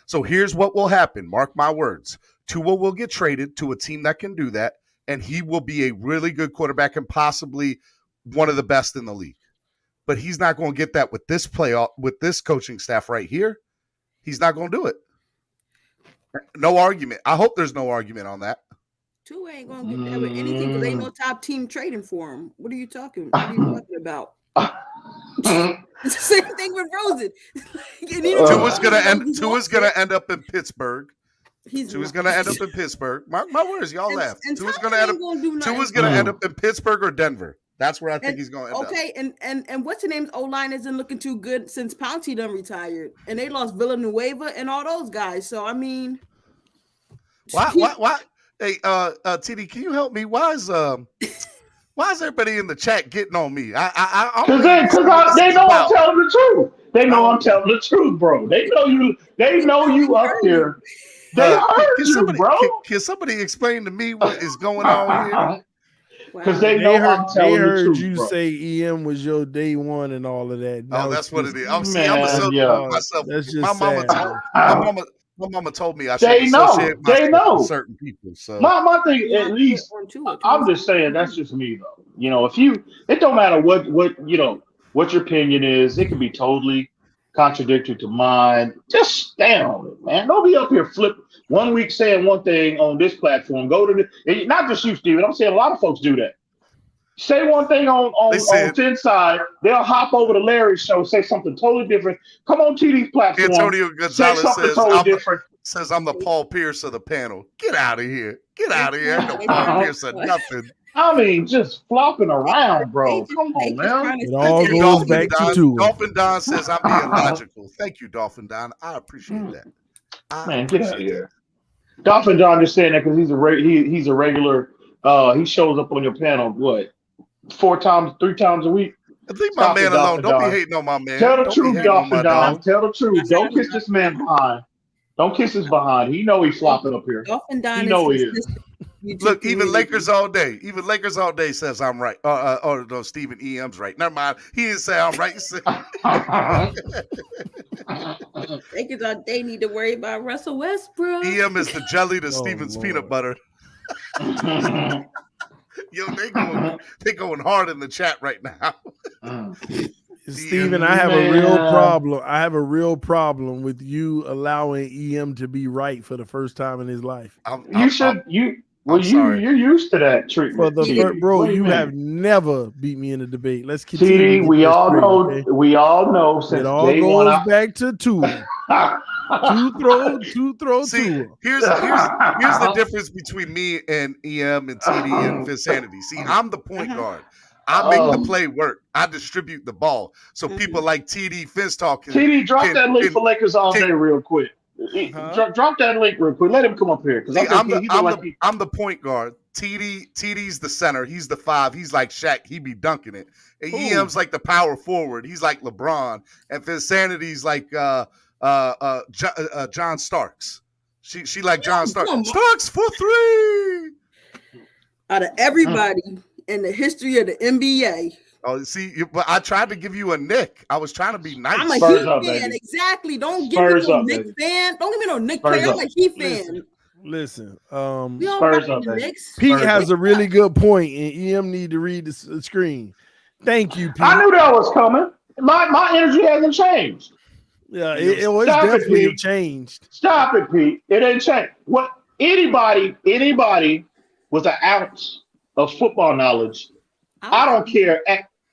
So here's what will happen. Mark my words. Tua will get traded to a team that can do that, and he will be a really good quarterback and possibly one of the best in the league. But he's not going to get that with this with this coaching staff right here. He's not going to do it. No argument. I hope there's no argument on that. Tua ain't going to get that with anything because ain't no top team trading for him. What are you talking about? It's the same thing with Rosen. Tua's gonna end up in Pittsburgh. Tua's gonna end up in Pittsburgh. Mark my words, y'all laugh. Tua's gonna end up in Pittsburgh or Denver. That's where I think he's going to end up. Okay, and what's the name's O-line isn't looking too good since Pouncey done retired, and they lost Villanueva and all those guys. So I mean, why? Hey, TD, can you help me? Why is everybody in the chat getting on me? Because they know I'm telling the truth. They know I'm telling the truth, bro. They know you. They know you up there. They heard you, bro. Can somebody explain to me what is going on here? Because they know I'm telling the truth. You bro. Say EM was your day one and all of that. Oh, that's what it is. I'm myself. That's just my mama told me I should associate myself with certain people. So my thing, at least, I'm just saying that's just me though. You know, it don't matter what your opinion is. It can be totally contradictory to mine. Just stand on it, man. Don't be up here flip 1 week saying one thing on this platform. Go to not just you, Steven. I'm saying a lot of folks do that. Say one thing on Thin Side, they'll hop over to Larry's show, say something totally different. Come on TD's platform. Antonio Gonzalez says I'm the Paul Pierce of the panel. Get out of here. Get out of here. Ain't no Paul Pierce or nothing. I mean, just flopping around, bro. Come on, man. It all goes back to Tua. Dolphin Don says I'm being logical. Thank you, Dolphin Don. I appreciate that. Man, get out of here. Dolphin Don just saying that because he's a regular. He shows up on your panel. What? 3 times a week. Leave my man alone. Don't be hating on my man. Tell the truth, Dolphin Don. Tell the truth. Don't kiss this man behind. Don't kiss his behind. He know he's flopping up here. Dolphin Don He know he is. Look, even Lakers all day. Even Lakers all day says I'm right. No, Stephen EM's right. Never mind. He didn't say I'm right. He said Lakers all day need to worry about Russell Westbrook. EM is the jelly to Stephen's Lord. peanut butter. Yo, they going hard in the chat right now. Steven, I have a real problem. I have a real problem with you allowing EM to be right for the first time in his life. You're used to that treatment. For the TD. bro, What do you mean? have never beat me in a debate. Let's continue. to TD, get we this all straight, know. okay? We all know since It all day goes one. back to Tua. two throw, See, Tua. here's the difference between me and EM and TD and Finsanity. See, I'm the point guard. I make the play work. I distribute the ball. So people like TD Finstalk. TD, drop that link for Lakers all day real quick. Drop that link real quick. Let him come up here because I'm the point guard. TD's the center. He's the 5. He's like Shaq. He be dunking it. And EM's like the power forward. He's like LeBron. And Finsanity's like John Starks. She like John Starks. Starks for 3. Out of everybody in the history of the NBA. Oh, see, but I tried to give you a Nick. I was trying to be nice. I'm a Spurs Heat up, fan. baby. Exactly. Don't give Spurs me no up, Nick baby. fan. Don't give me no Nick Spurs fan. I'm up. a Heat fan. Listen, We don't Spurs rock up, the baby. Knicks. Pete Spurs has a really good point, and EM need to read the screen. Thank you, Pete. I knew that was coming. My energy hasn't changed. Yeah, it's Stop it, definitely Pete. changed. Stop it, Pete. It ain't changed. What anybody with an ounce of football knowledge, I don't care.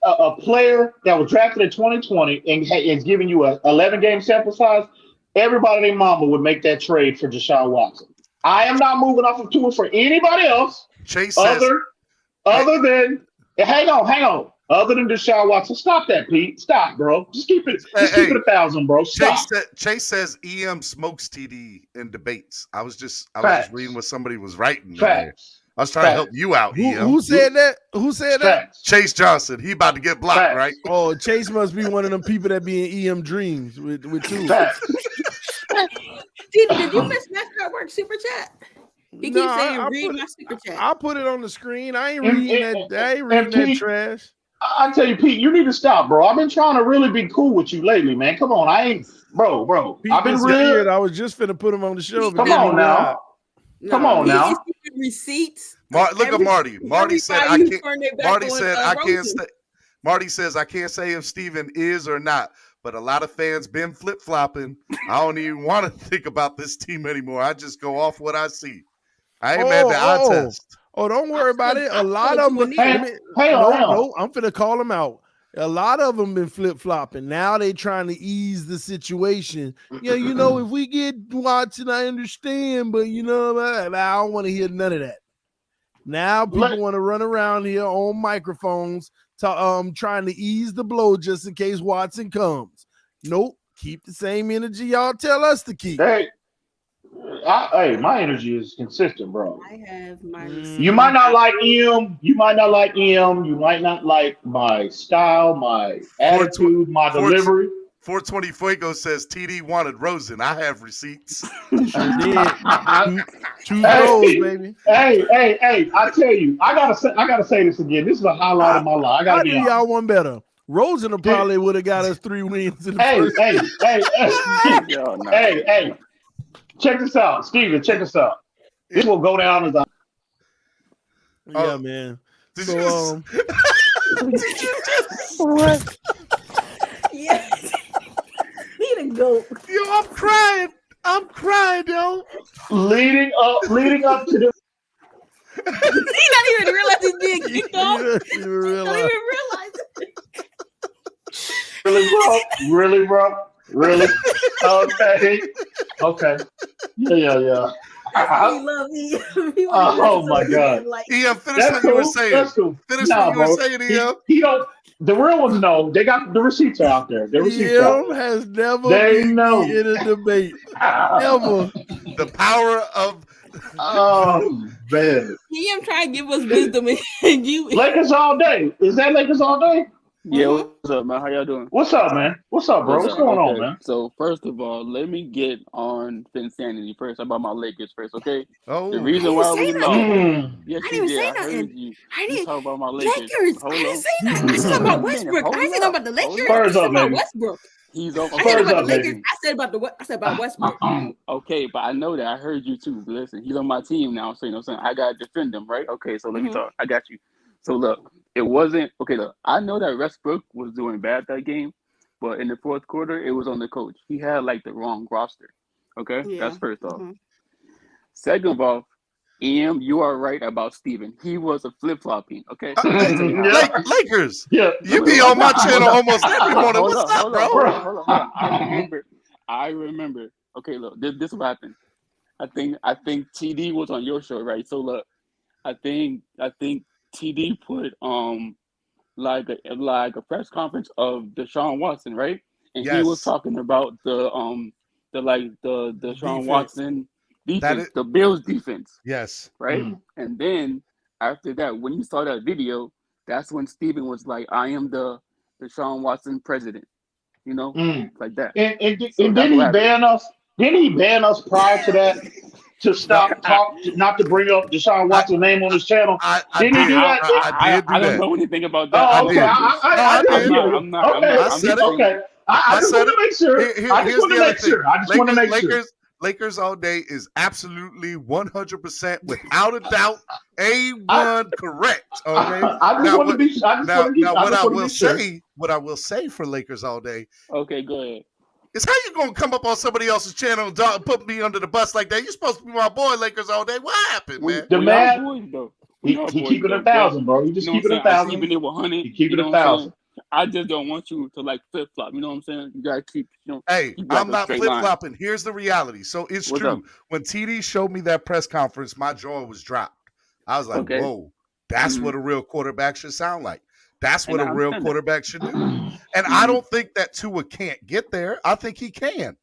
A player that was drafted in 2020 and is giving you a 11-game sample size, everybody and their mama would make that trade for Deshaun Watson. I am not moving off of Tua for anybody else. Chase other than hang on. Other than Deshaun Watson, stop that, Pete. Stop, bro. Just keep it. Keep it 1,000, bro. Stop. Chase says EM smokes TD in debates. I was just reading what somebody was writing. Facts. I was trying to help you out. Who said that? Who said that? Chase Johnson. He about to get blocked, Facts. right? Oh, Chase must be one of them people that be in EM dreams with Tua. Facts. Did you miss Mascot Work Super Chat? He keeps saying, read my Super Chat. I put it on the screen. I ain't reading that trash. I tell you, Pete, you need to stop, bro. I've been trying to really be cool with you lately, man. Come on. I ain't, bro. Pete I've been disappeared. real. I was just finna put him on the show. Come on now. Come on now. Receipts. Look at Marty. Marty said I can't. Marty said I can't Rosen. say. Marty says I can't say if Steven is or not, but a lot of fans been flip flopping. I don't even want to think about this team anymore. I just go off what I see. I ain't mad that I test. Oh, don't worry about it. A lot of them. No, I'm finna call them out. A lot of them been flip flopping. Now they trying to ease the situation. Yeah, you know, if we get Watson, I understand, but you know, I don't want to hear none of that. Now people want to run around here on microphones trying to ease the blow just in case Watson comes. Nope, keep the same energy y'all tell us to keep. Hey, my energy is consistent, bro. I have my. You might not like EM. You might not like EM. You might not like my style, my attitude, my delivery. 420 Fuego says TD wanted Rosen. I have receipts. Sure did. Two goals, baby. Hey! I tell you, I gotta say this again. This is a highlight of my life. I gotta be honest. Y'all one better. Rosen probably would have got us 3 wins in the first. Hey! Check this out, Steven. Check this out. This will go down as a. Yeah, man. Did So, you just what? Yes. Need a goat. Yo, I'm crying, yo. Leading up to the. He not even realize he's being kicked off. you Don't realize. even realize it. Really, bro? Really? Okay. Yeah. He love me. Oh my God. Ian, finish what you were saying. That's cool. Finish what you were saying, Ian. He don't. The real ones know. They got the receipts out there. The receipts out. Has never They been know. in a debate. Never. The power of. Oh man. He am trying to give us wisdom and you. Lakers all day. Is that Lakers all day? Yeah, what's up, man? How y'all doing? What's up, man? What's up, bro? What's going on, man? So first of all, let me get on Finsanity first. How about my Lakers first, okay? Oh, The reason why we lost. Yes, I you didn't did. say I heard nothing. you. I You didn't. talk about my Lakers. Lakers. I didn't say nothing. I said about Westbrook. I didn't say about the Lakers. I Spurs said up, about baby. Westbrook. He's on. I said Spurs about up, the Lakers. baby. I said about Westbrook. Okay, but I know that. I heard you too. But listen, he's on my team now, so you know what I'm saying? I gotta defend him, right? Okay, so let me talk. I got you. So look, it wasn't okay. Look, I know that Westbrook was doing bad that game, but in the fourth quarter, it was on the coach. He had like the wrong roster. Okay, that's first off. Second of all, EM, you are right about Steven. He was a flip flopping. Okay, Lakers. Yeah, you be on my channel almost every morning. What's up, bro? Hold on. I remember. Okay, look, this what happened. I think TD was on your show, right? So look, I think TD put like a press conference of Deshaun Watson, right? And he was talking about the Deshaun Watson defense, the Bills defense. Yes. Right? And then after that, when you saw that video, that's when Steven was like, I am the Deshaun Watson president. You know? Like that. And didn't he ban us? Didn't he ban us prior to that? To stop not to bring up Deshaun Watson's name on his channel. Didn't he do that? I don't know anything about that. Oh, okay. I said it. Okay. I just want to make sure. I just want to make sure. I just want to make sure. Lakers all day is absolutely 100% without a doubt A1 correct. Okay. I just want to be. What I will say for Lakers all day. Okay, go ahead. Is how you gonna come up on somebody else's channel and put me under the bus like that? You're supposed to be my boy, Lakers all day. What happened, man? The man, he keeping 1,000, bro. He just keeping 1,000. Keeping it 100. He keeping 1,000. I just don't want you to like flip flop. You know what I'm saying? You gotta keep. Hey, I'm not flip flopping. Here's the reality. So it's true. When TD showed me that press conference, my jaw was dropped. I was like, whoa, that's what a real quarterback should sound like. That's what a real quarterback should do. And I don't think that Tua can't get there. I think he can,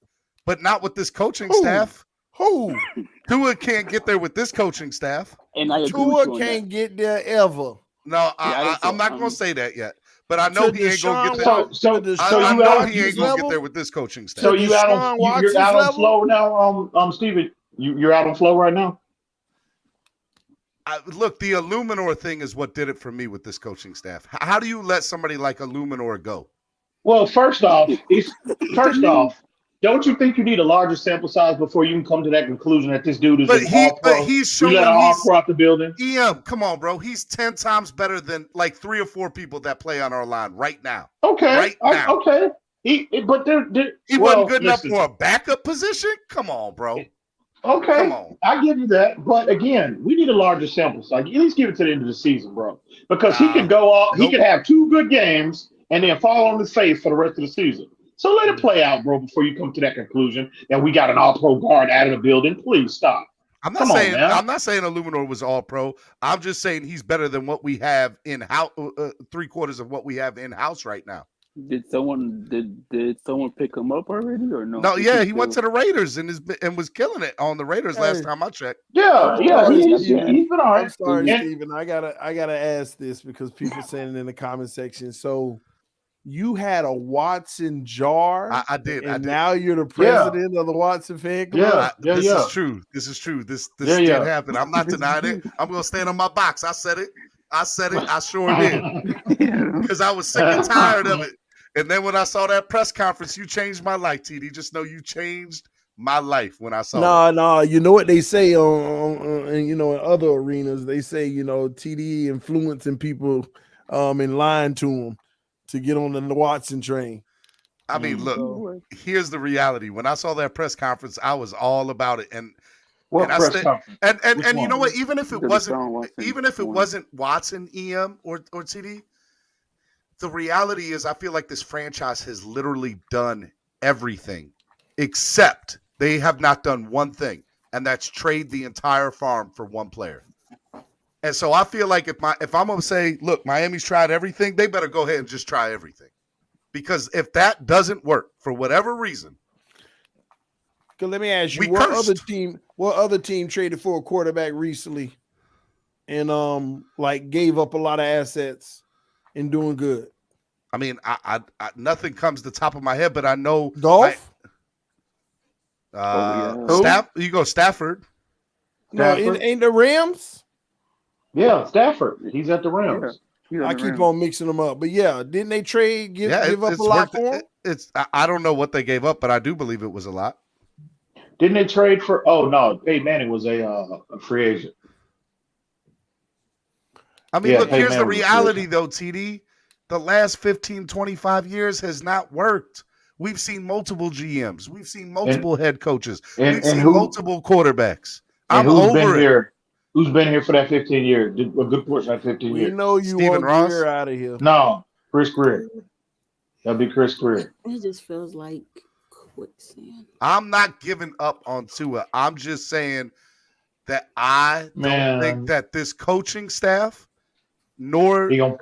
but not with this coaching staff. Tua can't get there with this coaching staff. And Tua can't get there ever. No, I'm not going to say that yet. But I know he ain't going to get there. So I know he ain't going to get there with this coaching staff. So you're out on flow now, Steven? You're out on flow right now? Look, the Illuminor thing is what did it for me with this coaching staff. How do you let somebody like Illuminor go? Well, first off, don't you think you need a larger sample size before you can come to that conclusion that this dude is an all-pro? He's showing you let an all-pro out the building. EM, come on, bro. He's 10 times better than like 3 or 4 people that play on our line right now. Okay, okay. He wasn't good enough for a backup position. Come on, bro. Okay, I give you that, but again, we need a larger sample size. At least give it to the end of the season, bro, because he could go off. He could have 2 good games and then fall on his face for the rest of the season. So let it play out, bro, before you come to that conclusion that we got an all-pro guard out of the building. Please stop. I'm not saying Illuminor was all-pro. I'm just saying he's better than what we have in house. 3/4 of what we have in house right now. Did someone pick him up already or no? No, yeah, he went to the Raiders and was killing it on the Raiders last time I checked. Yeah, he's been all right. I'm sorry, Steven. I gotta ask this because people saying it in the comment section. So you had a Watson jar. I did. Now you're the president of the Watson fan club. This is true. This did happen. I'm not denying it. I'm gonna stand on my box. I said it. I sure did. Because I was sick and tired of it. And then when I saw that press conference, you changed my life, TD. Just know you changed my life when I saw it. No. You know what they say on in other arenas? They say, TD influencing people and lying to them to get on the Watson train. I mean, look, here's the reality. When I saw that press conference, I was all about it. And you know what? Even if it wasn't Watson, EM, or TD, the reality is I feel like this franchise has literally done everything except they have not done one thing, and that's trade the entire farm for one player. And so I feel like if I'm going to say, look, Miami's tried everything, they better go ahead and just try everything. Because if that doesn't work for whatever reason, let me ask you, what other team traded for a quarterback recently and gave up a lot of assets and doing good? I mean, I nothing comes to the top of my head, but I know Dolph. You go Stafford. No, Stafford? it ain't the Rams. Yeah, Stafford. He's at the Rams. I keep on mixing them up, but yeah, didn't they give up a lot for him? I don't know what they gave up, but I do believe it was a lot. Didn't they trade for? Oh no, Peyton Manning was a free agent. I mean, Yeah, look, Peyton here's the Manning was reality, good. though, TD. The last 15, 25 years has not worked. We've seen multiple GMs. We've seen multiple head coaches. We've seen multiple quarterbacks. I'm over it. Who's been here for that 15 years? A good portion of that 15 years. We know you Stephen want Ross? Greer out of here. No, Chris Greer. That'd be Chris Greer. It just feels like quicksand. I'm not giving up on Tua. I'm just saying that I don't think that this coaching staff, nor they don't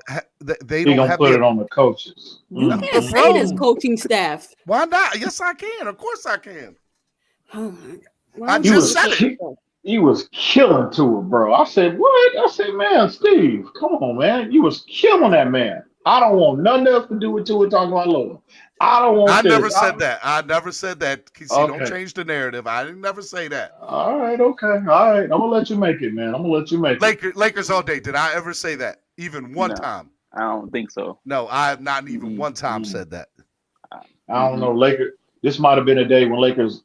have put it on the coaches. You can't say this coaching staff. Why not? Yes, I can. Of course, I can. Oh my God. I just said it. He was killing Tua, bro. I said, what? I said, man, Steve, come on, man. You was killing that man. I don't want nothing else to do with Tua talking about Lord. I don't want I this. never said that. I never said that. See, don't change the narrative. I didn't never say that. All right, okay. All right. I'm going to let you make it, man. I'm going to let you make it. Lakers all day. Did I ever say that? Even one time? I don't think so. No, I have not even one time said that. I don't know. Lakers. This might have been a day when Lakers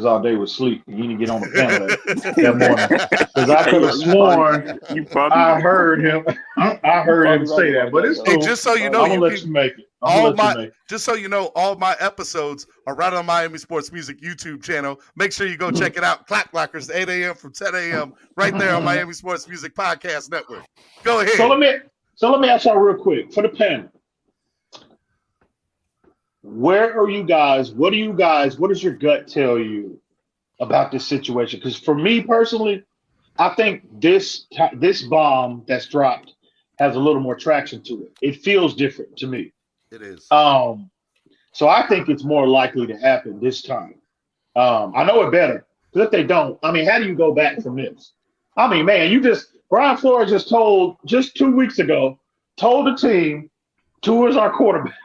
all day was sleep. You need to get on the panel that morning because I could have sworn I heard him. I heard him say that. But it's cool. Hey, just so you know, I'm gonna let you make it. Just so you know, all my episodes are right on Miami Sports Music YouTube channel. Make sure you go check it out. Clock Blockers, 8 a.m. from 10 a.m. right there on Miami Sports Music Podcast Network. Go ahead. So let me ask y'all real quick for the panel. Where are you guys? What does your gut tell you about this situation? Because for me personally, I think this bomb that's dropped has a little more traction to it. It feels different to me. It is. So I think it's more likely to happen this time. I know it better. Because if they don't, I mean, how do you go back from this? I mean, man, Brian Flores just 2 weeks ago, told the team, Tua is our quarterback.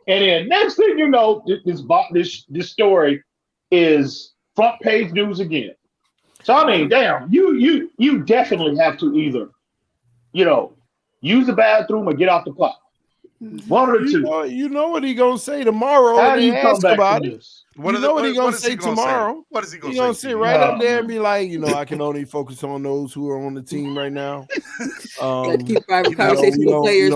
And then next thing you know, this story is front page news again. So I mean, damn, you definitely have to either, use the bathroom or get off the clock. One of the two. You know what he gonna say tomorrow? How do you come back about from it? this? What he gonna say tomorrow? What is he gonna say? He gonna sit right up there and be like, I can only focus on those who are on the team right now. Keep private conversations with players.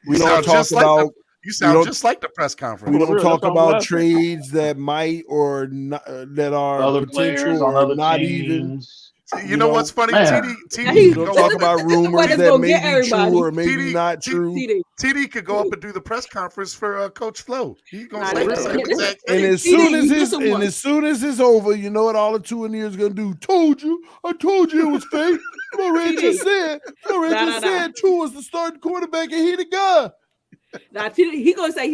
We don't talk about. You sound just like the press conference. We don't talk about trades that might or not, that are other potential on or other not teams. even. You know what's funny? TD We don't talk about rumors that may be true or maybe not true. TD could go up and do the press conference for Coach Flo. He's gonna say the same exact thing. And as soon as it's over, you know what all the 2 in here is gonna do? I told you it was fake. I just said Tua was the starting quarterback and he the guy. Now he gonna say,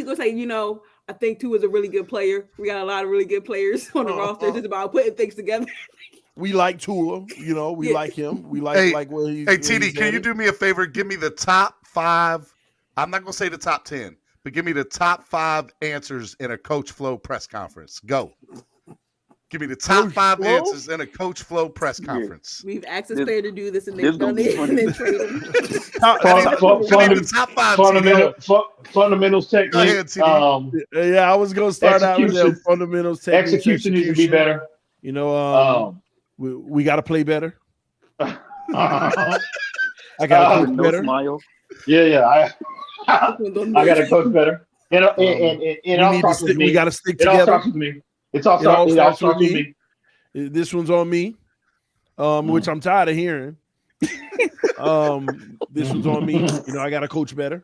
I think Tua is a really good player. We got a lot of really good players on the roster. It's about putting things together. We like Tua, we like him. We like where he's. Hey, TD, can you do me a favor? Give me the top 5. I'm not gonna say the top 10, but give me the top 5 answers in a Coach Flo press conference. Go. Give me the top Coach 5 Flo? Answers in a Coach Flo press conference. We've asked this player to do this, and they've done it, and then trade him. The top 5 fundamentals technique. Go ahead, TD. Yeah, I was gonna start out with the fundamentals technique. Execution needs to be better. We got to play better. I got to coach better. Smile. Yeah. I got to coach better. We got to stick together. It all starts with me. This one's on me, which I'm tired of hearing. This one's on me. I got to coach better.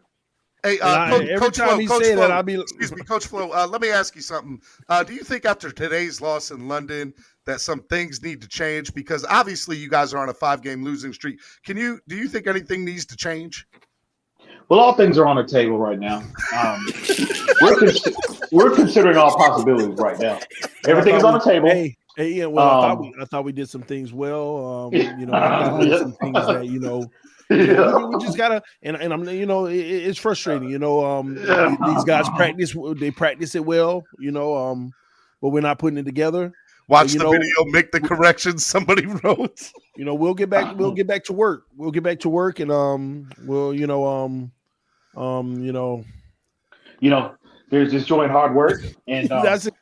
Hey, every time he say that, I'll be. Excuse me, Coach Flo. Let me ask you something. Do you think after today's loss in London that some things need to change? Because obviously you guys are on a 5-game losing streak. Do you think anything needs to change? Well, all things are on the table right now. We're considering all possibilities right now. Everything is on the table. I thought we did some things well. I thought we did some things that We just gotta, and I'm, it's frustrating. These guys practice, they practice it well, but we're not putting it together. Watch the video, make the corrections somebody wrote. We'll get back to work. We'll get back to work, and there's this joy in hard work, and that's it.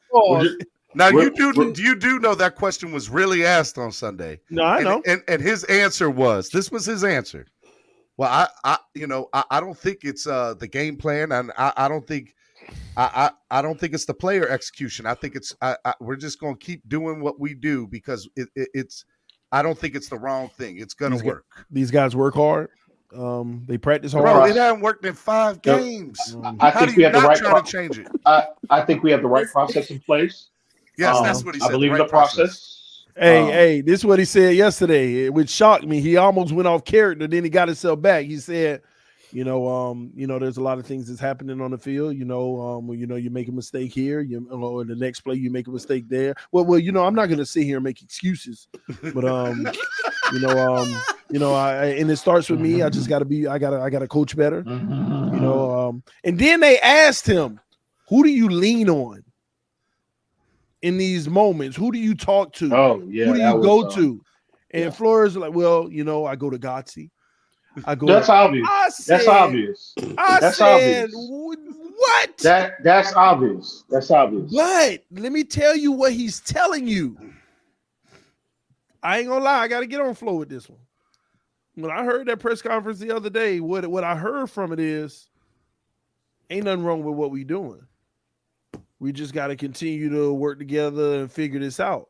Now you do know that question was really asked on Sunday. No, I know. And his answer was, this was his answer. Well, I don't think it's the game plan, and I don't think it's the player execution. I think it's we're just going to keep doing what we do because it's. I don't think it's the wrong thing. It's going to work. These guys work hard. They practice hard. Bro, it hasn't worked in 5 games. I think we have the right try to change it. I think we have the right process in place. Yes, that's what he said. I believe in the process. Hey, this is what he said yesterday, which shocked me. He almost went off character, then he got himself back. He said, there's a lot of things that's happening on the field. You make a mistake here, in the next play you make a mistake there. Well, I'm not going to sit here and make excuses, but and it starts with me. I just got to I got to coach better. And then they asked him, who do you lean on in these moments? Who do you talk to? Oh, yeah. Who do you go to? And Flores was like, well, I go to Gotsy. That's obvious. That's obvious. That's obvious. What? That's obvious. That's obvious. But let me tell you what he's telling you. I ain't gonna lie, I gotta get on flow with this one. When I heard that press conference the other day, what I heard from it is ain't nothing wrong with what we doing. We just gotta continue to work together and figure this out.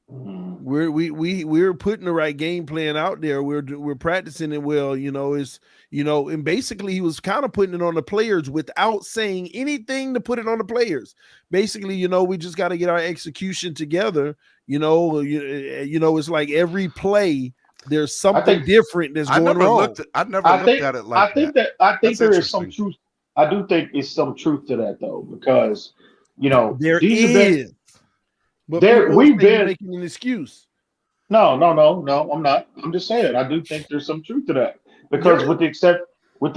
We're putting the right game plan out there. We're practicing it well. And basically he was kind of putting it on the players without saying anything to put it on the players. Basically, we just got to get our execution together. It's like every play there's something different that's going wrong. I never looked at it like that. I think there is some truth. I do think it's some truth to that though, because there is. But we've been making an excuse. No, I'm not. I'm just saying I do think there's some truth to that, because with the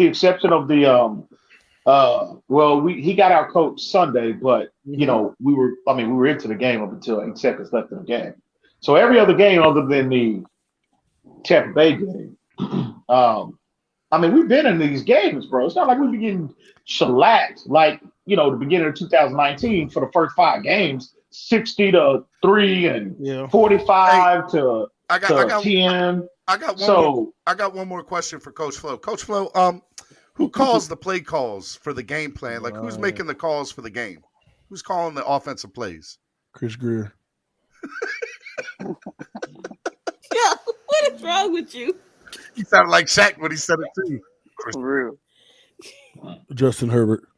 exception of the he got our coach Sunday, but we were into the game up until 8 seconds left in the game. So every other game other than the Tampa Bay game, we've been in these games, bro. It's not like we've been getting shellacked like the beginning of 2019 for the first 5 games. 60-3 and 45 to 10. I got one more question for Coach Flo. Coach Flo, who calls the play calls for the game plan? Like, who's making the calls for the game? Who's calling the offensive plays? Chris Greer. Yeah, what is wrong with you? He sounded like Shaq when he said it too. For real. Justin Herbert.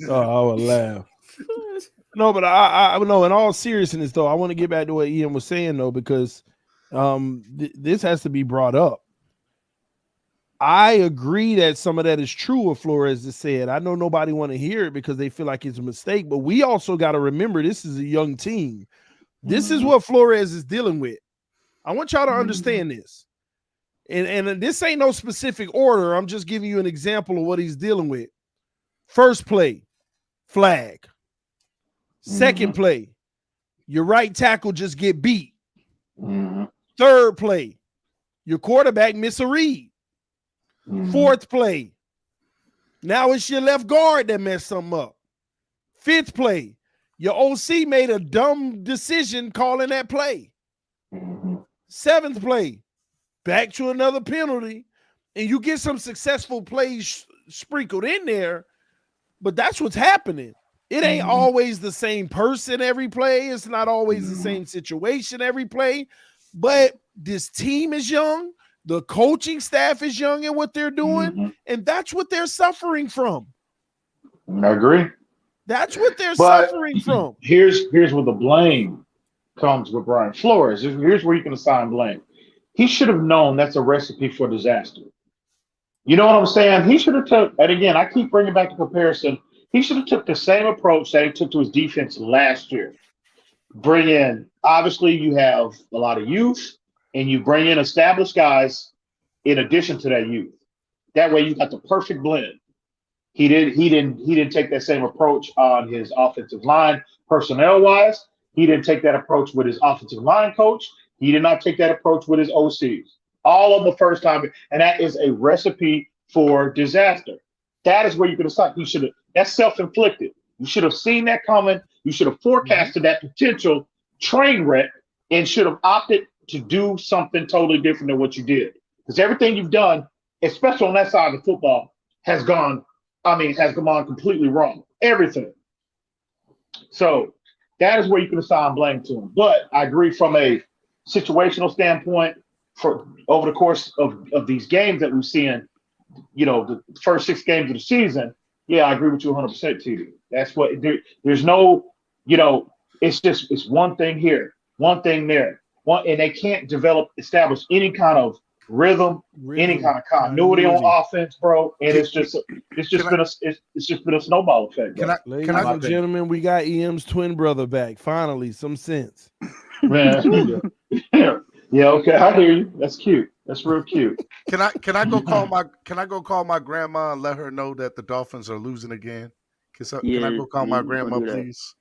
I would laugh. No, but I know. In all seriousness, though, I want to get back to what Ian was saying, though, because this has to be brought up. I agree that some of that is true what Flores has said. I know nobody want to hear it because they feel like it's a mistake, but we also got to remember this is a young team. This is what Flores is dealing with. I want y'all to understand this. And this ain't no specific order. I'm just giving you an example of what he's dealing with. First play, flag. Second play, your right tackle just get beat. Third play, your quarterback miss a read. Fourth play, now it's your left guard that messed something up. Fifth play, your OC made a dumb decision calling that play. Seventh play, back to another penalty, and you get some successful plays sprinkled in there, but that's what's happening. It ain't always the same person every play. It's not always the same situation every play. But this team is young. The coaching staff is young in what they're doing. And that's what they're suffering from. I agree. That's what they're suffering from. Here's where the blame comes with Brian Flores. Here's where you can assign blame. He should have known that's a recipe for disaster. You know what I'm saying? He should have took, and again, I keep bringing back the comparison. He should have took the same approach that he took to his defense last year. Bring in, obviously, you have a lot of youth, and you bring in established guys in addition to that youth. That way you got the perfect blend. He didn't take that same approach on his offensive line personnel wise. He didn't take that approach with his offensive line coach. He did not take that approach with his OCs. All of the first time, and that is a recipe for disaster. That is where you could have stopped. That's self-inflicted. You should have seen that coming. You should have forecasted that potential train wreck and should have opted to do something totally different than what you did. Because everything you've done, especially on that side of the football, has gone completely wrong. Everything. So that is where you can assign blame to him. But I agree from a situational standpoint, for over the course of these games that we've seen, the first 6 games of the season, yeah, I agree with you 100%, TD. That's what there's no, it's one thing here, one thing there, and they can't establish any kind of rhythm, any kind of continuity on offense, bro. And it's just been a snowball effect. Bro. Ladies and gentlemen, we got EM's twin brother back. Finally, some sense. Man, yeah, okay, I hear you. That's cute. That's real cute. Can I go call my grandma and let her know that the Dolphins are losing again? Can I go call my grandma, please?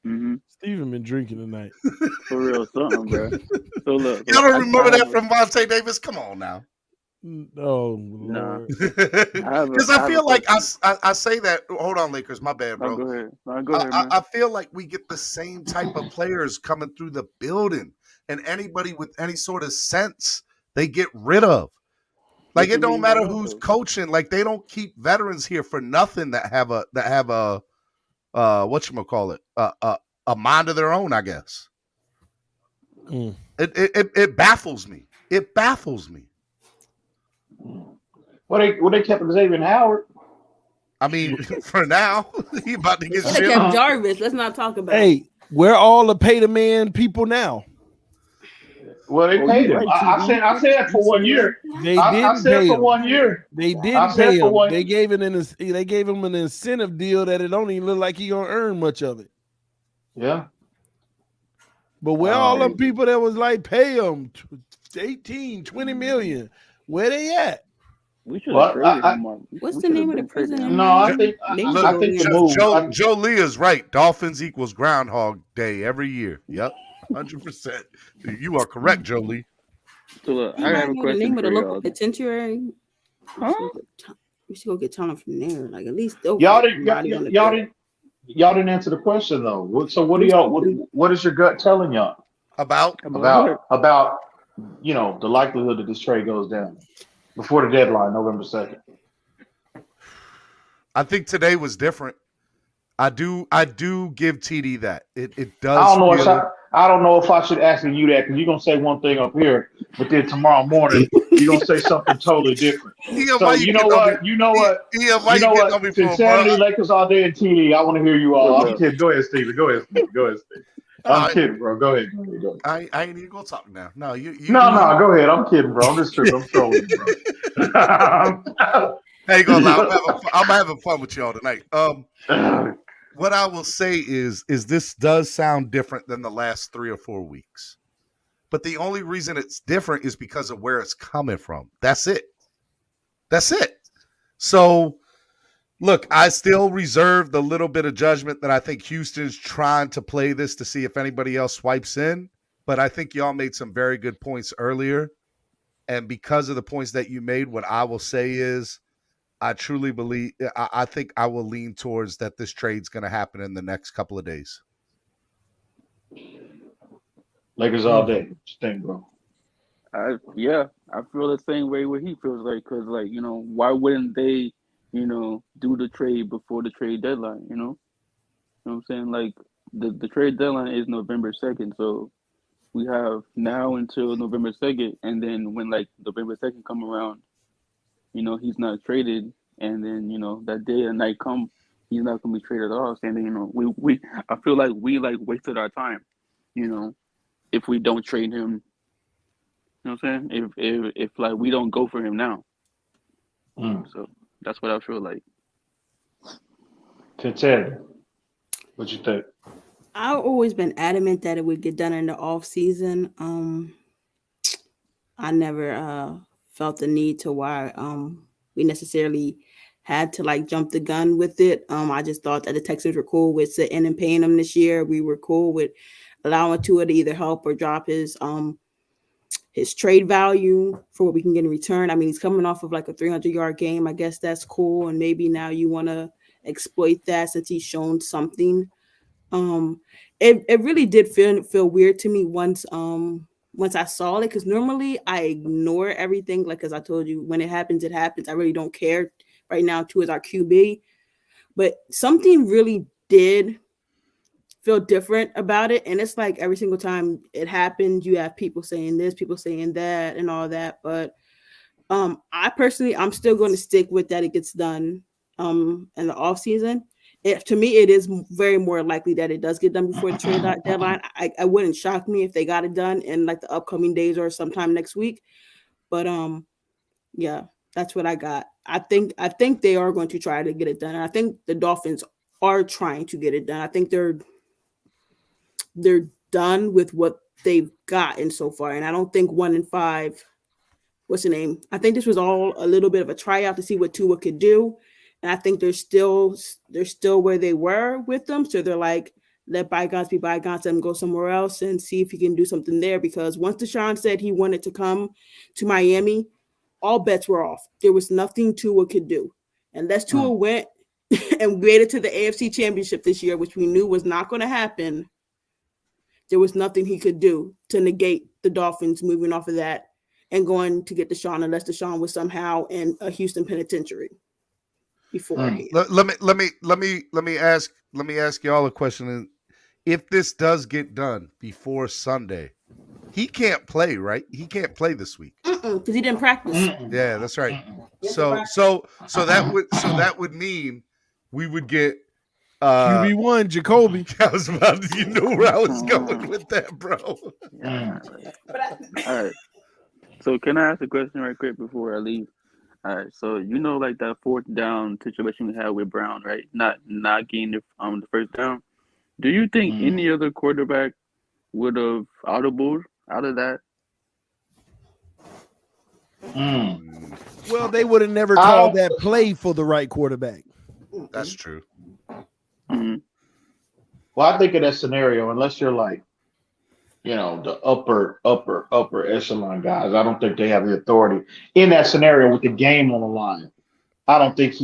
Mm-hmm. Steven been drinking tonight. For real, something, bro. So look, y'all don't remember that from Vontae Davis? Come on now. Oh, no. Because I feel like I say that. Hold on, Lakers. My bad, bro. Go ahead. Go ahead, man. I feel like we get the same type of players coming through the building, and anybody with any sort of sense, they get rid of. Like, it don't matter who's coaching. Like, they don't keep veterans here for nothing that have a whatchamacallit, a mind of their own, I guess. It baffles me. It baffles me. Well, they kept Xavier Howard. I mean, for now, he about to get shit. They kept Jarvis. Let's not talk about. Hey, where all the pay the man people now? Well, they paid him. I said for 1 year. They I said for 1 year. They did pay him. They gave him an incentive deal that it don't even look like he gonna earn much of it. Yeah. But where all the people that was like pay him 18, 20 million, where they at? We should have traded him. What's the name of the prison? No, I think Joe Lee is right. Dolphins equals Groundhog Day every year. Yep, 100%. You are correct, Joe Lee. So look, I have a question. The name of the local y'all. penitentiary. Huh? We should go get talent from there. Like at least y'all didn't answer the question though. So what do y'all? What is your gut telling y'all about the likelihood that this trade goes down before the deadline, November 2nd? I think today was different. I do give TD that. It does. I don't know if I should ask you that because you're gonna say one thing up here, but then tomorrow morning you're gonna say something totally different. So you know what? Sincerely, Lakers all day and TD. I want to hear you all. I'm kidding. Go ahead, Steven. Go ahead, Steve. I'm kidding, bro. Go ahead. I ain't even gonna talk now. No, you. No. Go ahead. I'm kidding, bro. I'm just tripping. I'm trolling, bro. I ain't gonna lie. I'm having fun with y'all tonight. What I will say is this does sound different than the last 3 or 4 weeks, but the only reason it's different is because of where it's coming from. That's it. So, look, I still reserve the little bit of judgment that I think Houston's trying to play this to see if anybody else swipes in, but I think y'all made some very good points earlier, and because of the points that you made, what I will say is I truly believe, I think I will lean towards that this trade's going to happen in the next couple of days. Lakers all day. What you think, bro? I feel the same way what he feels like, because, like, why wouldn't they, do the trade before the trade deadline, You know what I'm saying? Like, the trade deadline is November 2nd, so we have now until November 2nd, and then when, like, November 2nd come around, he's not traded, and then, that day and night come, he's not going to be traded at all. And then, I feel like we, wasted our time, if we don't trade him. You know what I'm saying? If like, we don't go for him now. So that's what I feel like. Ted, what you think? I've always been adamant that it would get done in the off season. I never felt the need to why we necessarily had to like jump the gun with it. I just thought that the Texans were cool with sitting and paying him this year. We were cool with allowing Tua to either help or drop his trade value for what we can get in return. I mean, he's coming off of like a 300-yard game. I guess that's cool. And maybe now you want to exploit that since he's shown something. It really did feel weird to me once I saw it, because normally I ignore everything. Like, as I told you, when it happens, it happens. I really don't care. Right now, Tua is our QB. But something really did feel different about it. And it's like every single time it happens, you have people saying this, people saying that, and all that. But I personally, I'm still going to stick with that it gets done in the offseason. To me, it is very more likely that it does get done before the trade deadline. I wouldn't shock me if they got it done in like the upcoming days or sometime next week. But yeah, that's what I got. I think they are going to try to get it done. And I think the Dolphins are trying to get it done. I think they're done with what they've gotten so far. And I don't think 1-5, what's the name? I think this was all a little bit of a tryout to see what Tua could do. And I think they're still where they were with them. So they're like, let bygones be bygones, let them go somewhere else and see if he can do something there. Because once Deshaun said he wanted to come to Miami, all bets were off. There was nothing Tua could do. Unless Tua went and made it to the AFC Championship this year, which we knew was not going to happen, there was nothing he could do to negate the Dolphins moving off of that and going to get Deshaun, unless Deshaun was somehow in a Houston penitentiary beforehand. Let me ask y'all a question. If this does get done before Sunday, he can't play, right? He can't play this week because he didn't practice. Yeah, that's right. So that would mean we would get QB1 Jacoby. I was about to, you know where I was going with that, bro. All right. So can I ask a question right quick before I leave? All right. So like that 4th down situation we had with Brown, right? Not getting the first down. Do you think any other quarterback would have audibled out of that? Well, they would have never called that play for the right quarterback. That's true. Well, I think in that scenario, unless you're like, the upper echelon guys, I don't think they have the authority in that scenario with the game on the line. I don't think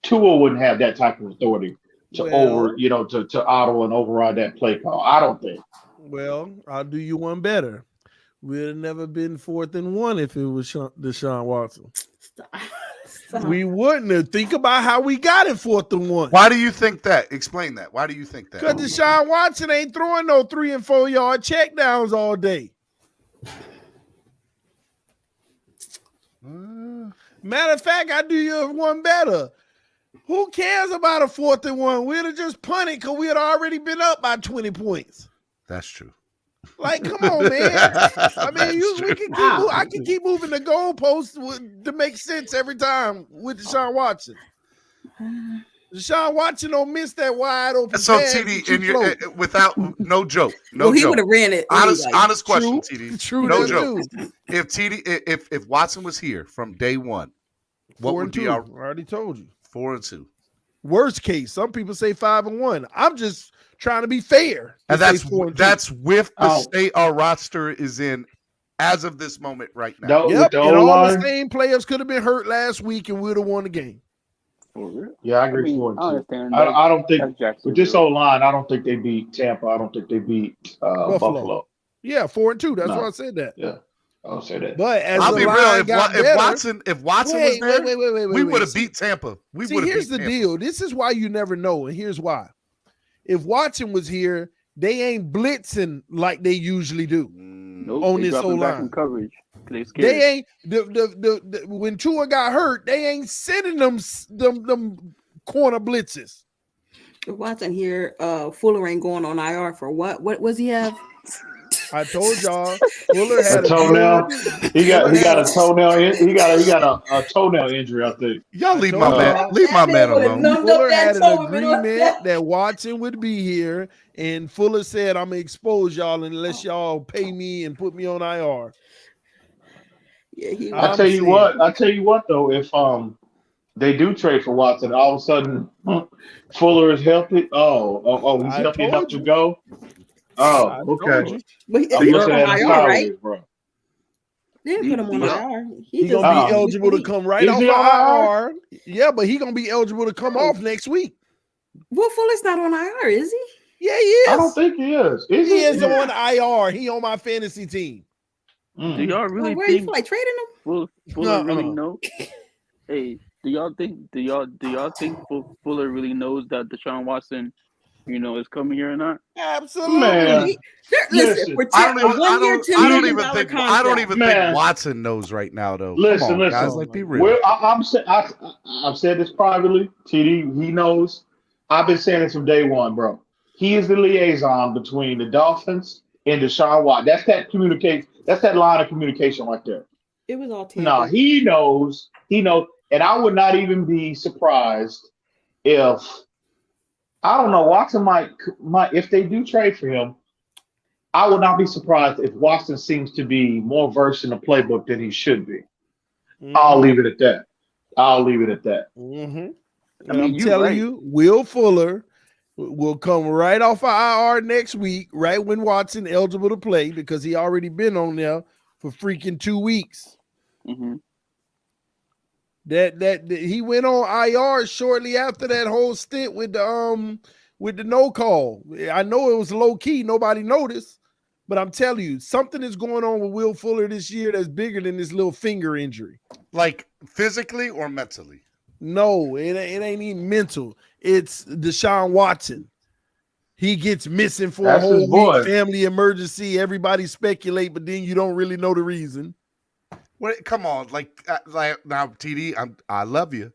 Tua wouldn't have that type of authority to to auto and override that play call. I don't think. Well, I'll do you one better. We'd have never been 4th and 1 if it was Deshaun Watson. Stop. We wouldn't have. Think about how we got it 4th and 1. Why do you think that? Explain that. Why do you think that? Because Deshaun Watson ain't throwing no 3- and 4-yard checkdowns all day. Matter of fact, I do you one better. Who cares about a 4th and 1? We'd have just punted because we had already been up by 20 points. That's true. Like, come on, man. I mean, I can keep moving the goalposts to make sense every time with Deshaun Watson. Deshaun Watson don't miss that wide open. So TD, and without no joke, he would have ran it. Honest question, TD. True, no joke. If Watson was here from day one, what would be our? I already told you. 4-2. Worst case, some people say 5-1. I'm just trying to be fair. And that's with the state our roster is in as of this moment right now. Yep, and all the same players could have been hurt last week and we'd have won the game. Yeah, I agree. I don't think with this old line, I don't think they beat Tampa. I don't think they beat Buffalo. Yeah, 4-2. That's why I said that. Yeah, I'll say that. But as I'll be real, if Watson was there, we would have beat Tampa. Here's the deal. This is why you never know, and here's why. If Watson was here, they ain't blitzing like they usually do on this O-line. Coverage. They ain't when Tua got hurt, they ain't sending them corner blitzes. If Watson here, Fuller ain't going on IR for what? What was he have? I told y'all, Fuller had a toenail. He got a toenail. He got a toenail injury, I think. Y'all leave my man alone. Fuller had an agreement that Watson would be here, and Fuller said, "I'm gonna expose y'all unless y'all pay me and put me on IR." Yeah, he I was. tell you what though, if they do trade for Watson, all of a sudden Fuller is healthy. He's I healthy enough told to you. go. I Oh, told okay. you. But I'm he's looking on at him IR, right? sideways, bro. They didn't put him on IR. He gonna be eligible to week. come right Is off he on of IR. Yeah, but he gonna be eligible to come off next week. Will Fuller's not on IR, is he? Yeah, he is. I don't think he is. He is on IR. He on my fantasy team. Do y'all really where you think feel like trading him? Fuller really know? Hey, do y'all think Fuller really knows that Deshaun Watson, is coming here or not? Absolutely. Man, Listen, I don't even think Man. Watson knows right now, though. Listen, guys, like be real. I've said this privately. TD, he knows. I've been saying this from day one, bro. He is the liaison between the Dolphins and Deshaun Watson. That's that communication. That's that line of communication right there. It was all Tampa. No, he knows. He knows, and I would not even be surprised if I don't know. Watson might if they do trade for him. I would not be surprised if Watson seems to be more versed in the playbook than he should be. Mm-hmm. I'll leave it at that. Mm-hmm. I mean, I'm telling you, Will Fuller will come right off of IR next week, right when Watson eligible to play, because he already been on there for freaking 2 weeks. Mm-hmm. That he went on IR shortly after that whole stint with the no call. I know it was low key, nobody noticed, but I'm telling you, something is going on with Will Fuller this year that's bigger than this little finger injury. Like physically or mentally? No, it ain't even mental. It's Deshaun Watson. He gets missing for a whole week, family emergency. Everybody speculate, but then you don't really know the reason. Wait, come on, like now, TD, I love you,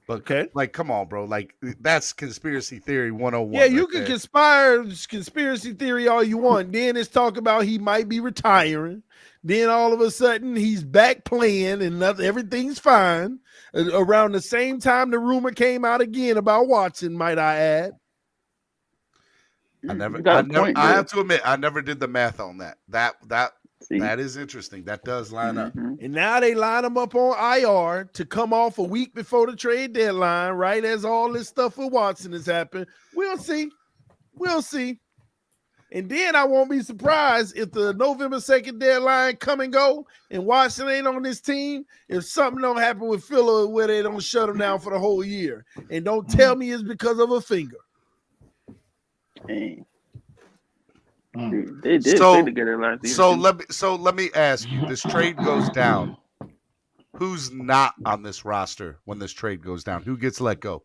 but come on, bro, like that's conspiracy theory 101. Yeah, you can conspiracy theory all you want. Then it's talk about he might be retiring. Then all of a sudden he's back playing and everything's fine. Around the same time, the rumor came out again about Watson. Might I add? I have to admit, I never did the math on that. That is interesting. That does line up. And now they line him up on IR to come off a week before the trade deadline, right as all this stuff with Watson has happened. We'll see. And then I won't be surprised if the November 2nd deadline come and go and Watson ain't on this team, if something don't happen with Philo where they don't shut him down for the whole year. And don't tell me it's because of a finger. Dang. They did play together last season. So let me ask you: this trade goes down. Who's not on this roster when this trade goes down? Who gets let go?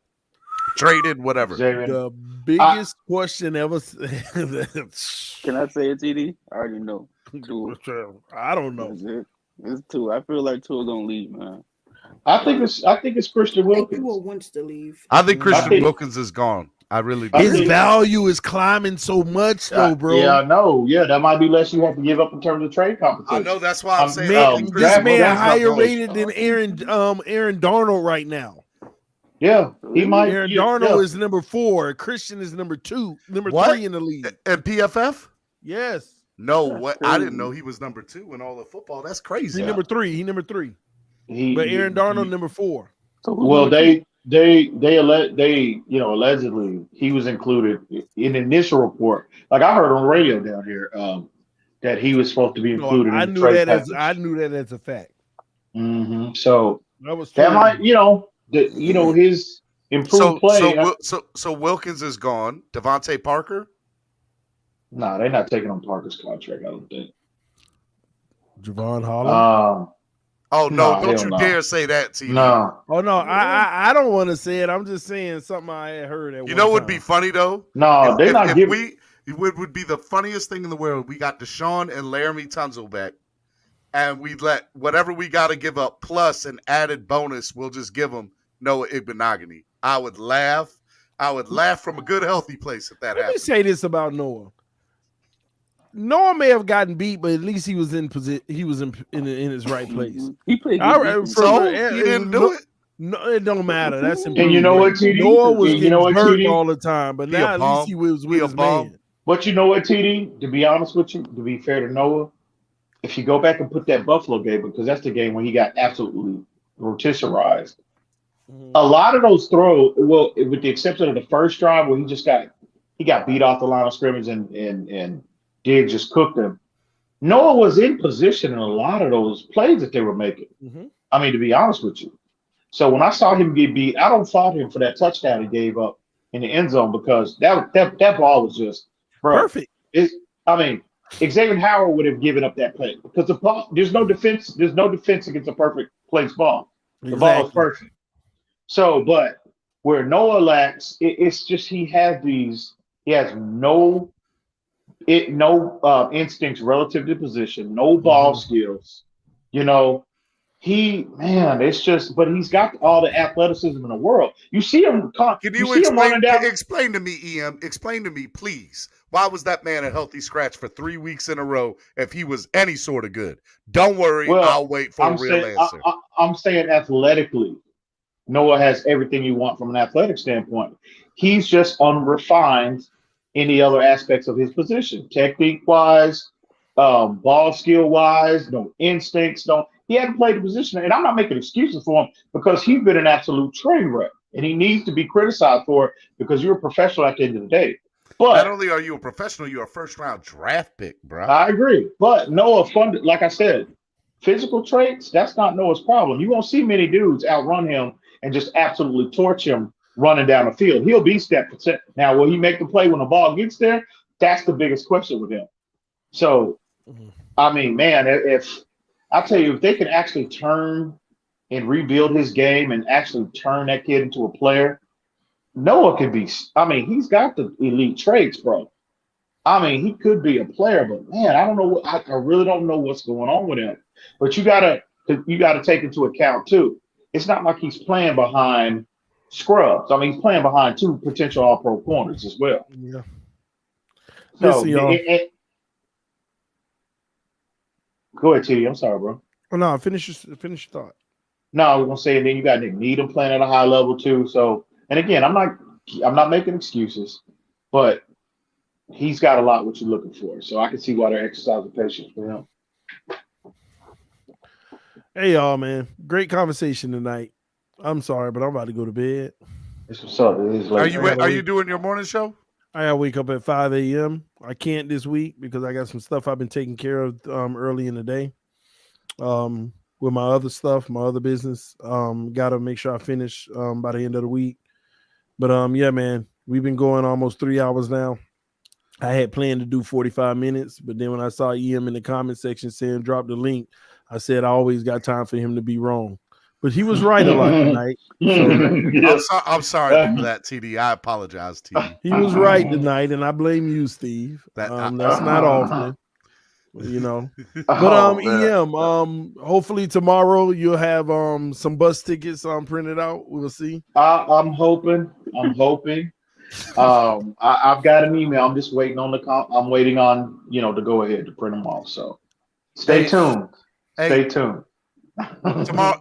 Traded, whatever. The biggest question ever. Can I say it, TD? I already know. Tua. I don't know. It's Tua. I feel like Tua's gonna leave, man. I think it's Christian Wilkins. Tua wants to leave. I think Christian Wilkins is gone. I really do. His value is climbing so much, though, bro. Yeah, I know. Yeah, that might be less you have to give up in terms of trade compensation. I know. That's why I'm saying this man higher rated than Aaron Darnold right now. Yeah, he might. Aaron Darnold is number 4. Christian is number 3 in the league. And PFF? Yes. No, what? I didn't know he was number 2 in all of football. That's crazy. He number 3. But Aaron Darnold number 4. Well, they allegedly he was included in the initial report. Like I heard on the radio down here that he was supposed to be included. I knew that as a fact. Mm-hmm. So that might his improved play. So Wilkins is gone. Devontae Parker? No, they're not taking on Parker's contract. I don't think. Javon Holland. Oh no! Don't you dare say that, TD. No. Oh no! I don't want to say it. I'm just saying something I had heard. You know what would be funny though? No, they're not giving. It would be the funniest thing in the world. We got Deshaun and Laramie Tunsil back, and we let whatever we got to give up plus an added bonus. We'll just give them Noah Igbenogany. I would laugh. From a good, healthy place if that happened. Let me say this about Noah. Noah may have gotten beat, but at least he was in position. He was in his right place. He played. He didn't do it. No, it don't matter. That's important. And you know what, TD? Noah was getting hurt all the time, but now at least he was with his man. But you know what, TD? To be honest with you, to be fair to Noah, if you go back and put that Buffalo game, because that's the game when he got absolutely rotisserized. A lot of those throws, well, with the exception of the first drive where he got beat off the line of scrimmage and Diggs just cooked him. Noah was in position in a lot of those plays that they were making. I mean, to be honest with you. So when I saw him get beat, I don't fault him for that touchdown he gave up in the end zone because that ball was just perfect. Xavier Howard would have given up that play because the ball, there's no defense against a perfect placed ball. The ball is perfect. So, but where Noah lacks, it's just he has no instincts relative to position, no ball skills. You know, it's just, but he's got all the athleticism in the world. You see him. Can you explain to me, EM? Explain to me, please. Why was that man a healthy scratch for 3 weeks in a row if he was any sort of good? Don't worry, I'll wait for a real answer. I'm saying athletically, Noah has everything you want from an athletic standpoint. He's just unrefined in the other aspects of his position, technique-wise, ball skill-wise, no instincts, he hadn't played the position. And I'm not making excuses for him because he's been an absolute train wreck. And he needs to be criticized for it because you're a professional at the end of the day. But not only are you a professional, you're a first-round draft pick, bro. I agree. But Noah, like I said, physical traits, that's not Noah's problem. You won't see many dudes outrun him and just absolutely torch him running down the field. He'll be step for step. Now, will he make the play when the ball gets there? That's the biggest question with him. So, I mean, man, if they can actually turn and rebuild his game and actually turn that kid into a player, Noah could be, he's got the elite traits, bro. He could be a player, but man, I don't know. I really don't know what's going on with him. But you gotta take into account too. It's not like he's playing behind scrubs. He's playing behind two potential All-Pro corners as well. Yeah. So, go ahead, TD. I'm sorry, bro. Oh no, finish your thought. No, I was gonna say, and then you got Nick Needham playing at a high level too. So, and again, I'm not making excuses, but he's got a lot what you're looking for. So I can see why they're exercising patience for him. Hey y'all, man. Great conversation tonight. I'm sorry, but I'm about to go to bed. It's what's up. It is late. Are you doing your morning show? I gotta wake up at 5 a.m. I can't this week because I got some stuff I've been taking care of early in the day. With my other stuff, my other business. Gotta make sure I finish by the end of the week. But yeah, man, we've been going almost 3 hours now. I had planned to do 45 minutes, but then when I saw EM in the comment section saying drop the link, I said I always got time for him to be wrong. But he was right a lot tonight. So. I'm sorry for that, TD. I apologize, TD. He was right tonight, and I blame you, Steve. That's not often, you know. But EM, hopefully tomorrow you'll have some bus tickets printed out. We'll see. I'm hoping. I've got an email. I'm just waiting on I'm waiting on to go ahead to print them off. So stay tuned. Stay tuned.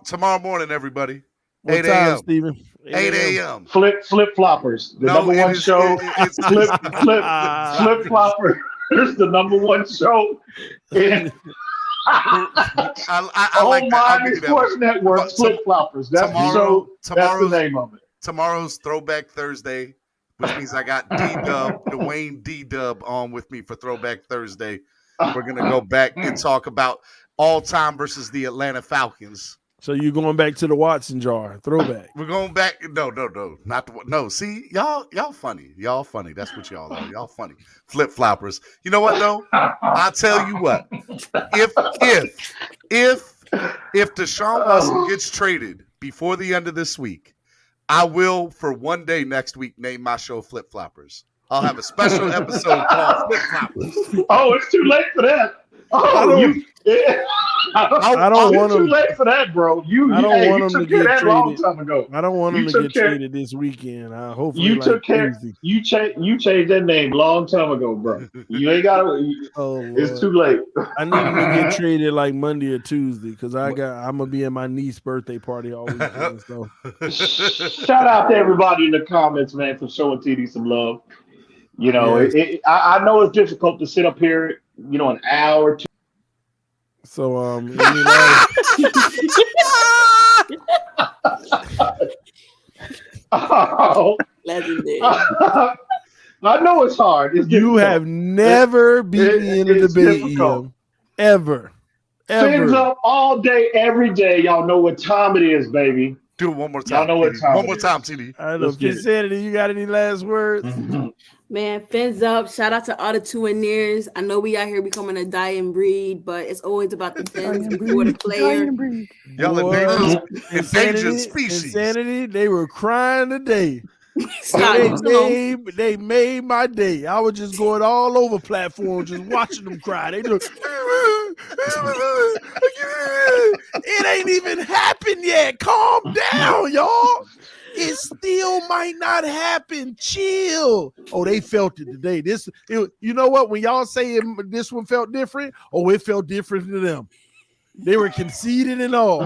Tomorrow morning, everybody. What 8 time, a.m. Steven? 8 a.m. Flip floppers. The number one show. Flip floppers. It's the number one show. I like that. Sports Network. Flip floppers. That's the show. That's the name of it. Tomorrow's Throwback Thursday, which means I got Dwayne D-Dub on with me for Throwback Thursday. We're gonna go back and talk about all time versus the Atlanta Falcons. So you're going back to the Watson jar throwback. We're going back. No. See, y'all funny. Y'all funny. That's what y'all are. Y'all funny. Flip floppers. You know what though? I'll tell you what. If Deshaun Watson gets traded before the end of this week, I will for one day next week name my show Flip Floppers. I'll have a special episode called Flip Floppers. Oh, it's too late for that. I don't want too late for that, bro. I don't want him to get traded. Long time ago. I don't want him to get traded this weekend. Hopefully, you took care. You changed that name long time ago, bro. You ain't got to. It's too late. I need him to get traded like Monday or Tuesday because I'm gonna be at my niece's birthday party all weekend. So shout out to everybody in the comments, man, for showing TD some love. I know it's difficult to sit up here, an hour or two. So any last Oh. Legendary. I know it's hard. It's you difficult. have never beat me in a it's debate, difficult. Ian. Ever. Fins up all day, every day. Y'all know what time it is, baby. Do it one more time. Y'all know what TD. time One it more is. time, TD. I know. Let's get it. Insanity, you got any last words? Man, fins up. Shout out to all the 2 and nears. I know we out here becoming a dying breed, but it's always about the fins before the player. Y'all Boy, endangered species. Insanity, they were crying today. Stop. They made my day. I was just going all over platforms, just watching them cry. They just, it ain't even happened yet. Calm down, y'all. It still might not happen. Chill. Oh, they felt it today. You know what? When y'all say this one felt different, it felt different to them. They were conceited and all.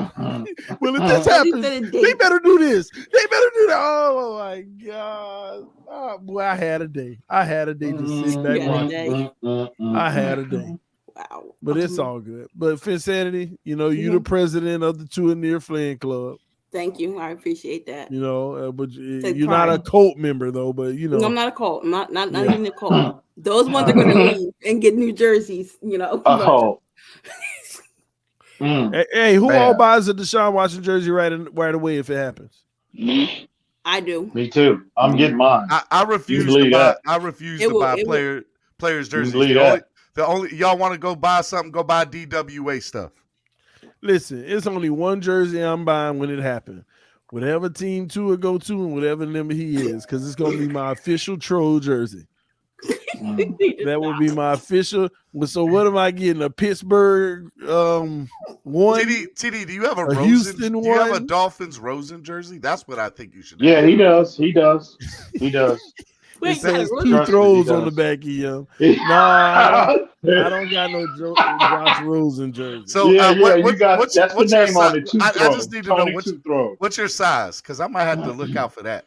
Well, if this happens, they better do this. They better do that. Oh my God. Oh, boy, I had a day. I had a day to sit back and watch. I had a day. Wow. But it's all good. But Finsanity, you know, you the president of the 2 and near Flynn Club. Thank you. I appreciate that. You know, but you're not a cult member though. But you know, no, I'm not a cult. I'm not even a cult. Those ones are going to leave and get New Jerseys. You know. Oh. Hey, who all buys a Deshaun Watson jersey right away if it happens? I do. Me too. I'm getting mine. I refuse to buy. I refuse to buy players jerseys. The only y'all want to go buy something, go buy DWA stuff. Listen, it's only one jersey I'm buying when it happens. Whatever team Tua go to and whatever number he is, because it's gonna be my official troll jersey. That will be my official. So what am I getting? A Pittsburgh one? TD, do you have a Houston one? Do you have a Dolphins Rosen jersey? That's what I think you should. Yeah, he does. He does. It says 2 throws on the back of him. Nah, I don't got no Josh Rosen jersey. So what's the name on it? 2 throws. I just need to know what's your size, because I might have to look out for that.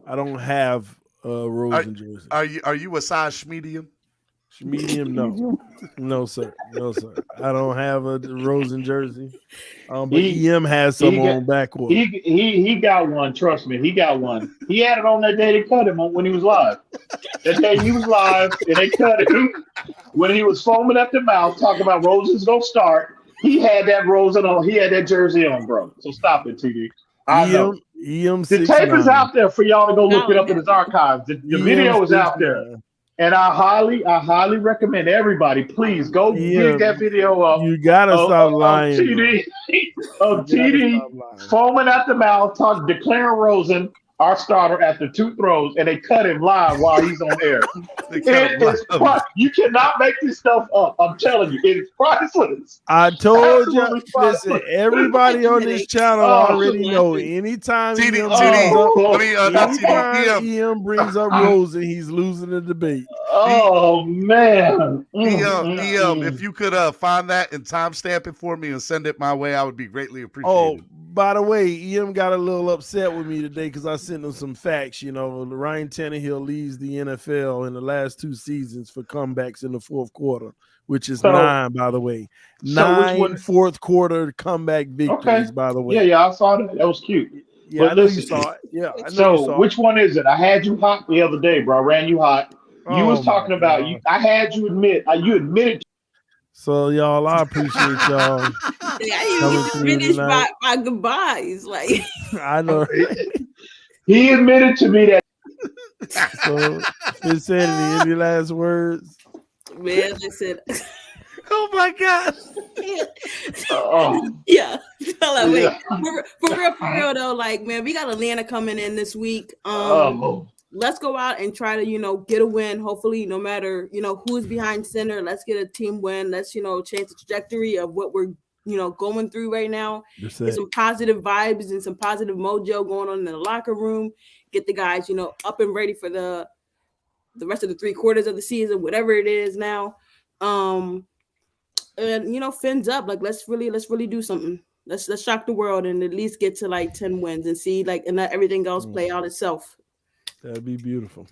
I don't have Rosen jersey. Are you a size medium? Medium, no sir. I don't have a Rosen jersey. But EM has some on backcourt. He got one. Trust me, he got one. He had it on that day they cut him when he was live. That day he was live and they cut him when he was foaming at the mouth talking about Rosen's gonna start. He had that Rosen on. He had that jersey on, bro. So stop it, TD. The tape is out there for y'all to go look it up in his archives. The video is out there. And I highly recommend everybody, please go dig that video up. You gotta stop lying. TD foaming at the mouth, declaring Rosen our starter after 2 throws, and they cut him live while he's on air. You cannot make this stuff up. I'm telling you, it is priceless. I told you. Listen, everybody on this channel already know. Anytime Ian brings up Rosen, he's losing the debate. Oh man, if you could find that and timestamp it for me and send it my way, I would be greatly appreciated. By the way, EM got a little upset with me today because I sent him some facts. You know, Ryan Tannehill leads the NFL in the last 2 seasons for comebacks in the 4th quarter, which is 9, by the way. 9 fourth quarter comeback victories, by the way. Yeah, I saw that. That was cute. Yeah, I know you saw it. Yeah, I know you saw which one is it? I had you hot the other day, bro. I ran you hot. You was talking about you. I had you admit. You admitted. So y'all, I appreciate y'all. I didn't even finish my goodbyes. Like I know. He admitted to me that. So, Insanity, any last words? Man, listen. Oh my God. Yeah. For real though, like, man, we got Atlanta coming in this week. Let's go out and try to, get a win. Hopefully, no matter, who's behind center, let's get a team win. Let's, change the trajectory of what we're, going through right now. Get some positive vibes and some positive mojo going on in the locker room. Get the guys, up and ready for the rest of the 3 quarters of the season, whatever it is now. And fins up. Like, let's really do something. Let's shock the world and at least get to like 10 wins and see and let everything else play out itself. That'd be beautiful.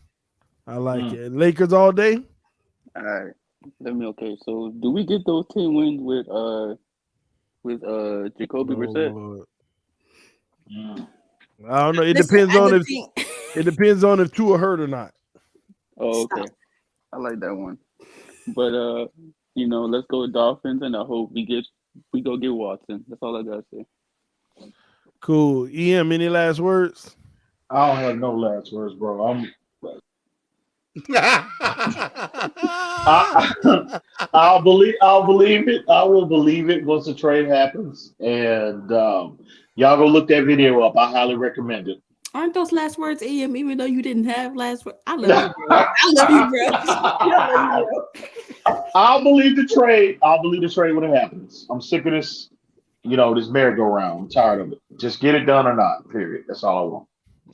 I like it. Lakers all day. All right. Okay. So do we get those 10 wins with Jacoby Brissett? Lord. Mm. I don't know. It Listen, depends as on a if team- it depends on if Tua hurt or not. Oh, okay. Stop. I like that one. But let's go Dolphins, and I hope we go get Watson. That's all I gotta say. Cool. EM, any last words? I don't have no last words, bro. I'll believe it. I will believe it once the trade happens. And y'all go look that video up. I highly recommend it. Aren't those last words, EM? Even though you didn't have last words, I love you, bro. I love you, bro. I love you, bro. I'll believe the trade. I'll believe the trade when it happens. I'm sick of this, this merry-go-round. I'm tired of it. Just get it done or not. Period. That's all I want.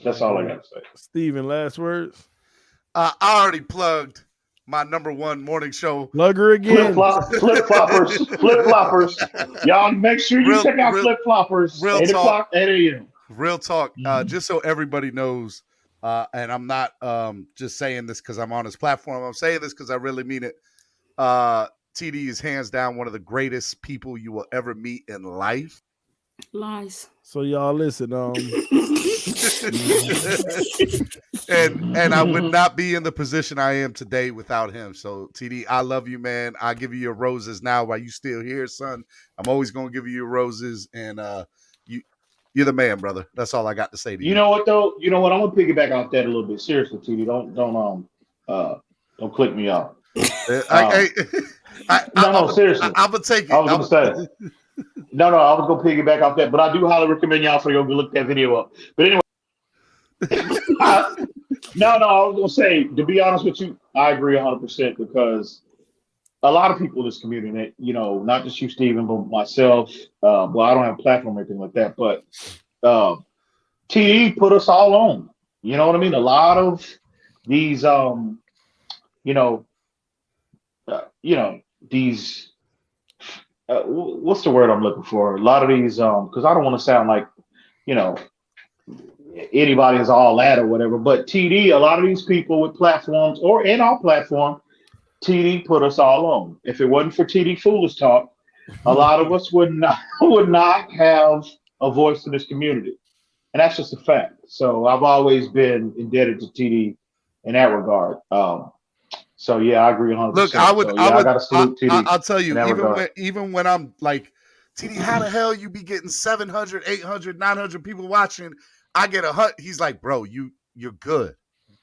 That's all I got to say. Steven, last words? I already plugged my #1 morning show. Plug her again. Flip-floppers. Y'all make sure you check out Flip-floppers. Real 8 talk. o'clock, 8 a.m. Real talk. Just so everybody knows, and I'm not just saying this because I'm on his platform. I'm saying this because I really mean it. TD is hands down one of the greatest people you will ever meet in life. Lies. So y'all listen. and I would not be in the position I am today without him. So TD, I love you, man. I give you your roses now while you still here, son. I'm always gonna give you your roses, and you're the man, brother. That's all I got to say to you. You know what though? You know what? I'm gonna piggyback off that a little bit. Seriously, TD, don't click me off. No, seriously. I'm gonna take it. I was gonna say. No, I was gonna piggyback off that, but I do highly recommend y'all for go look that video up. But anyway, no, I was gonna say, to be honest with you, I agree 100% because a lot of people in this community, not just you, Steven, but myself. Well, I don't have a platform or anything like that, but TD put us all on. You know what I mean? A lot of these, these. What's the word I'm looking for? A lot of these, because I don't want to sound like, anybody is all that or whatever. But TD, a lot of these people with platforms or in our platform, TD put us all on. If it wasn't for TD Foolish Talk, a lot of us would not have a voice in this community, and that's just a fact. So I've always been indebted to TD in that regard. So yeah, I agree 100%. Look, I got to salute TD. I'll tell you, even when I'm like, TD, how the hell you be getting 700, 800, 900 people watching? I get 100. He's like, bro, you're good.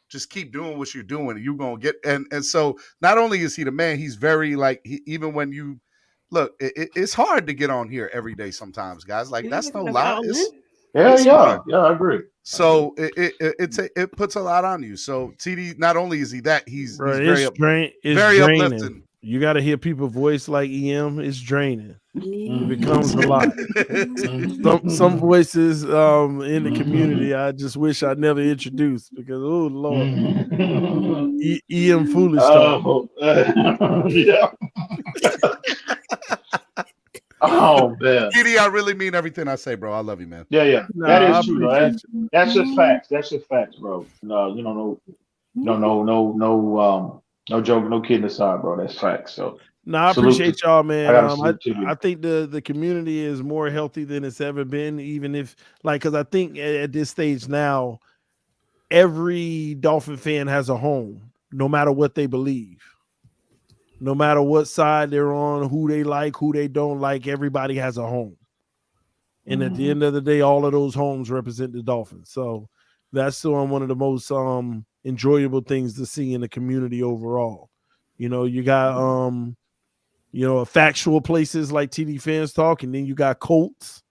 Just keep doing what you're doing. You're gonna get and so not only is he the man, he's very even when you look, it's hard to get on here every day sometimes, guys. Like that's no lie. Yeah, I agree. So it puts a lot on you. So TD, not only is he that, he's very uplifting. You got to hear people voice like EM. It's draining. It becomes a lot. Some voices in the community I just wish I never introduced because oh Lord, EM Foolish Talk. Yeah. Oh man, TD, I really mean everything I say, bro. I love you, man. Yeah. That is true. That's just facts. That's just facts, bro. No, no joke, no kidding aside, bro. That's facts. So I appreciate y'all, man. I think the community is more healthy than it's ever been, even if because I think at this stage now, every Dolphin fan has a home, no matter what they believe. No matter what side they're on, who they like, who they don't like, everybody has a home. And at the end of the day, all of those homes represent the Dolphins. So that's one of the most enjoyable things to see in the community overall. You got factual places like TD Fans Talk, and then you got Colts,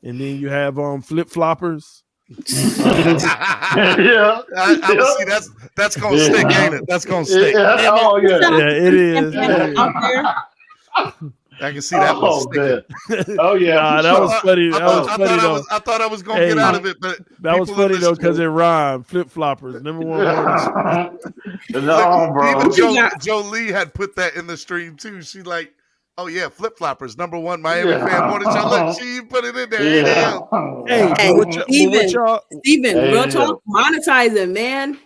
and then you have flip-floppers. Yeah, I see that's gonna stick, ain't it? That's gonna stick. Oh yeah, it is. I can see that one sticking. Oh yeah, that was funny. I thought I was gonna get out of it, but that was funny though because it rhymed. Flip-floppers, number one. No, bro. Even Joe Lee had put that in the stream too. She like, oh yeah, flip-floppers, #1 Miami fan. What did y'all look? She put it in there. Yeah. Steven, real talk, monetize it, man.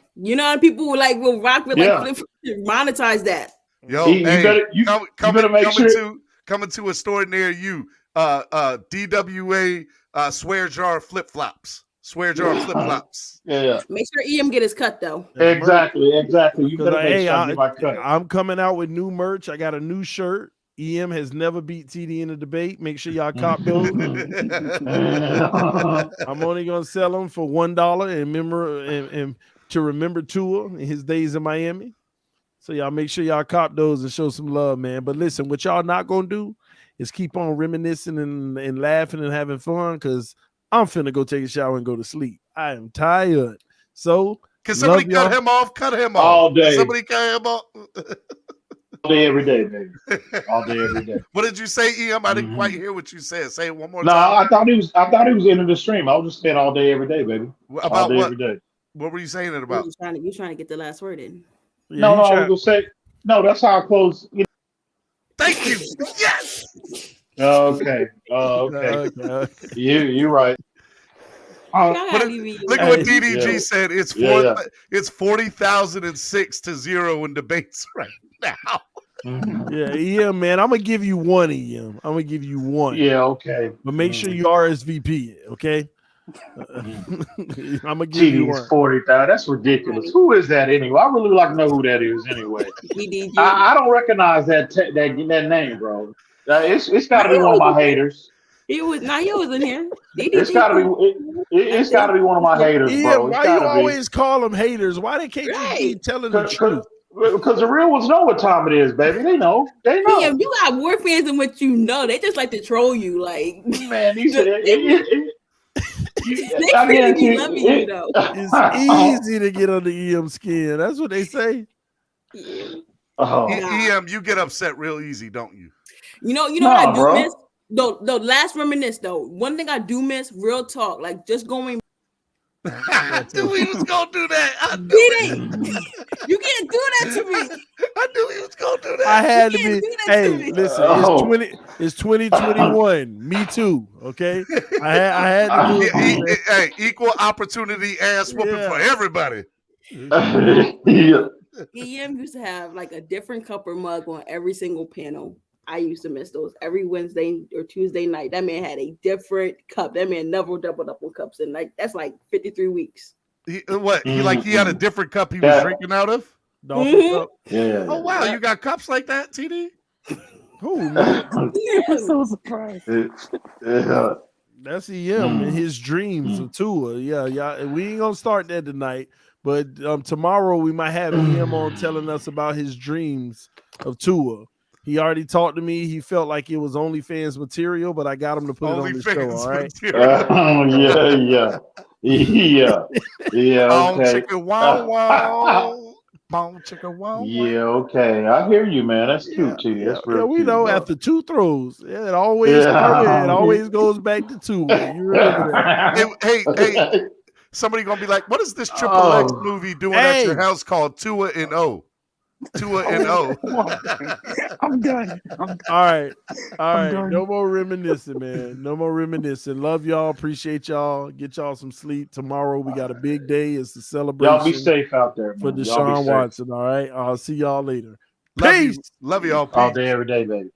People will rock with flip, monetize that. Yo, You hey, better make sure. Coming to a store near you. DWA swear jar flip flops. Swear jar flip flops. Yeah. Make sure EM get his cut though. Exactly. You better make sure I get my cut. I'm coming out with new merch. I got a new shirt. EM has never beat TD in a debate. Make sure y'all cop those. I'm only gonna sell them for $1 and to remember Tua in his days in Miami. So y'all make sure y'all cop those and show some love, man. But listen, what y'all not gonna do is keep on reminiscing and laughing and having fun, because I'm finna go take a shower and go to sleep. I am tired. So can somebody cut him off? Cut him off all day. Somebody cut him off. All day, every day, baby. All day, every day. What did you say, EM? I didn't quite hear what you said. Say it one more time. No, I thought he was ending the stream. I was just saying all day, every day, baby. About all day, what? Every day. What were you saying it about? You trying to get the last word in? Yeah, no, I was gonna say no. That's how I close. Thank you. Yes. Okay. Okay. You're right. Look at what DDG said. It's 40,006 to 0 in debates right now. Yeah, man. I'm gonna give you one, EM. I'm gonna give you one. Yeah, okay. But make sure you RSVP it, okay? I'm gonna give you one. 40,000. That's ridiculous. Who is that anyway? I really like to know who that is anyway. I don't recognize that name, bro. It's got to be one of my haters. He wasn't here. It's got to be. It's got to be one of my haters, bro. Why you always call them haters? Why they can't just keep telling the truth? Because the real ones know what time it is, baby. They know. Yeah, you got more fans than what you know. They just like to troll you, like man. These It's easy to get under EM skin. That's what they say. EM, you get upset real easy, don't you? You know what I do miss? Though, last reminisce though. One thing I do miss, real talk, like just going. I knew he was gonna do that. You can't do that to me. I knew he was gonna do that. I had to be. Hey, listen, it's 2021. Me too. Okay, I had to do it. Hey, equal opportunity ass whooping for everybody. EM used to have like a different cup or mug on every single panel. I used to miss those every Wednesday or Tuesday night. That man had a different cup. That man never doubled up on cups, and like that's like 53 weeks. He had a different cup he was drinking out of. Cup. Yeah. Oh wow, you got cups like that, TD? Oh man, I'm so surprised. That's EM and his dreams of Tua. Yeah. We ain't gonna start that tonight, but tomorrow we might have EM on telling us about his dreams of Tua. He already talked to me. He felt like it was OnlyFans material, but I got him to put it on the show. All right. Yeah. Okay. Chicken wow wow. Bong chicken wow. Yeah. Okay. I hear you, man. That's cute too. That's real. Yeah, we cute, know bro. after two throws, it always goes back to two. You remember that? Hey. Somebody gonna be like, "What is this Triple X movie doing at your house called Tua and O?" Tua and O. I'm done. All right. No more reminiscing, man. No more reminiscing. Love y'all. Appreciate y'all. Get y'all some sleep. Tomorrow we got a big day. It's the celebration. Y'all be safe out there, man. For Deshaun Watson. All right. I'll see y'all later. Peace. Love y'all. All day, every day, baby.